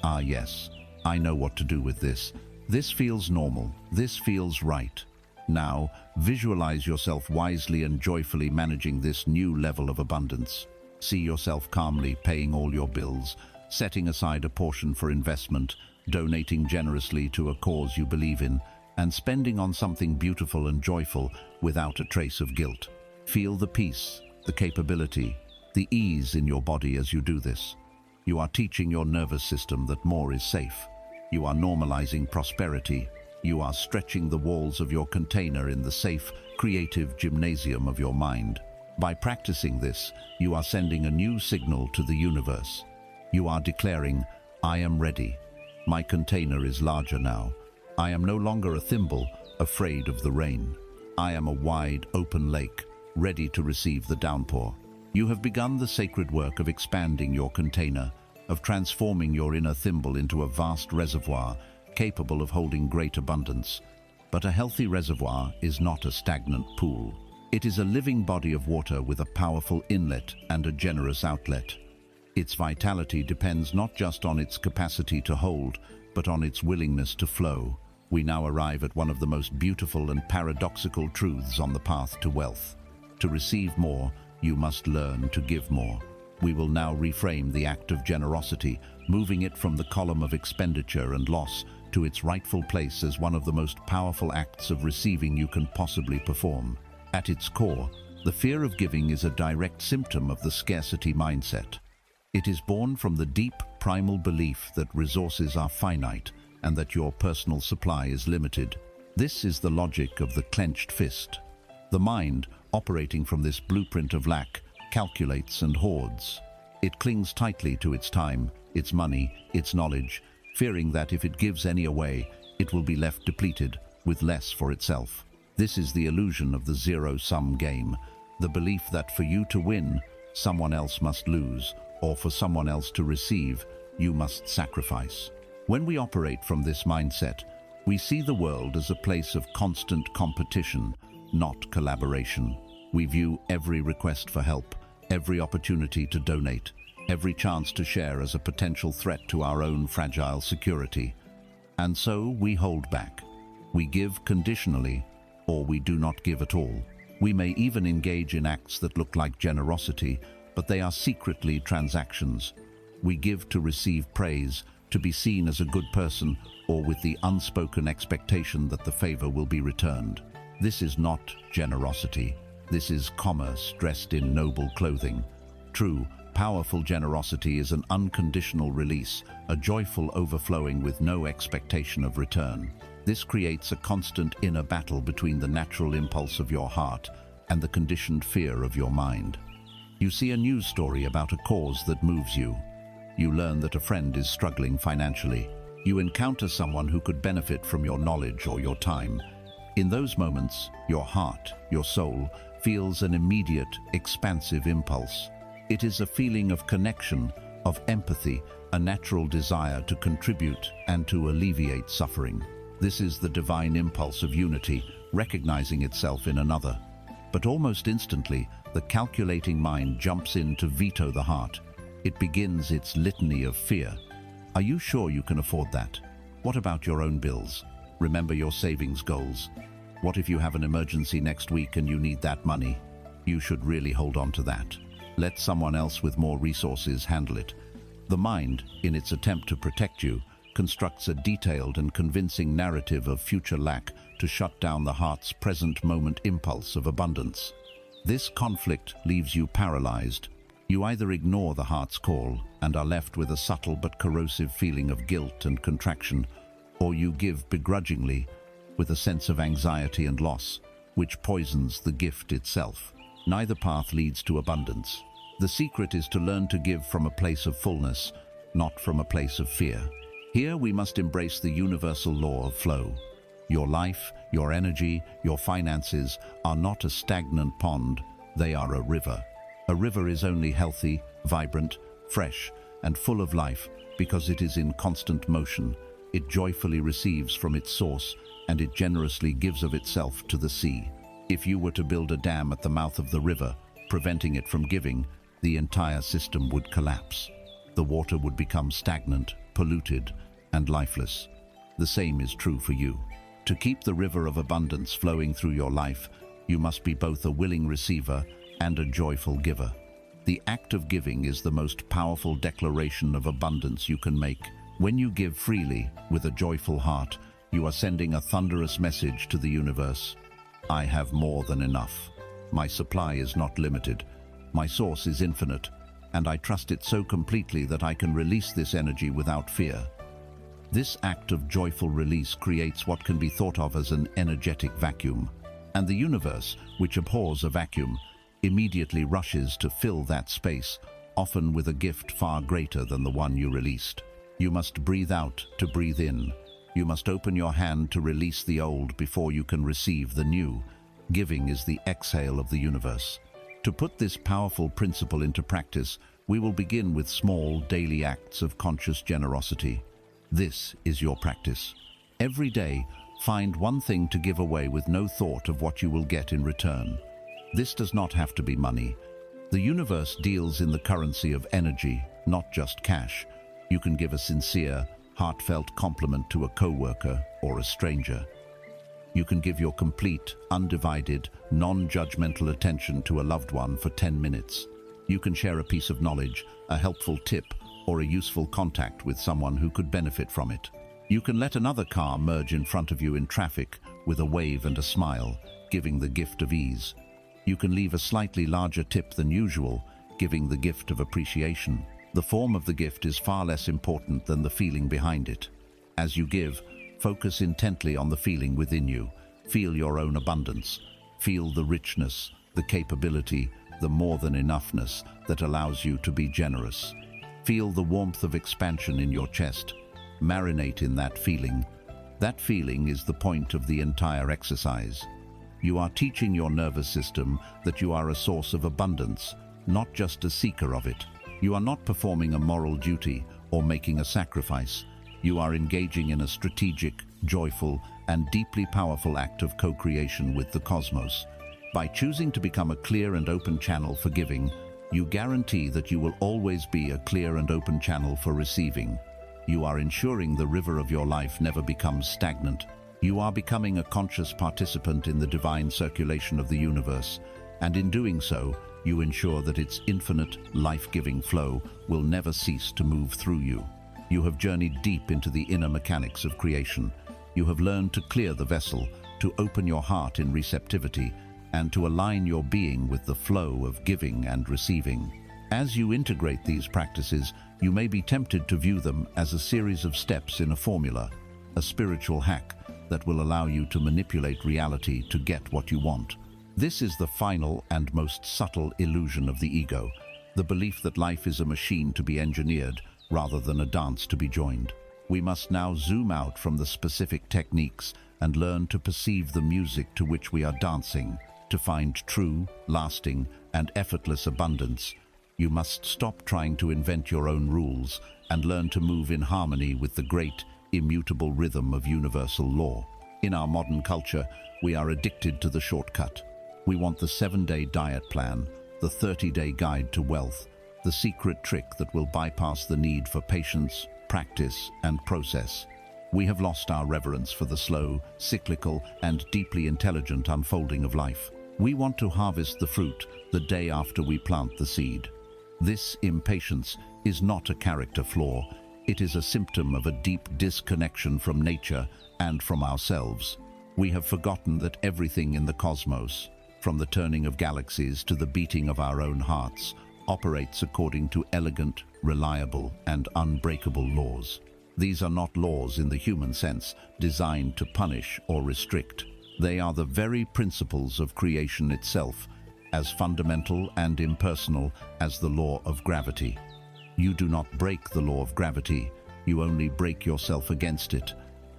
"Ah, yes, I know what to do with this. This feels normal. This feels right." Now, visualize yourself wisely and joyfully managing this new level of abundance. See yourself calmly paying all your bills, setting aside a portion for investment, donating generously to a cause you believe in, and spending on something beautiful and joyful without a trace of guilt. Feel the peace, the capability, the ease in your body as you do this. You are teaching your nervous system that more is safe. You are normalizing prosperity. You are stretching the walls of your container in the safe, creative gymnasium of your mind. By practicing this, you are sending a new signal to the universe. You are declaring, I am ready. My container is larger now. I am no longer a thimble, afraid of the rain. I am a wide, open lake, ready to receive the downpour. You have begun the sacred work of expanding your container, of transforming your inner thimble into a vast reservoir capable of holding great abundance. But a healthy reservoir is not a stagnant pool. It is a living body of water with a powerful inlet and a generous outlet. Its vitality depends not just on its capacity to hold, but on its willingness to flow. We now arrive at one of the most beautiful and paradoxical truths on the path to wealth. To receive more, you must learn to give more. We will now reframe the act of generosity, moving it from the column of expenditure and loss to its rightful place as one of the most powerful acts of receiving you can possibly perform. At its core, the fear of giving is a direct symptom of the scarcity mindset. It is born from the deep, primal belief that resources are finite and that your personal supply is limited. This is the logic of the clenched fist. The mind, operating from this blueprint of lack, calculates and hoards. It clings tightly to its time, its money, its knowledge, fearing that if it gives any away, it will be left depleted, with less for itself. This is the illusion of the zero-sum game, the belief that for you to win, someone else must lose, or for someone else to receive, you must sacrifice. When we operate from this mindset, we see the world as a place of constant competition, not collaboration. We view every request for help, every opportunity to donate, every chance to share as a potential threat to our own fragile security. And so we hold back. We give conditionally, or we do not give at all. We may even engage in acts that look like generosity, but they are secretly transactions. We give to receive praise, to be seen as a good person, or with the unspoken expectation that the favor will be returned. This is not generosity. This is commerce dressed in noble clothing. True, powerful generosity is an unconditional release, a joyful overflowing with no expectation of return. This creates a constant inner battle between the natural impulse of your heart and the conditioned fear of your mind. You see a news story about a cause that moves you. You learn that a friend is struggling financially. You encounter someone who could benefit from your knowledge or your time. In those moments, your heart, your soul, feels an immediate, expansive impulse. It is a feeling of connection, of empathy, a natural desire to contribute and to alleviate suffering. This is the divine impulse of unity, recognizing itself in another. But almost instantly, the calculating mind jumps in to veto the heart. It begins its litany of fear. Are you sure you can afford that? What about your own bills? Remember your savings goals. What if you have an emergency next week and you need that money? You should really hold on to that. Let someone else with more resources handle it. The mind, in its attempt to protect you, constructs a detailed and convincing narrative of future lack to shut down the heart's present moment impulse of abundance. This conflict leaves you paralyzed. You either ignore the heart's call and are left with a subtle but corrosive feeling of guilt and contraction, or you give begrudgingly with a sense of anxiety and loss, which poisons the gift itself. Neither path leads to abundance. The secret is to learn to give from a place of fullness, not from a place of fear. Here we must embrace the universal law of flow. Your life, your energy, your finances are not a stagnant pond, they are a river. A river is only healthy, vibrant, fresh, and full of life because it is in constant motion. It joyfully receives from its source, and it generously gives of itself to the sea. If you were to build a dam at the mouth of the river, preventing it from giving, the entire system would collapse. The water would become stagnant, polluted, and lifeless. The same is true for you. To keep the river of abundance flowing through your life, you must be both a willing receiver and a joyful giver. The act of giving is the most powerful declaration of abundance you can make. When you give freely, with a joyful heart, you are sending a thunderous message to the universe. I have more than enough. My supply is not limited. My source is infinite, and I trust it so completely that I can release this energy without fear. This act of joyful release creates what can be thought of as an energetic vacuum. And the universe, which abhors a vacuum, immediately rushes to fill that space, often with a gift far greater than the one you released. You must breathe out to breathe in. You must open your hand to release the old before you can receive the new. Giving is the exhale of the universe. To put this powerful principle into practice, we will begin with small daily acts of conscious generosity. This is your practice. Every day, find one thing to give away with no thought of what you will get in return. This does not have to be money. The universe deals in the currency of energy, not just cash. You can give a sincere, heartfelt compliment to a coworker or a stranger. You can give your complete, undivided, non-judgmental attention to a loved one for 10 minutes. You can share a piece of knowledge, a helpful tip, or a useful contact with someone who could benefit from it. You can let another car merge in front of you in traffic with a wave and a smile, giving the gift of ease. You can leave a slightly larger tip than usual, giving the gift of appreciation. The form of the gift is far less important than the feeling behind it. As you give, focus intently on the feeling within you. Feel your own abundance. Feel the richness, the capability, the more than enoughness that allows you to be generous. Feel the warmth of expansion in your chest. Marinate in that feeling. That feeling is the point of the entire exercise. You are teaching your nervous system that you are a source of abundance, not just a seeker of it. You are not performing a moral duty or making a sacrifice. You are engaging in a strategic, joyful, and deeply powerful act of co-creation with the cosmos. By choosing to become a clear and open channel for giving, you guarantee that you will always be a clear and open channel for receiving. You are ensuring the river of your life never becomes stagnant. You are becoming a conscious participant in the divine circulation of the universe, and in doing so, you ensure that its infinite, life-giving flow will never cease to move through you. You have journeyed deep into the inner mechanics of creation. You have learned to clear the vessel, to open your heart in receptivity, and to align your being with the flow of giving and receiving. As you integrate these practices, you may be tempted to view them as a series of steps in a formula, a spiritual hack that will allow you to manipulate reality to get what you want. This is the final and most subtle illusion of the ego, the belief that life is a machine to be engineered rather than a dance to be joined. We must now zoom out from the specific techniques and learn to perceive the music to which we are dancing. To find true, lasting, and effortless abundance, you must stop trying to invent your own rules and learn to move in harmony with the great, immutable rhythm of universal law. In our modern culture, we are addicted to the shortcut. We want the 7-day diet plan, the 30-day guide to wealth, the secret trick that will bypass the need for patience, practice, and process. We have lost our reverence for the slow, cyclical, and deeply intelligent unfolding of life. We want to harvest the fruit the day after we plant the seed. This impatience is not a character flaw. It is a symptom of a deep disconnection from nature and from ourselves. We have forgotten that everything in the cosmos, from the turning of galaxies to the beating of our own hearts, operates according to elegant, reliable, and unbreakable laws. These are not laws in the human sense, designed to punish or restrict. They are the very principles of creation itself, as fundamental and impersonal as the law of gravity. You do not break the law of gravity, you only break yourself against it.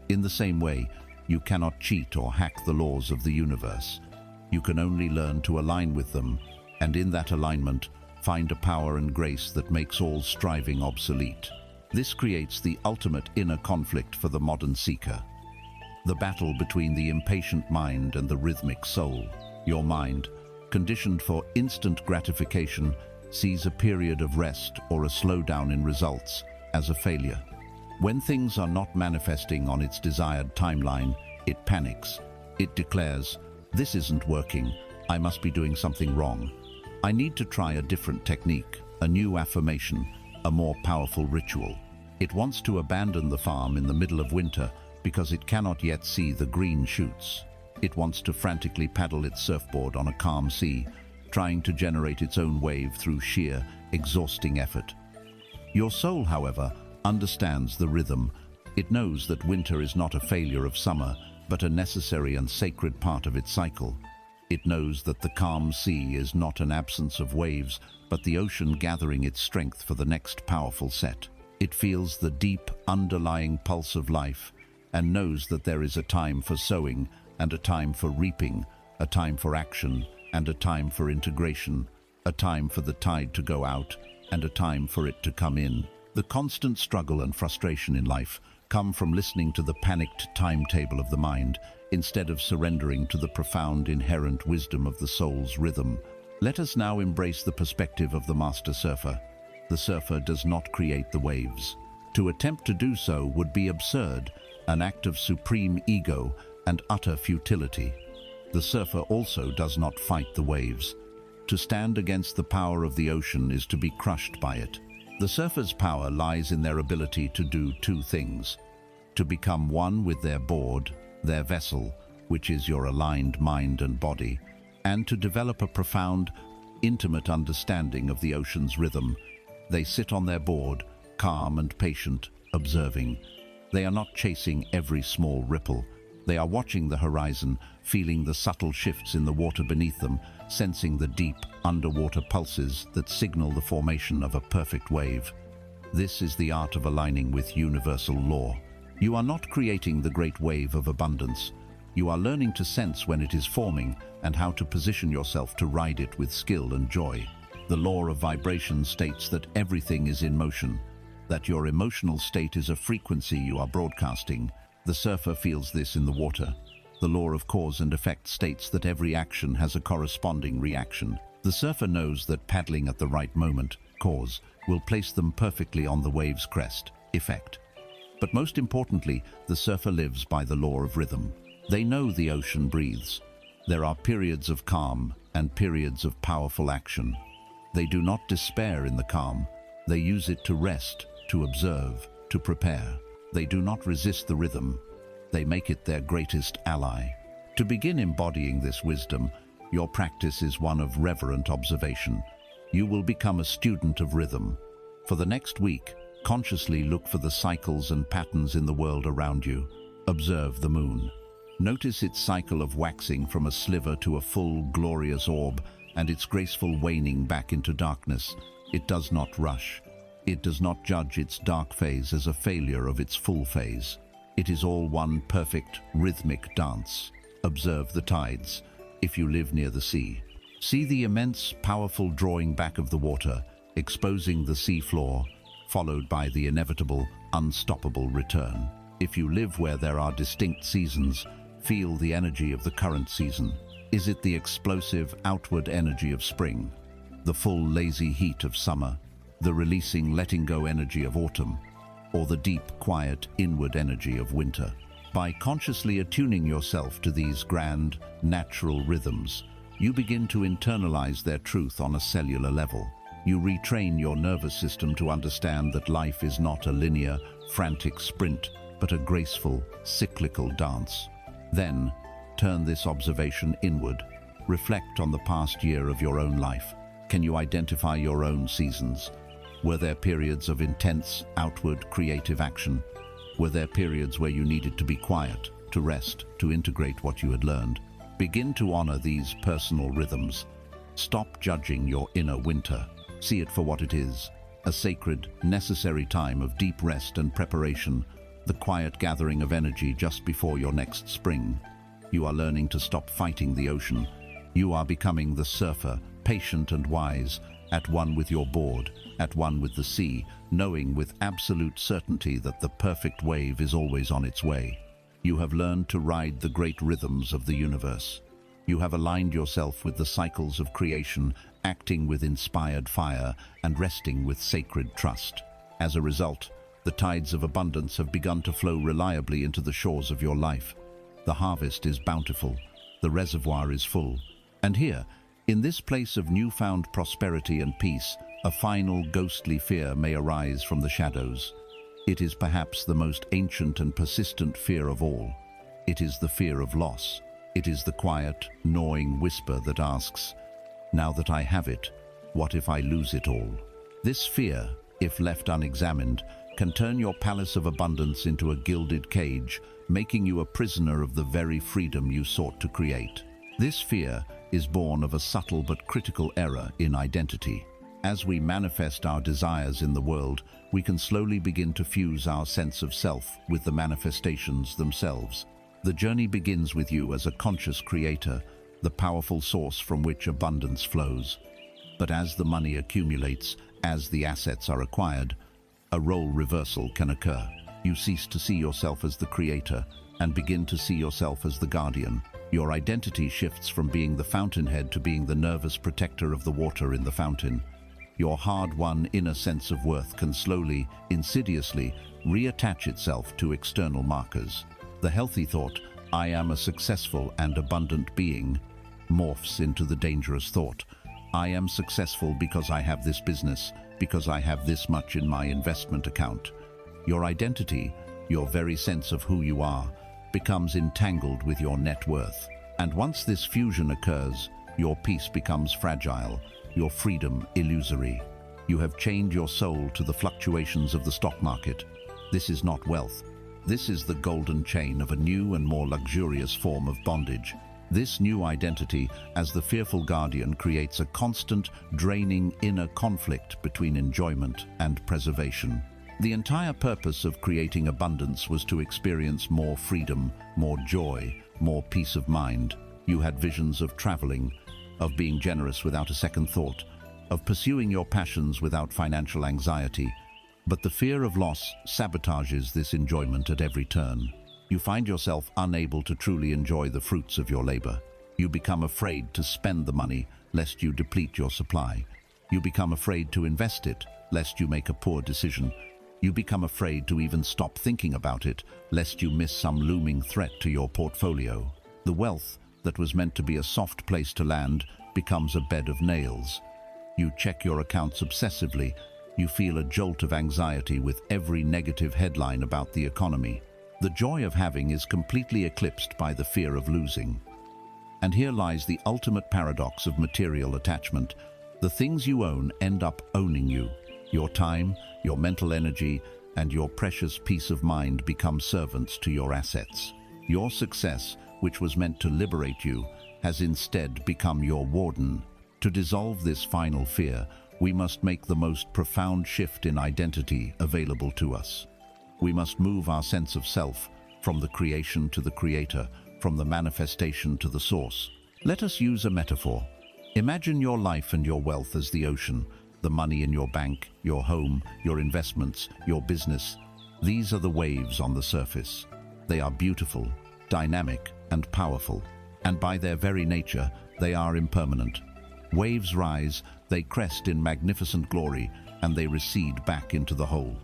In the same way, you cannot cheat or hack the laws of the universe. You can only learn to align with them, and in that alignment, find a power and grace that makes all striving obsolete. This creates the ultimate inner conflict for the modern seeker. The battle between the impatient mind and the rhythmic soul. Your mind, conditioned for instant gratification, sees a period of rest or a slowdown in results as a failure. When things are not manifesting on its desired timeline, it panics. It declares, "This isn't working. I must be doing something wrong. I need to try a different technique, a new affirmation, a more powerful ritual." It wants to abandon the farm in the middle of winter because it cannot yet see the green shoots. It wants to frantically paddle its surfboard on a calm sea, trying to generate its own wave through sheer, exhausting effort. Your soul, however, understands the rhythm. It knows that winter is not a failure of summer, but a necessary and sacred part of its cycle. It knows that the calm sea is not an absence of waves, but the ocean gathering its strength for the next powerful set. It feels the deep, underlying pulse of life and knows that there is a time for sowing and a time for reaping, a time for action and a time for integration, a time for the tide to go out and a time for it to come in. The constant struggle and frustration in life come from listening to the panicked timetable of the mind instead of surrendering to the profound inherent wisdom of the soul's rhythm. Let us now embrace the perspective of the master surfer. The surfer does not create the waves. To attempt to do so would be absurd, an act of supreme ego and utter futility. The surfer also does not fight the waves. To stand against the power of the ocean is to be crushed by it. The surfer's power lies in their ability to do two things: to become one with their board, their vessel, which is your aligned mind and body, and to develop a profound, intimate understanding of the ocean's rhythm. They sit on their board, calm and patient, observing. They are not chasing every small ripple. They are watching the horizon, feeling the subtle shifts in the water beneath them, sensing the deep, underwater pulses that signal the formation of a perfect wave. This is the art of aligning with universal law. You are not creating the great wave of abundance. You are learning to sense when it is forming and how to position yourself to ride it with skill and joy. The law of vibration states that everything is in motion, that your emotional state is a frequency you are broadcasting. The surfer feels this in the water. The law of cause and effect states that every action has a corresponding reaction. The surfer knows that paddling at the right moment, cause, will place them perfectly on the wave's crest, effect. But most importantly, the surfer lives by the law of rhythm. They know the ocean breathes. There are periods of calm and periods of powerful action. They do not despair in the calm. They use it to rest, to observe, to prepare. They do not resist the rhythm. They make it their greatest ally. To begin embodying this wisdom, your practice is one of reverent observation. You will become a student of rhythm. For the next week, consciously look for the cycles and patterns in the world around you. Observe the moon. Notice its cycle of waxing from a sliver to a full, glorious orb, and its graceful waning back into darkness. It does not rush. It does not judge its dark phase as a failure of its full phase. It is all one perfect, rhythmic dance. Observe the tides, if you live near the sea. See the immense, powerful drawing back of the water, exposing the sea floor, followed by the inevitable, unstoppable return. If you live where there are distinct seasons, feel the energy of the current season. Is it the explosive, outward energy of spring? The full, lazy heat of summer? The releasing, letting go energy of autumn? Or the deep, quiet, inward energy of winter? By consciously attuning yourself to these grand, natural rhythms, you begin to internalize their truth on a cellular level. You retrain your nervous system to understand that life is not a linear, frantic sprint, but a graceful, cyclical dance. Then, turn this observation inward. Reflect on the past year of your own life. Can you identify your own seasons? Were there periods of intense, outward, creative action? Were there periods where you needed to be quiet, to rest, to integrate what you had learned? Begin to honor these personal rhythms. Stop judging your inner winter. See it for what it is, a sacred, necessary time of deep rest and preparation, the quiet gathering of energy just before your next spring. You are learning to stop fighting the ocean. You are becoming the surfer, patient and wise, at one with your board, at one with the sea, knowing with absolute certainty that the perfect wave is always on its way. You have learned to ride the great rhythms of the universe. You have aligned yourself with the cycles of creation, acting with inspired fire and resting with sacred trust. As a result, the tides of abundance have begun to flow reliably into the shores of your life. The harvest is bountiful, the reservoir is full. And here, in this place of newfound prosperity and peace, a final ghostly fear may arise from the shadows. It is perhaps the most ancient and persistent fear of all. It is the fear of loss. It is the quiet, gnawing whisper that asks, "Now that I have it, what if I lose it all?" This fear, if left unexamined, can turn your palace of abundance into a gilded cage, making you a prisoner of the very freedom you sought to create. This fear is born of a subtle but critical error in identity. As we manifest our desires in the world, we can slowly begin to fuse our sense of self with the manifestations themselves. The journey begins with you as a conscious creator, the powerful source from which abundance flows. But as the money accumulates, as the assets are acquired, a role reversal can occur. You cease to see yourself as the creator and begin to see yourself as the guardian. Your identity shifts from being the fountainhead to being the nervous protector of the water in the fountain. Your hard-won inner sense of worth can slowly, insidiously, reattach itself to external markers. The healthy thought, "I am a successful and abundant being," morphs into the dangerous thought, "I am successful because I have this business, because I have this much in my investment account." Your identity, your very sense of who you are, becomes entangled with your net worth. And once this fusion occurs, your peace becomes fragile, your freedom illusory. You have chained your soul to the fluctuations of the stock market. This is not wealth. This is the golden chain of a new and more luxurious form of bondage. This new identity, as the fearful guardian, creates a constant, draining inner conflict between enjoyment and preservation. The entire purpose of creating abundance was to experience more freedom, more joy, more peace of mind. You had visions of traveling, of being generous without a second thought, of pursuing your passions without financial anxiety. But the fear of loss sabotages this enjoyment at every turn. You find yourself unable to truly enjoy the fruits of your labor. You become afraid to spend the money, lest you deplete your supply. You become afraid to invest it, lest you make a poor decision. You become afraid to even stop thinking about it, lest you miss some looming threat to your portfolio. The wealth that was meant to be a soft place to land becomes a bed of nails. You check your accounts obsessively. You feel a jolt of anxiety with every negative headline about the economy. The joy of having is completely eclipsed by the fear of losing. And here lies the ultimate paradox of material attachment. The things you own end up owning you. Your time, your mental energy, and your precious peace of mind become servants to your assets. Your success, which was meant to liberate you, has instead become your warden. To dissolve this final fear, we must make the most profound shift in identity available to us. We must move our sense of self from the creation to the creator, from the manifestation to the source. Let us use a metaphor. Imagine your life and your wealth as the ocean, the money in your bank, your home, your investments, your business. These are the waves on the surface. They are beautiful, dynamic, and powerful, and by their very nature, they are impermanent. Waves rise, they crest in magnificent glory, and they recede back into the whole.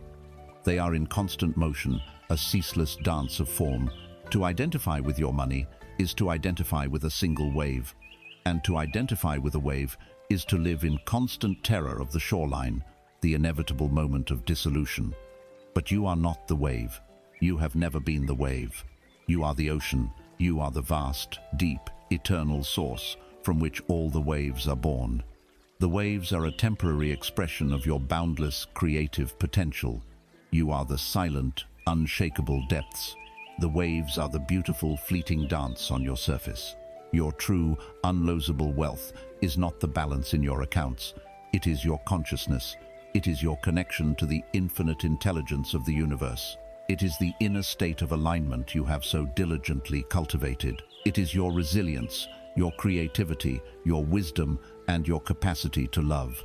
They are in constant motion, a ceaseless dance of form. To identify with your money is to identify with a single wave, and to identify with a wave is to live in constant terror of the shoreline, the inevitable moment of dissolution. But you are not the wave. You have never been the wave. You are the ocean. You are the vast, deep, eternal source from which all the waves are born. The waves are a temporary expression of your boundless creative potential. You are the silent, unshakable depths. The waves are the beautiful, fleeting dance on your surface. Your true, unlosable wealth is not the balance in your accounts. It is your consciousness. It is your connection to the infinite intelligence of the universe. It is the inner state of alignment you have so diligently cultivated. It is your resilience, your creativity, your wisdom, and your capacity to love.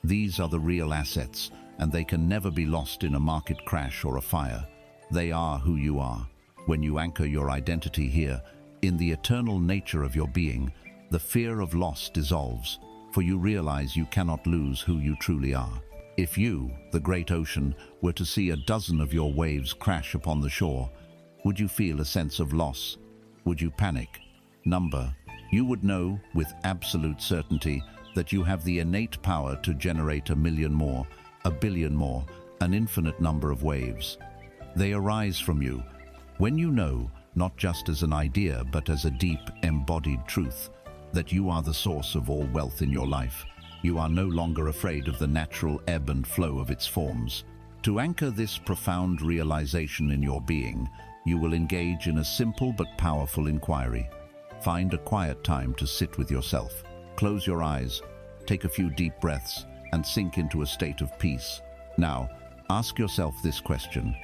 These are the real assets, and they can never be lost in a market crash or a fire. They are who you are. When you anchor your identity here, in the eternal nature of your being, the fear of loss dissolves, for you realize you cannot lose who you truly are. If you, the great ocean, were to see a dozen of your waves crash upon the shore, would you feel a sense of loss? Would you panic? You would know with absolute certainty that you have the innate power to generate 1,000,000 more, 1,000,000,000 more, an infinite number of waves. They arise from you. When you know, not just as an idea, but as a deep, embodied truth, that you are the source of all wealth in your life, you are no longer afraid of the natural ebb and flow of its forms. To anchor this profound realization in your being, you will engage in a simple but powerful inquiry. Find a quiet time to sit with yourself. Close your eyes, take a few deep breaths, and sink into a state of peace. Now, ask yourself this question.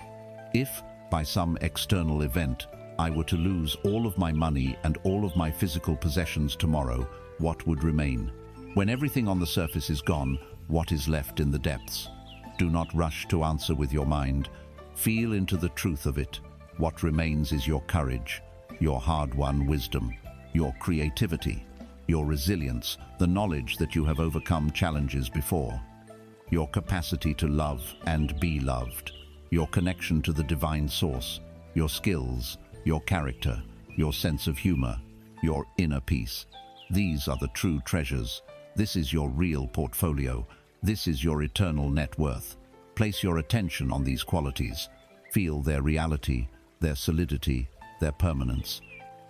If, by some external event, I were to lose all of my money and all of my physical possessions tomorrow, what would remain? When everything on the surface is gone, what is left in the depths? Do not rush to answer with your mind. Feel into the truth of it. What remains is your courage, your hard-won wisdom, your creativity, your resilience, the knowledge that you have overcome challenges before, your capacity to love and be loved, your connection to the divine source, your skills, your character, your sense of humor, your inner peace. These are the true treasures. This is your real portfolio. This is your eternal net worth. Place your attention on these qualities. Feel their reality, their solidity, their permanence.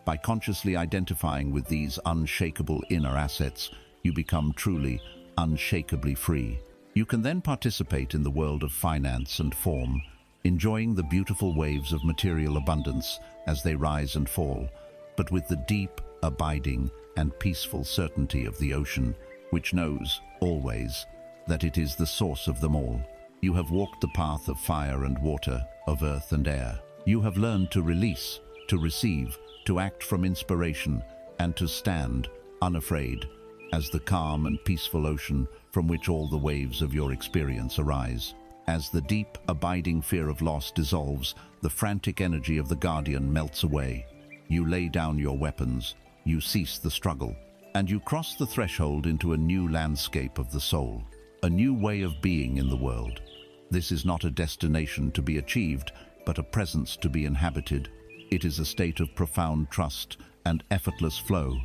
By consciously identifying with these unshakable inner assets, you become truly, unshakably free. You can then participate in the world of finance and form, enjoying the beautiful waves of material abundance as they rise and fall, but with the deep, abiding, and peaceful certainty of the ocean, which knows, always, that it is the source of them all. You have walked the path of fire and water, of earth and air. You have learned to release, to receive, to act from inspiration, and to stand, unafraid, as the calm and peaceful ocean from which all the waves of your experience arise. As the deep, abiding fear of loss dissolves, the frantic energy of the guardian melts away. You lay down your weapons, you cease the struggle, and you cross the threshold into a new landscape of the soul, a new way of being in the world. This is not a destination to be achieved, but a presence to be inhabited. It is a state of profound trust and effortless flow.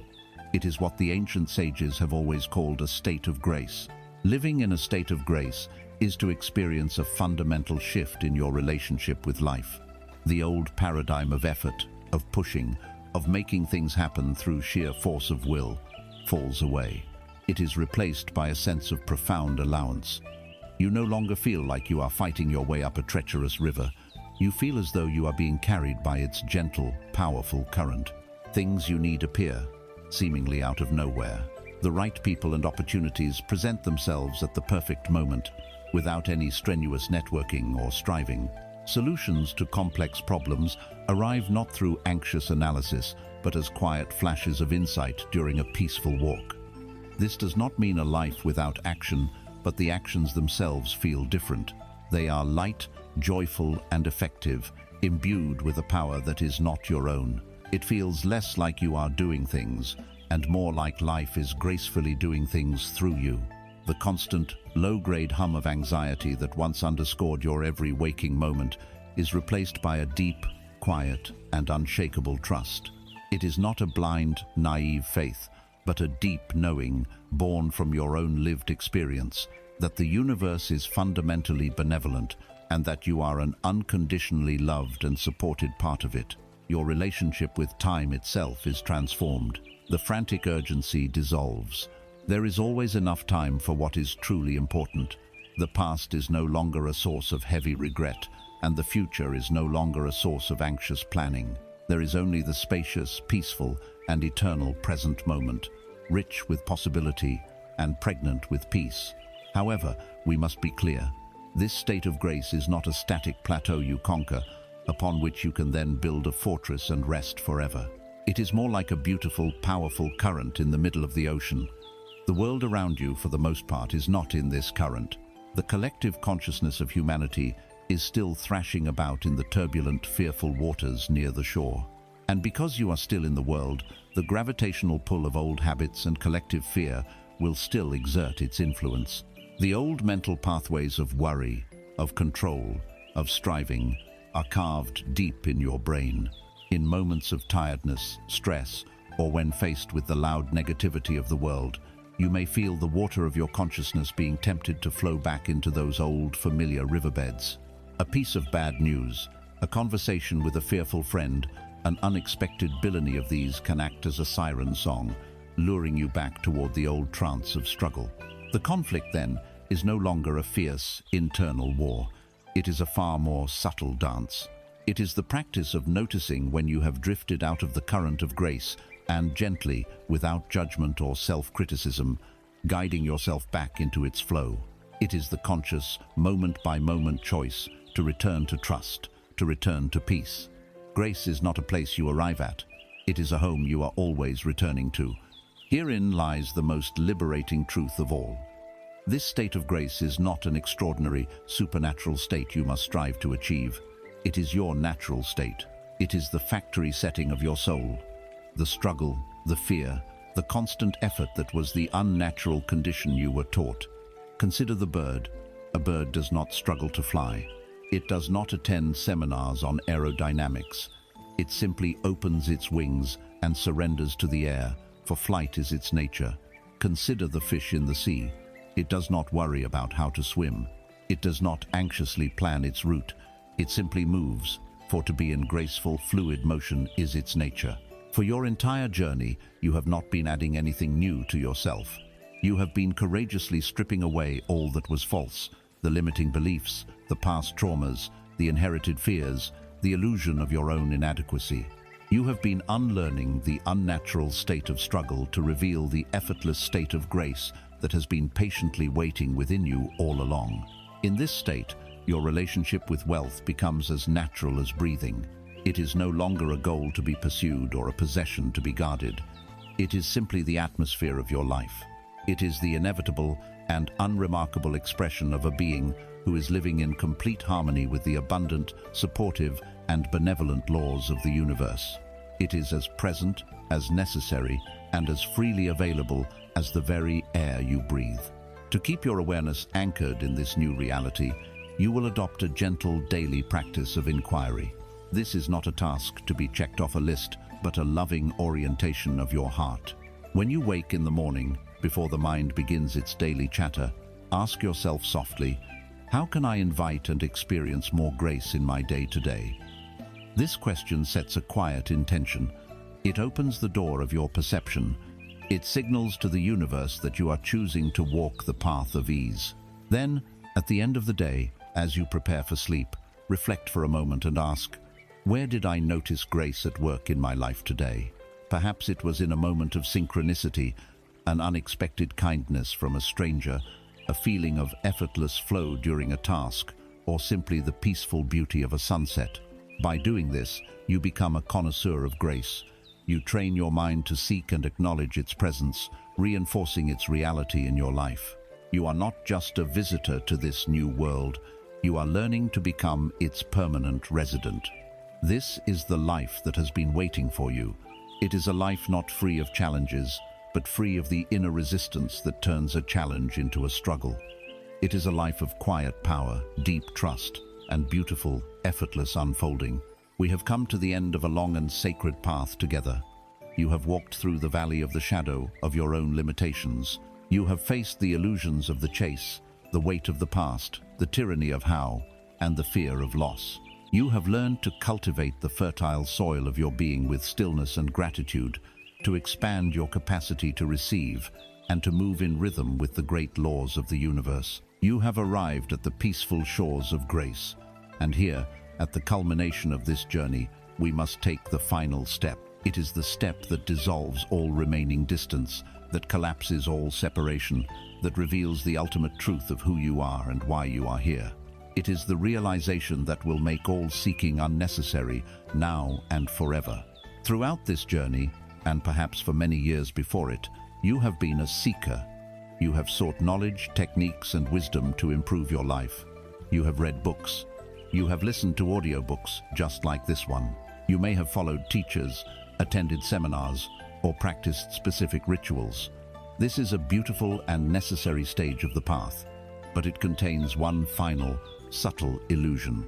It is what the ancient sages have always called a state of grace. Living in a state of grace is to experience a fundamental shift in your relationship with life. The old paradigm of effort, of pushing, of making things happen through sheer force of will, falls away. It is replaced by a sense of profound allowance. You no longer feel like you are fighting your way up a treacherous river. You feel as though you are being carried by its gentle, powerful current. Things you need appear, seemingly out of nowhere. The right people and opportunities present themselves at the perfect moment, without any strenuous networking or striving. Solutions to complex problems arrive not through anxious analysis, but as quiet flashes of insight during a peaceful walk. This does not mean a life without action, but the actions themselves feel different. They are light, joyful, and effective, imbued with a power that is not your own. It feels less like you are doing things, and more like life is gracefully doing things through you. The constant, low-grade hum of anxiety that once underscored your every waking moment is replaced by a deep, quiet, and unshakable trust. It is not a blind, naive faith, but a deep knowing, born from your own lived experience, that the universe is fundamentally benevolent and that you are an unconditionally loved and supported part of it. Your relationship with time itself is transformed. The frantic urgency dissolves. There is always enough time for what is truly important. The past is no longer a source of heavy regret, and the future is no longer a source of anxious planning. There is only the spacious, peaceful, and eternal present moment, rich with possibility and pregnant with peace. However, we must be clear. This state of grace is not a static plateau you conquer, upon which you can then build a fortress and rest forever. It is more like a beautiful, powerful current in the middle of the ocean. The world around you, for the most part, is not in this current. The collective consciousness of humanity is still thrashing about in the turbulent, fearful waters near the shore. And because you are still in the world, the gravitational pull of old habits and collective fear will still exert its influence. The old mental pathways of worry, of control, of striving are carved deep in your brain. In moments of tiredness, stress, or when faced with the loud negativity of the world, you may feel the water of your consciousness being tempted to flow back into those old, familiar riverbeds. A piece of bad news, a conversation with a fearful friend, an unexpected villainy of these can act as a siren song, luring you back toward the old trance of struggle. The conflict, then, is no longer a fierce, internal war. It is a far more subtle dance. It is the practice of noticing when you have drifted out of the current of grace and gently, without judgment or self-criticism, guiding yourself back into its flow. It is the conscious, moment-by-moment choice to return to trust, to return to peace. Grace is not a place you arrive at. It is a home you are always returning to. Herein lies the most liberating truth of all. This state of grace is not an extraordinary, supernatural state you must strive to achieve. It is your natural state. It is the factory setting of your soul. The struggle, the fear, the constant effort that was the unnatural condition you were taught. Consider the bird. A bird does not struggle to fly. It does not attend seminars on aerodynamics. It simply opens its wings and surrenders to the air, for flight is its nature. Consider the fish in the sea. It does not worry about how to swim. It does not anxiously plan its route. It simply moves, for to be in graceful, fluid motion is its nature. For your entire journey, you have not been adding anything new to yourself. You have been courageously stripping away all that was false, the limiting beliefs, the past traumas, the inherited fears, the illusion of your own inadequacy. You have been unlearning the unnatural state of struggle to reveal the effortless state of grace that has been patiently waiting within you all along. In this state, your relationship with wealth becomes as natural as breathing. It is no longer a goal to be pursued or a possession to be guarded. It is simply the atmosphere of your life. It is the inevitable and unremarkable expression of a being who is living in complete harmony with the abundant, supportive, and benevolent laws of the universe. It is as present, as necessary, and as freely available as the very air you breathe. To keep your awareness anchored in this new reality, you will adopt a gentle daily practice of inquiry. This is not a task to be checked off a list, but a loving orientation of your heart. When you wake in the morning, before the mind begins its daily chatter, ask yourself softly, how can I invite and experience more grace in my day-to-day? This question sets a quiet intention. It opens the door of your perception. It signals to the universe that you are choosing to walk the path of ease. Then, at the end of the day, as you prepare for sleep, reflect for a moment and ask, where did I notice grace at work in my life today? Perhaps it was in a moment of synchronicity, an unexpected kindness from a stranger, a feeling of effortless flow during a task, or simply the peaceful beauty of a sunset. By doing this, you become a connoisseur of grace. You train your mind to seek and acknowledge its presence, reinforcing its reality in your life. You are not just a visitor to this new world, you are learning to become its permanent resident. This is the life that has been waiting for you. It is a life not free of challenges, but free of the inner resistance that turns a challenge into a struggle. It is a life of quiet power, deep trust, and beautiful, effortless unfolding. We have come to the end of a long and sacred path together. You have walked through the valley of the shadow of your own limitations. You have faced the illusions of the chase, the weight of the past, the tyranny of how, and the fear of loss. You have learned to cultivate the fertile soil of your being with stillness and gratitude, to expand your capacity to receive, and to move in rhythm with the great laws of the universe. You have arrived at the peaceful shores of grace, and here, at the culmination of this journey, we must take the final step. It is the step that dissolves all remaining distance, that collapses all separation, that reveals the ultimate truth of who you are and why you are here. It is the realization that will make all seeking unnecessary, now and forever. Throughout this journey, and perhaps for many years before it, you have been a seeker. You have sought knowledge, techniques, and wisdom to improve your life. You have read books. You have listened to audiobooks just like this one. You may have followed teachers, attended seminars, or practiced specific rituals. This is a beautiful and necessary stage of the path, but it contains one final, subtle illusion.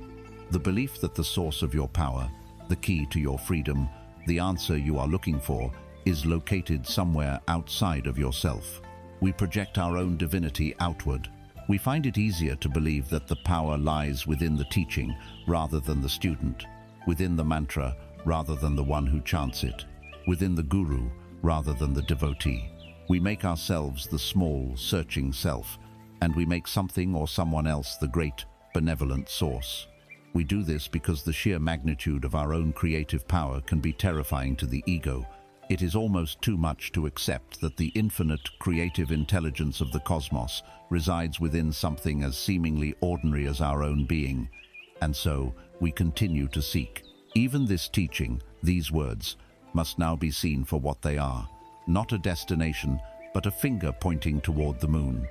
The belief that the source of your power, the key to your freedom, the answer you are looking for, is located somewhere outside of yourself. We project our own divinity outward. We find it easier to believe that the power lies within the teaching rather than the student, within the mantra rather than the one who chants it, within the guru rather than the devotee. We make ourselves the small, searching self, and we make something or someone else the great, benevolent source. We do this because the sheer magnitude of our own creative power can be terrifying to the ego, It is almost too much to accept that the infinite creative intelligence of the cosmos resides within something as seemingly ordinary as our own being. And so, we continue to seek. Even this teaching, these words, must now be seen for what they are. Not a destination, but a finger pointing toward the moon.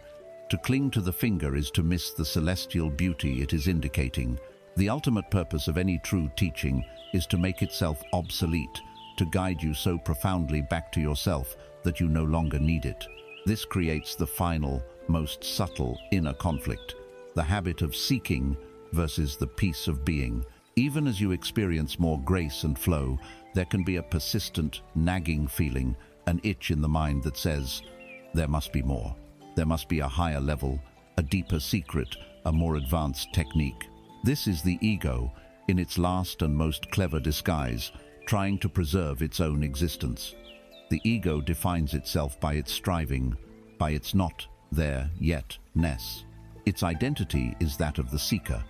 To cling to the finger is to miss the celestial beauty it is indicating. The ultimate purpose of any true teaching is to make itself obsolete, to guide you so profoundly back to yourself that you no longer need it. This creates the final, most subtle inner conflict, the habit of seeking versus the peace of being. Even as you experience more grace and flow, there can be a persistent, nagging feeling, an itch in the mind that says, there must be more. There must be a higher level, a deeper secret, a more advanced technique. This is the ego, in its last and most clever disguise, trying to preserve its own existence. The ego defines itself by its striving, by its not there yet-ness. Its identity is that of the seeker.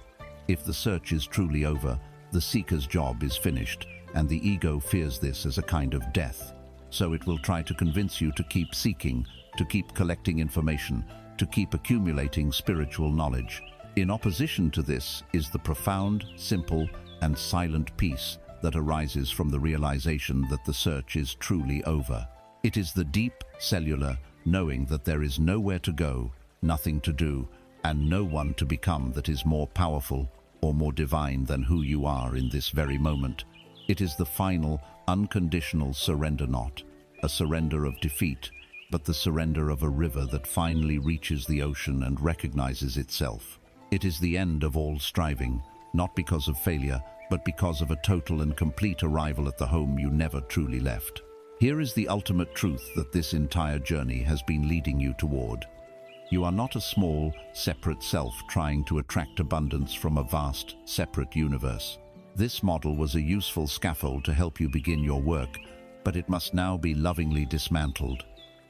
If the search is truly over, the seeker's job is finished, and the ego fears this as a kind of death. So it will try to convince you to keep seeking, to keep collecting information, to keep accumulating spiritual knowledge. In opposition to this is the profound, simple, and silent peace that arises from the realization that the search is truly over. It is the deep, cellular knowing that there is nowhere to go, nothing to do, and no one to become that is more powerful or more divine than who you are in this very moment. It is the final, unconditional surrender, not a surrender of defeat, but the surrender of a river that finally reaches the ocean and recognizes itself. It is the end of all striving, not because of failure, but because of a total and complete arrival at the home you never truly left. Here is the ultimate truth that this entire journey has been leading you toward. You are not a small, separate self trying to attract abundance from a vast, separate universe. This model was a useful scaffold to help you begin your work, but it must now be lovingly dismantled.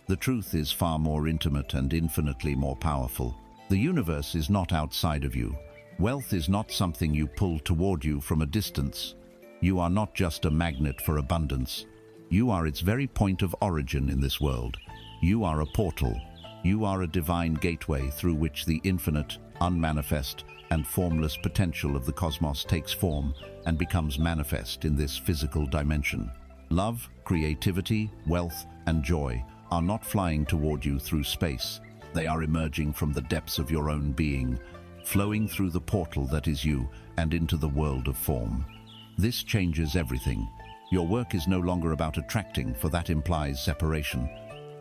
The truth is far more intimate and infinitely more powerful. The universe is not outside of you. Wealth is not something you pull toward you from a distance. You are not just a magnet for abundance. You are its very point of origin in this world. You are a portal. You are a divine gateway through which the infinite, unmanifest, and formless potential of the cosmos takes form and becomes manifest in this physical dimension. Love, creativity, wealth, and joy are not flying toward you through space. They are emerging from the depths of your own being, flowing through the portal that is you and into the world of form. This changes everything. Your work is no longer about attracting, for that implies separation.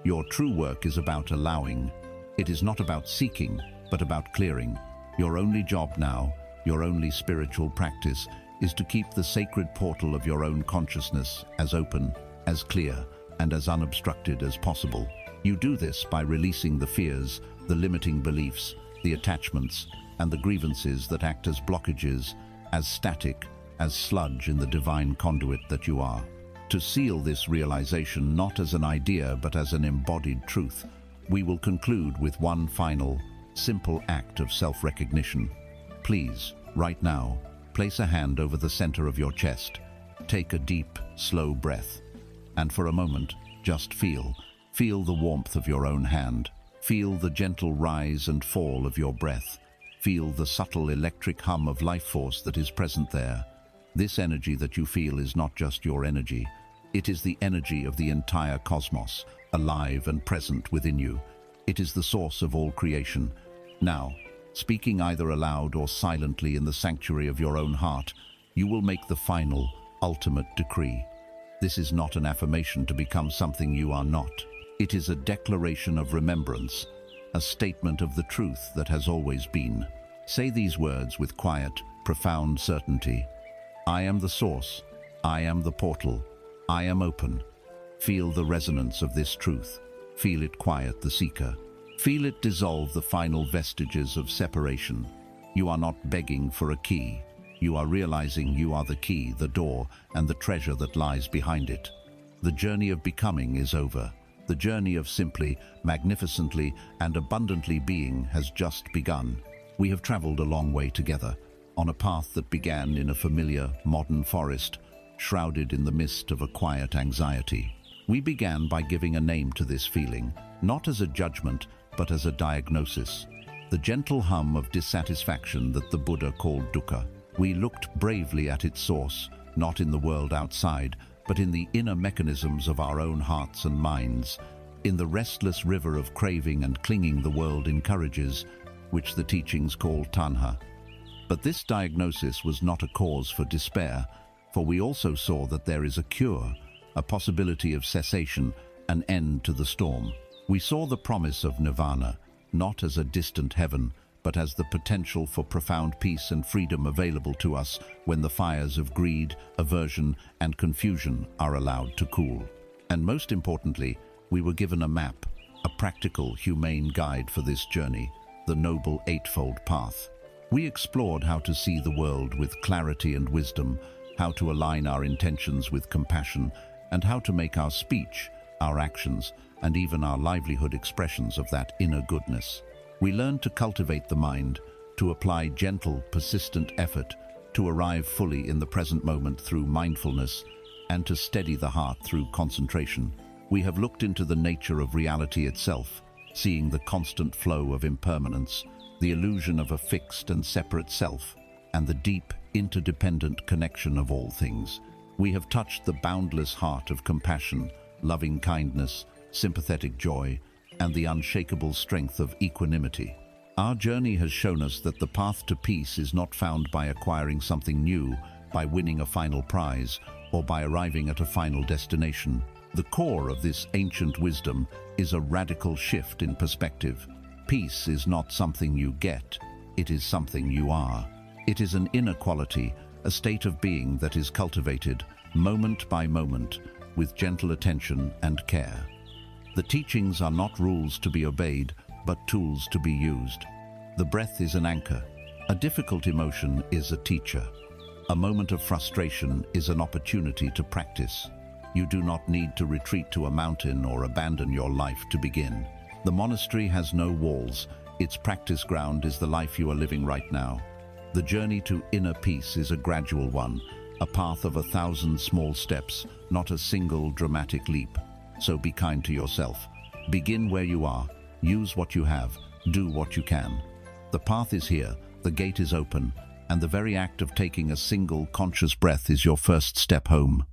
Your true work is about allowing. It is not about seeking, but about clearing. Your only job now, your only spiritual practice, is to keep the sacred portal of your own consciousness as open, as clear, and as unobstructed as possible. You do this by releasing the fears, the limiting beliefs, the attachments, and the grievances that act as blockages, as static, as sludge in the divine conduit that you are. To seal this realization not as an idea but as an embodied truth, we will conclude with one final, simple act of self-recognition. Please, right now, place a hand over the center of your chest. Take a deep, slow breath. And for a moment, just feel the warmth of your own hand. Feel the gentle rise and fall of your breath. Feel the subtle electric hum of life force that is present there. This energy that you feel is not just your energy. It is the energy of the entire cosmos, alive and present within you. It is the source of all creation. Now, speaking either aloud or silently in the sanctuary of your own heart, you will make the final, ultimate decree. This is not an affirmation to become something you are not. It is a declaration of remembrance, a statement of the truth that has always been. Say these words with quiet, profound certainty. I am the source. I am the portal. I am open. Feel the resonance of this truth. Feel it quiet the seeker. Feel it dissolve the final vestiges of separation. You are not begging for a key. You are realizing you are the key, the door, and the treasure that lies behind it. The journey of becoming is over. The journey of simply, magnificently, and abundantly being has just begun. We have traveled a long way together, on a path that began in a familiar, modern forest, shrouded in the mist of a quiet anxiety. We began by giving a name to this feeling, not as a judgment, but as a diagnosis. The gentle hum of dissatisfaction that the Buddha called Dukkha. We looked bravely at its source, not in the world outside, but in the inner mechanisms of our own hearts and minds, in the restless river of craving and clinging the world encourages, which the teachings call Tanha. But this diagnosis was not a cause for despair, for we also saw that there is a cure, a possibility of cessation, an end to the storm. We saw the promise of nirvana, not as a distant heaven, but as the potential for profound peace and freedom available to us when the fires of greed, aversion, and confusion are allowed to cool. And most importantly, we were given a map, a practical, humane guide for this journey, the Noble Eightfold Path. We explored how to see the world with clarity and wisdom, how to align our intentions with compassion, and how to make our speech, our actions, and even our livelihood expressions of that inner goodness. We learned to cultivate the mind, to apply gentle, persistent effort, to arrive fully in the present moment through mindfulness, and to steady the heart through concentration. We have looked into the nature of reality itself, seeing the constant flow of impermanence, the illusion of a fixed and separate self, and the deep, interdependent connection of all things. We have touched the boundless heart of compassion, loving kindness, sympathetic joy, and the unshakable strength of equanimity. Our journey has shown us that the path to peace is not found by acquiring something new, by winning a final prize, or by arriving at a final destination. The core of this ancient wisdom is a radical shift in perspective. Peace is not something you get, it is something you are. It is an inner quality, a state of being that is cultivated, moment by moment, with gentle attention and care. The teachings are not rules to be obeyed, but tools to be used. The breath is an anchor. A difficult emotion is a teacher. A moment of frustration is an opportunity to practice. You do not need to retreat to a mountain or abandon your life to begin. The monastery has no walls. Its practice ground is the life you are living right now. The journey to inner peace is a gradual one, a path of 1,000 small steps, not a single dramatic leap. So be kind to yourself. Begin where you are. Use what you have. Do what you can. The path is here, the gate is open, and the very act of taking a single conscious breath is your first step home.